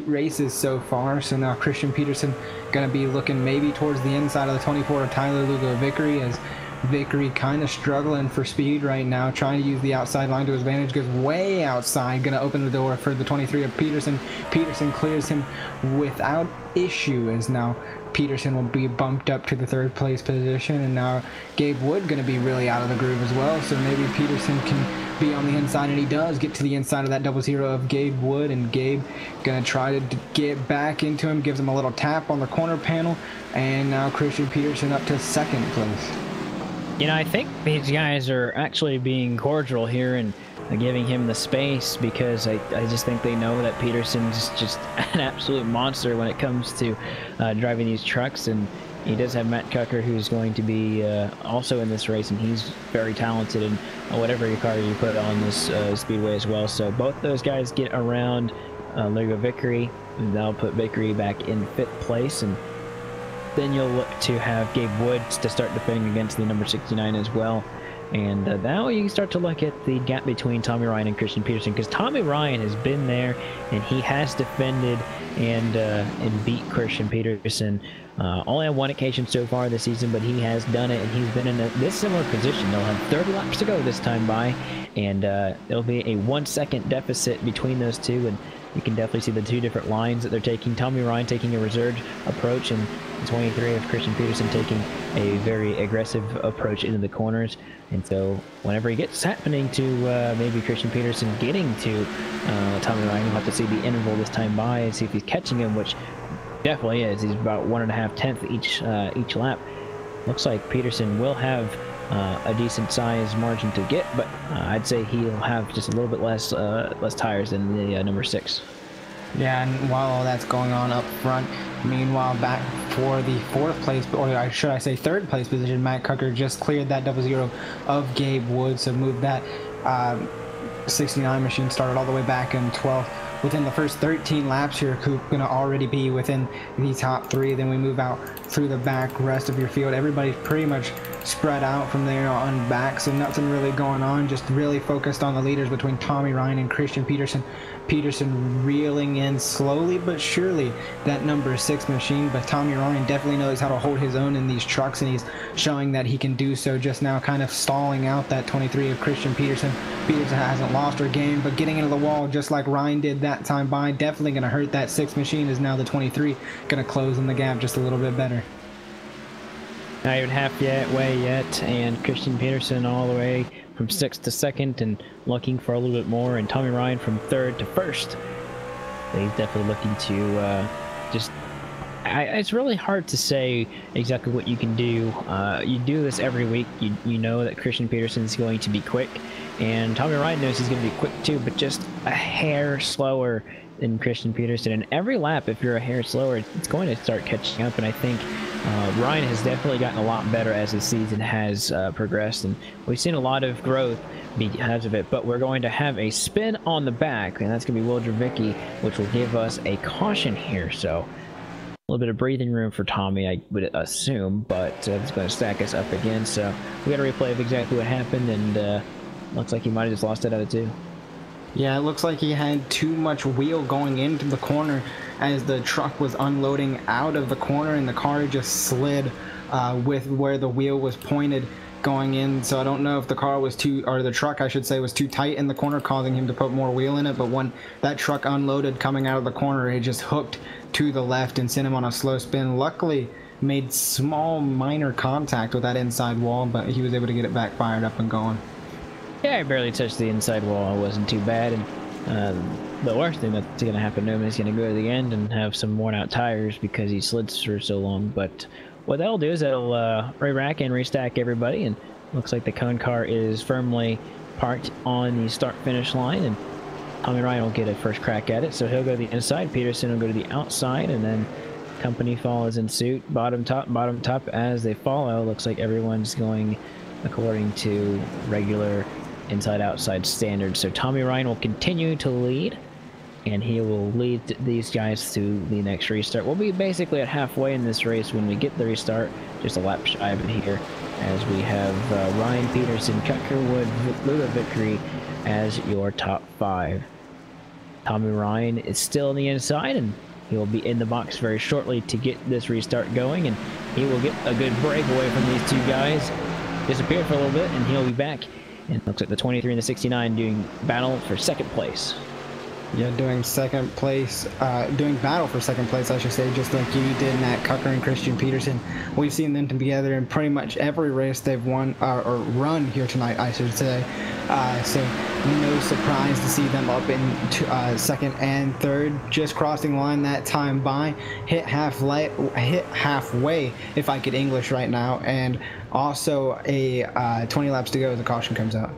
races so far. So now Christian Peterson going to be looking maybe towards the inside of the 24 of Tyler Lugo Vickery, as Vickery kind of struggling for speed right now, trying to use the outside line to his advantage, goes way outside, going to open the door for the 23 of Peterson. Peterson clears him without issue, as now Peterson will be bumped up to the 3rd place position, and now Gabe Wood going to be really out of the groove as well, so maybe Peterson can be on the inside, and he does get to the inside of that 00 of Gabe Wood, and Gabe going to try to get back into him, gives him a little tap on the corner panel, and now Christian Peterson up to 2nd place. You know, I think these guys are actually being cordial here and giving him the space, because I just think they know that Peterson's just an absolute monster when it comes to driving these trucks, and he does have Matt Cucker, who's going to be also in this race, and he's very talented in whatever car you put on this Speedway as well. So both those guys get around Lugo Vickery, and that'll put Vickery back in 5th place, and then you'll look to have Gabe Woods to start defending against the number 69 as well. And now you start to look at the gap between Tommy Ryan and Christian Peterson, because Tommy Ryan has been there and he has defended and beat Christian Peterson only on 1 occasion so far this season, but he has done it, and he's been in this similar position. They'll have 30 laps to go this time by, and it'll be a 1 second deficit between those two, and you can definitely see the 2 different lines that they're taking. Tommy Ryan taking a reserved approach, and the 23 of Christian Peterson taking a very aggressive approach into the corners. And so whenever he gets happening to maybe Christian Peterson getting to Tommy Ryan, we'll have to see the interval this time by and see if he's catching him, which definitely is. He's about 1.5 tenths each lap. Looks like Peterson will have a decent size margin to get, but I'd say he'll have just a little bit less tires than the number 6. Yeah, and while all that's going on up front, meanwhile back for the 4th place, or should I say 3rd place position, Matt Cucker just cleared that 00 of Gabe Wood, so moved that 69 machine, started all the way back in 12th. Within the first 13 laps here, Coop going to already be within the top 3. Then we move out through the back rest of your field. Everybody's pretty much spread out from there on back, so nothing really going on. Just really focused on the leaders between Tommy Ryan and Christian Peterson. Peterson reeling in slowly but surely that number 6 machine, but Tommy Ryan definitely knows how to hold his own in these trucks, and he's showing that he can do so just now, kind of stalling out that 23 of Christian Peterson. Peterson hasn't lost her game, but getting into the wall just like Ryan did that time by, definitely going to hurt that 6 machine, is now the 23 going to close in the gap just a little bit better. not even halfway yet, and Christian Peterson all the way from 6th to 2nd and looking for a little bit more, and Tommy Ryan from 3rd to 1st. He's definitely looking to it's really hard to say exactly what you can do. You do this every week. You know that Christian Peterson's going to be quick, and Tommy Ryan knows he's going to be quick too, but just a hair slower than Christian Peterson. And every lap, if you're a hair slower, it's going to start catching up. And I think Ryan has definitely gotten a lot better as the season has progressed, and we've seen a lot of growth because of it. But we're going to have a spin on the back, and that's going to be Will Dravicki, which will give us a caution here. So a little bit of breathing room for Tommy, I would assume, but it's going to stack us up again. So we got a replay of exactly what happened, and looks like he might have just lost it out of 2. Yeah, it looks like he had too much wheel going into the corner as the truck was unloading out of the corner, and the car just slid with where the wheel was pointed going in. So I don't know if the car was too, or the truck I should say, was too tight in the corner, causing him to put more wheel in it. But when that truck unloaded coming out of the corner, it just hooked to the left and sent him on a slow spin. Luckily made small minor contact with that inside wall, but he was able to get it back fired up and going. Yeah, I barely touched the inside wall. It wasn't too bad. And the worst thing that's going to happen to him is going to go to the end and have some worn out tires because he slid for so long. But what that'll do is it'll re-rack and restack everybody, and looks like the cone car is firmly parked on the start finish line, and Tommy Ryan will get a first crack at it. So he'll go to the inside, Peterson will go to the outside, and then company follows in suit, bottom top as they follow. Looks like everyone's going according to regular inside outside standards. So Tommy Ryan will continue to lead, and he will lead these guys to the next restart. We'll be basically at halfway in this race when we get the restart, just a lap shy of it here, as we have Ryan, Peterson, Chuck Kerwood, Luda Vickery as your top 5. Tommy Ryan is still on the inside, and he will be in the box very shortly to get this restart going, and he will get a good breakaway from these 2 guys, disappear for a little bit, and he'll be back. And it looks like the 23 and the 69 doing battle for 2nd place. Yeah, doing second place, doing battle for second place, I should say, just like you did, Matt Cucker and Christian Peterson. We've seen them together in pretty much every race they've won, or run here tonight, I should say. So no surprise to see them up in second and third, just crossing the line that time by, hit halfway, if I could English right now, and also a 20 laps to go as the caution comes out.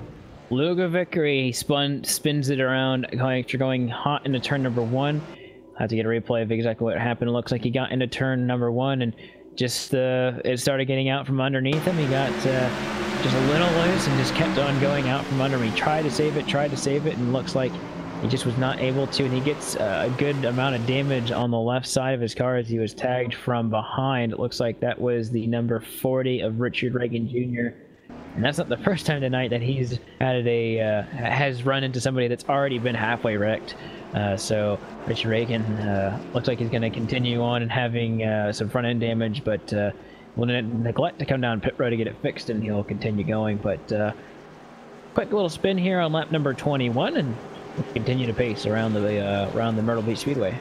Luga Vickery spins it around after going hot into turn number 1. I have to get a replay of exactly what happened. It looks like he got into turn number 1 and just it started getting out from underneath him. He got just a little loose and just kept on going out from under him. He tried to save it, and looks like he just was not able to. And he gets a good amount of damage on the left side of his car as he was tagged from behind. It looks like that was the number 40 of Richard Reagan Jr. And that's not the first time tonight that he's had has run into somebody that's already been halfway wrecked. So Richard Reagan looks like he's going to continue on and having some front end damage, but will neglect to come down pit road to get it fixed, and he'll continue going. But quick little spin here on lap number 21, and we'll continue to pace around the Myrtle Beach Speedway.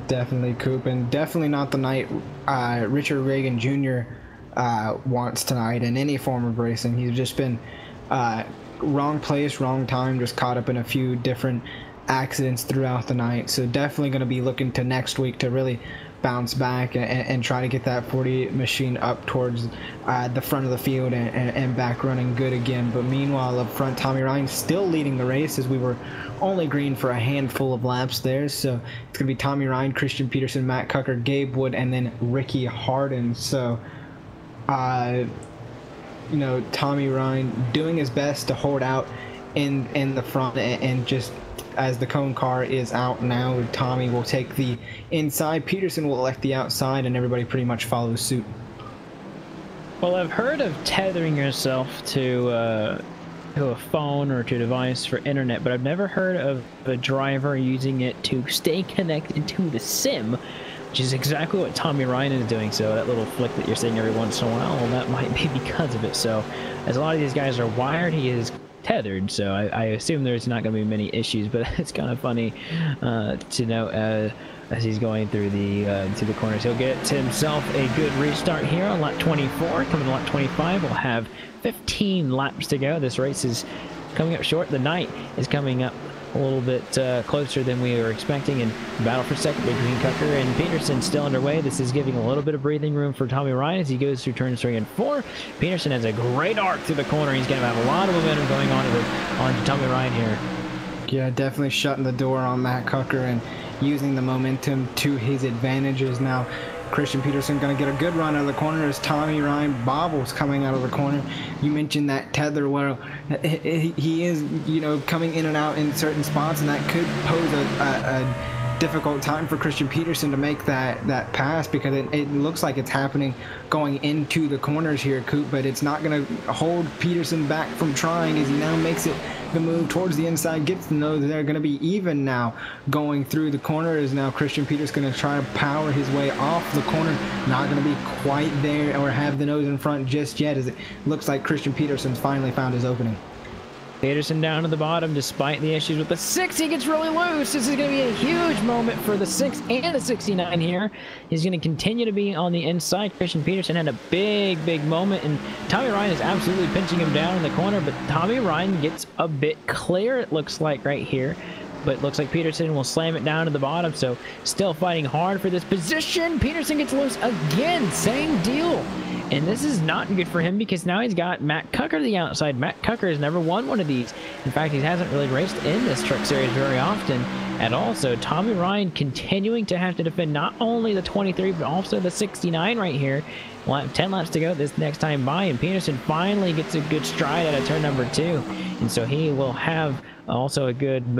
Definitely, Coop, and definitely not the night Richard Reagan Jr. Wants tonight in any form of racing. He's just been wrong place, wrong time, just caught up in a few different accidents throughout the night. So definitely going to be looking to next week to really bounce back and try to get that 40 machine up towards the front of the field and back running good again. But meanwhile, up front, Tommy Ryan still leading the race, as we were only green for a handful of laps there. So it's going to be Tommy Ryan, Christian Peterson, Matt Cucker, Gabe Wood, and then Ricky Harden. So you know, Tommy Ryan doing his best to hold out in the front, and just as the cone car is out now, Tommy will take the inside, Peterson will elect the outside, and everybody pretty much follows suit. Well, I've heard of tethering yourself to a phone or to a device for internet, but I've never heard of a driver using it to stay connected to the sim, which is exactly what Tommy Ryan is doing. So that little flick that you're seeing every once in a while, well, that might be because of it. So as a lot of these guys are wired, he is tethered, so I assume there's not going to be many issues, but it's kind of funny to note as he's going through the corners. He'll get himself a good restart here on lap 24. Coming to lap 25, we'll have 15 laps to go. This race is coming up short. The night is coming up a little bit closer than we were expecting, and battle for second between Cucker and Peterson still underway. This is giving a little bit of breathing room for Tommy Ryan as he goes through turns 3 and 4. Peterson has a great arc through the corner. He's going to have a lot of momentum going on to Tommy Ryan here. Yeah, definitely shutting the door on Matt Cucker and using the momentum to his advantages. Now Christian Peterson going to get a good run out of the corner as Tommy Ryan bobbles coming out of the corner. You mentioned that tether where he is, you know, coming in and out in certain spots, and that could pose a difficult time for Christian Peterson to make that pass, because it looks like it's happening going into the corners here, Coop, but it's not going to hold Peterson back from trying as he now makes it the move towards the inside, gets the nose. They're going to be even now going through the corner as now Christian Peterson going to try to power his way off the corner. Not going to be quite there or have the nose in front just yet, as it looks like Christian Peterson's finally found his opening. Peterson down to the bottom despite the issues with the 6. He gets really loose. This is going to be a huge moment for the 6 and the 69 here. He's going to continue to be on the inside. Christian Peterson had a big moment, and Tommy Ryan is absolutely pinching him down in the corner, but Tommy Ryan gets a bit clear, it looks like, right here. But it looks like Peterson will slam it down to the bottom, so still fighting hard for this position. Peterson gets loose again, same deal. And this is not good for him because now he's got Matt Cucker to the outside. Matt Cucker has never won one of these. In fact, he hasn't really raced in this truck series very often at all. So Tommy Ryan continuing to have to defend not only the 23, but also the 69 right here. We'll have 10 laps to go this next time by, and Peterson finally gets a good stride out of turn number 2. And so he will have also a good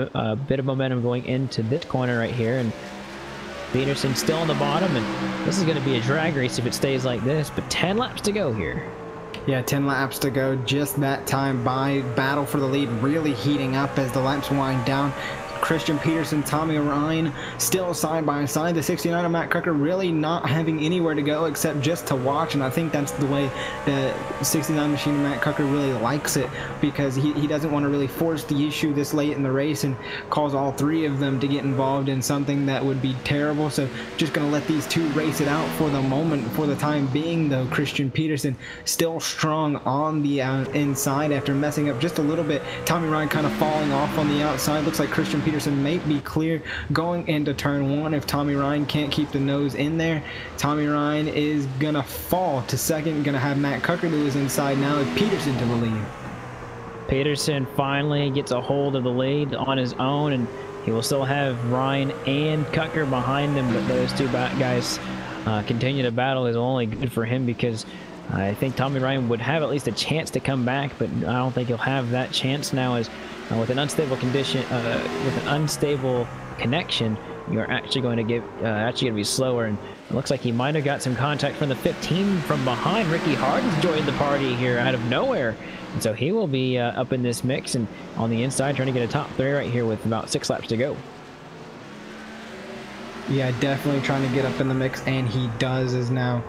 bit of momentum going into this corner right here. And Peterson still on the bottom, and this is going to be a drag race if it stays like this, but 10 laps to go here. Yeah, 10 laps to go, just that time by. Battle for the lead really heating up as the laps wind down. Christian Peterson, Tommy Ryan still side by side. The 69 of Matt Cucker really not having anywhere to go except just to watch, and I think that's the way the 69 machine of Matt Cucker really likes it, because he doesn't want to really force the issue this late in the race and cause all 3 of them to get involved in something that would be terrible. So just going to let these 2 race it out for the moment, for the time being, though. Christian Peterson still strong on the inside after messing up just a little bit. Tommy Ryan kind of falling off on the outside. Looks like Christian Peterson may be clear going into turn 1 if Tommy Ryan can't keep the nose in there. Tommy Ryan is gonna fall to second, gonna have Matt Cucker to his inside now with Peterson to the lead. Peterson finally gets a hold of the lead on his own, and he will still have Ryan and Cucker behind him, but those 2 guys continue to battle is only good for him, because I think Tommy Ryan would have at least a chance to come back, but I don't think he'll have that chance now, as with an unstable condition, with an unstable connection, you're actually going to get be slower. And it looks like he might have got some contact from the 15 from behind. Ricky Harden's joined the party here out of nowhere, and so he will be up in this mix and on the inside trying to get a top 3 right here with about 6 laps to go. Yeah, definitely trying to get up in the mix, and he does. Is now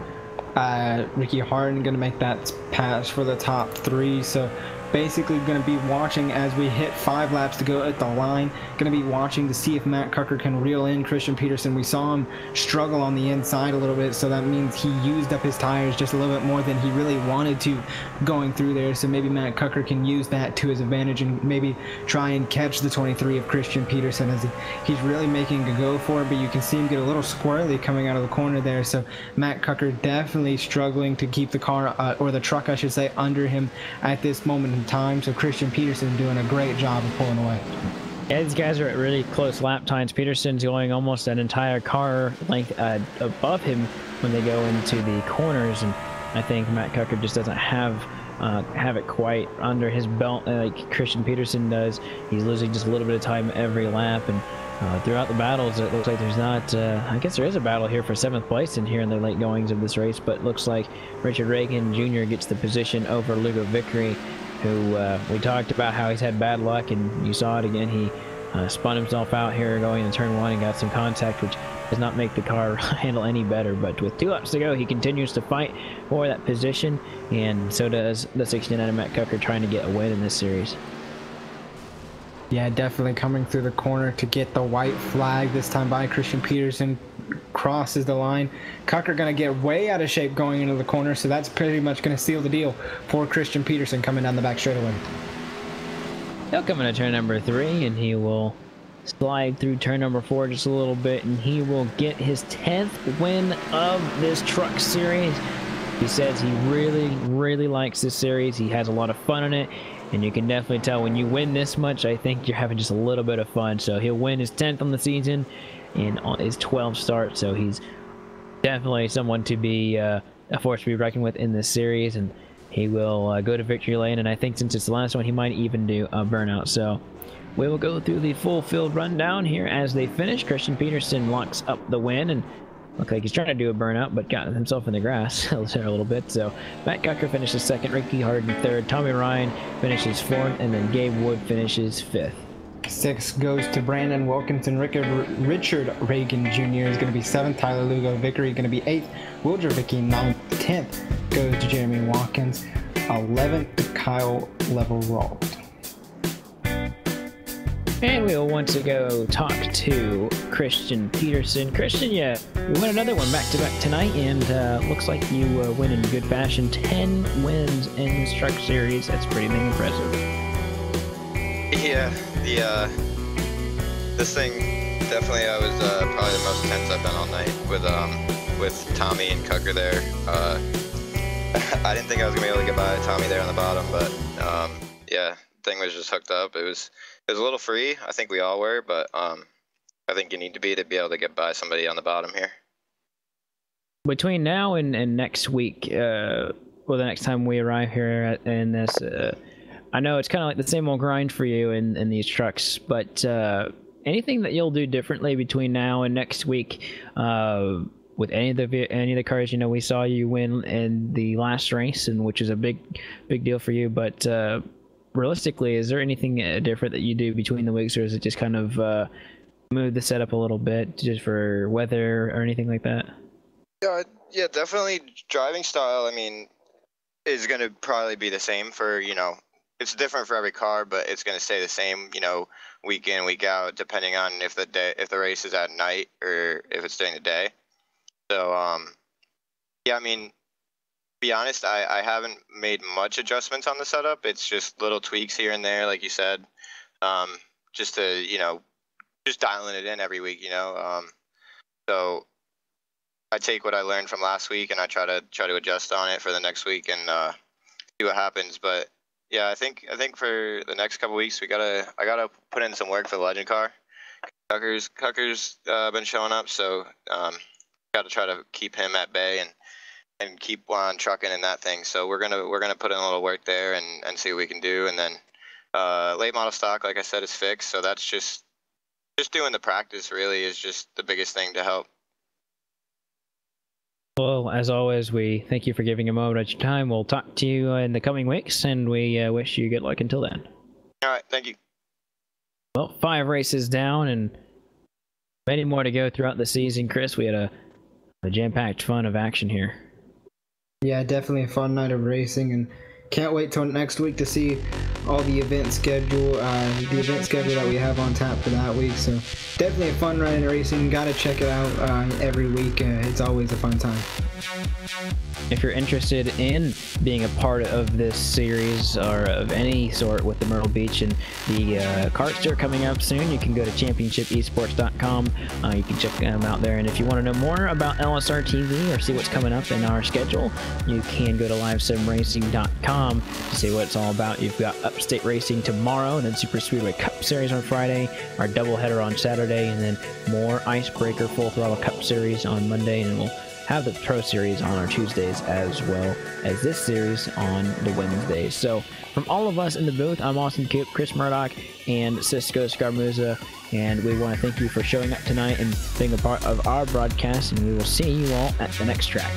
Ricky Harden going to make that pass for the top 3. So basically going to be watching as we hit 5 laps to go at the line. Going to be watching to see if Matt Cucker can reel in Christian Peterson. We saw him struggle on the inside a little bit, so that means he used up his tires just a little bit more than he really wanted to going through there. So maybe Matt Cucker can use that to his advantage and maybe try and catch the 23 of Christian Peterson, as he's really making a go for it, but you can see him get a little squirrely coming out of the corner there. So Matt Cucker definitely struggling to keep the car, or the truck I should say, under him at this moment in time. So Christian Peterson doing a great job of pulling away. Yeah, these guys are at really close lap times. Peterson's going almost an entire car length above him when they go into the corners, and I think Matt Cucker just doesn't have it quite under his belt like Christian Peterson does. He's losing just a little bit of time every lap, and throughout the battles it looks like there's not I guess there is a battle here for 7th place in here in the late goings of this race, but it looks like Richard Reagan Jr. gets the position over Lugo Vickery, who we talked about how he's had bad luck, and you saw it again. He spun himself out here going in turn 1 and got some contact, which does not make the car handle any better. But with 2 laps to go, he continues to fight for that position, and so does the 69 of Matt Cucker, trying to get a win in this series. Yeah, definitely coming through the corner to get the white flag, this time by Christian Peterson. Crosses the line. Cucker going to get way out of shape going into the corner, so that's pretty much going to seal the deal for Christian Peterson coming down the back straightaway. He'll come into turn number 3, and he will slide through turn number 4 just a little bit, and he will get his 10th win of this truck series. He says he really likes this series. He has a lot of fun in it, and you can definitely tell when you win this much, I think you're having just a little bit of fun. So he'll win his 10th on the season and on his 12th start, so he's definitely someone to be a force to be reckoned with in this series, and he will go to victory lane, and I think since it's the last one, he might even do a burnout. So we will go through the full field rundown here as they finish. Christian Peterson locks up the win, and looks like he's trying to do a burnout, but got himself in the grass a little bit. So Matt Gucker finishes 2nd, Ricky Harden 3rd, Tommy Ryan finishes 4th, and then Gabe Wood finishes 5th. 6th goes to Brandon Wilkinson. Richard Reagan Jr. is going to be 7th. Tyler Lugo Vickery going to be 8th. Will Dravicki 9th. 10th goes to Jeremy Watkins. 11th to Kyle Leverald. And we'll once ago talk to Christian Peterson. Christian, you won another one back-to-back tonight, and looks like you win in good fashion. 10 wins in this truck series. That's pretty dang impressive. Yeah, this thing definitely, I was probably the most tense I've been all night with Tommy and Cucker there. I didn't think I was gonna be able to get by Tommy there on the bottom, but yeah, thing was just hooked up. It was a little free. I think we all were, but I think you need to be able to get by somebody on the bottom here. Between now and next week, well, the next time we arrive here in this, I know it's kind of like the same old grind for you in these trucks, but anything that you'll do differently between now and next week with any of the cars? You know, we saw you win in the last race, and which is a big deal for you, but realistically, is there anything different that you do between the weeks, or is it just kind of move the setup a little bit just for weather or anything like that? Yeah, definitely driving style, I mean, is going to probably be the same for, you know, it's different for every car, but it's going to stay the same, you know, week in, week out, depending on if the race is at night or if it's during the day. So, yeah, I mean, to be honest, I haven't made much adjustments on the setup. It's just little tweaks here and there, like you said, just to, you know, just dialing it in every week, you know. So I take what I learned from last week and I try to adjust on it for the next week and see what happens. But yeah, I think for the next couple weeks I gotta put in some work for the legend car. Cucker's been showing up, so got to try to keep him at bay and keep on trucking in that thing. So we're gonna put in a little work there and see what we can do. And then late model stock, like I said, is fixed. So that's just doing the practice really is just the biggest thing to help. Well, as always, we thank you for giving a moment of your time. We'll talk to you in the coming weeks, and we wish you good luck until then. All right, thank you. Well, 5 races down and many more to go throughout the season. Chris, we had a jam-packed fun of action here. Yeah, definitely a fun night of racing, and can't wait till next week to see all the event schedule that we have on tap for that week. So definitely a fun ride in racing. Got to check it out every week. It's always a fun time. If you're interested in being a part of this series or of any sort with the Myrtle Beach and the karts are coming up soon, you can go to championshipesports.com. You can check them out there. And if you want to know more about LSRTV or see what's coming up in our schedule, you can go to livesimracing.com to see what it's all about. You've got Upstate Racing tomorrow, and then Super Speedway Cup Series on Friday, our doubleheader on Saturday, and then more Icebreaker Full Throttle Cup Series on Monday, and we'll have the Pro Series on our Tuesdays as well as this series on the Wednesdays. So from all of us in the booth, I'm Austin Coop, Chris Murdoch, and Cisco Scarmuzza, and we want to thank you for showing up tonight and being a part of our broadcast, and we will see you all at the next track.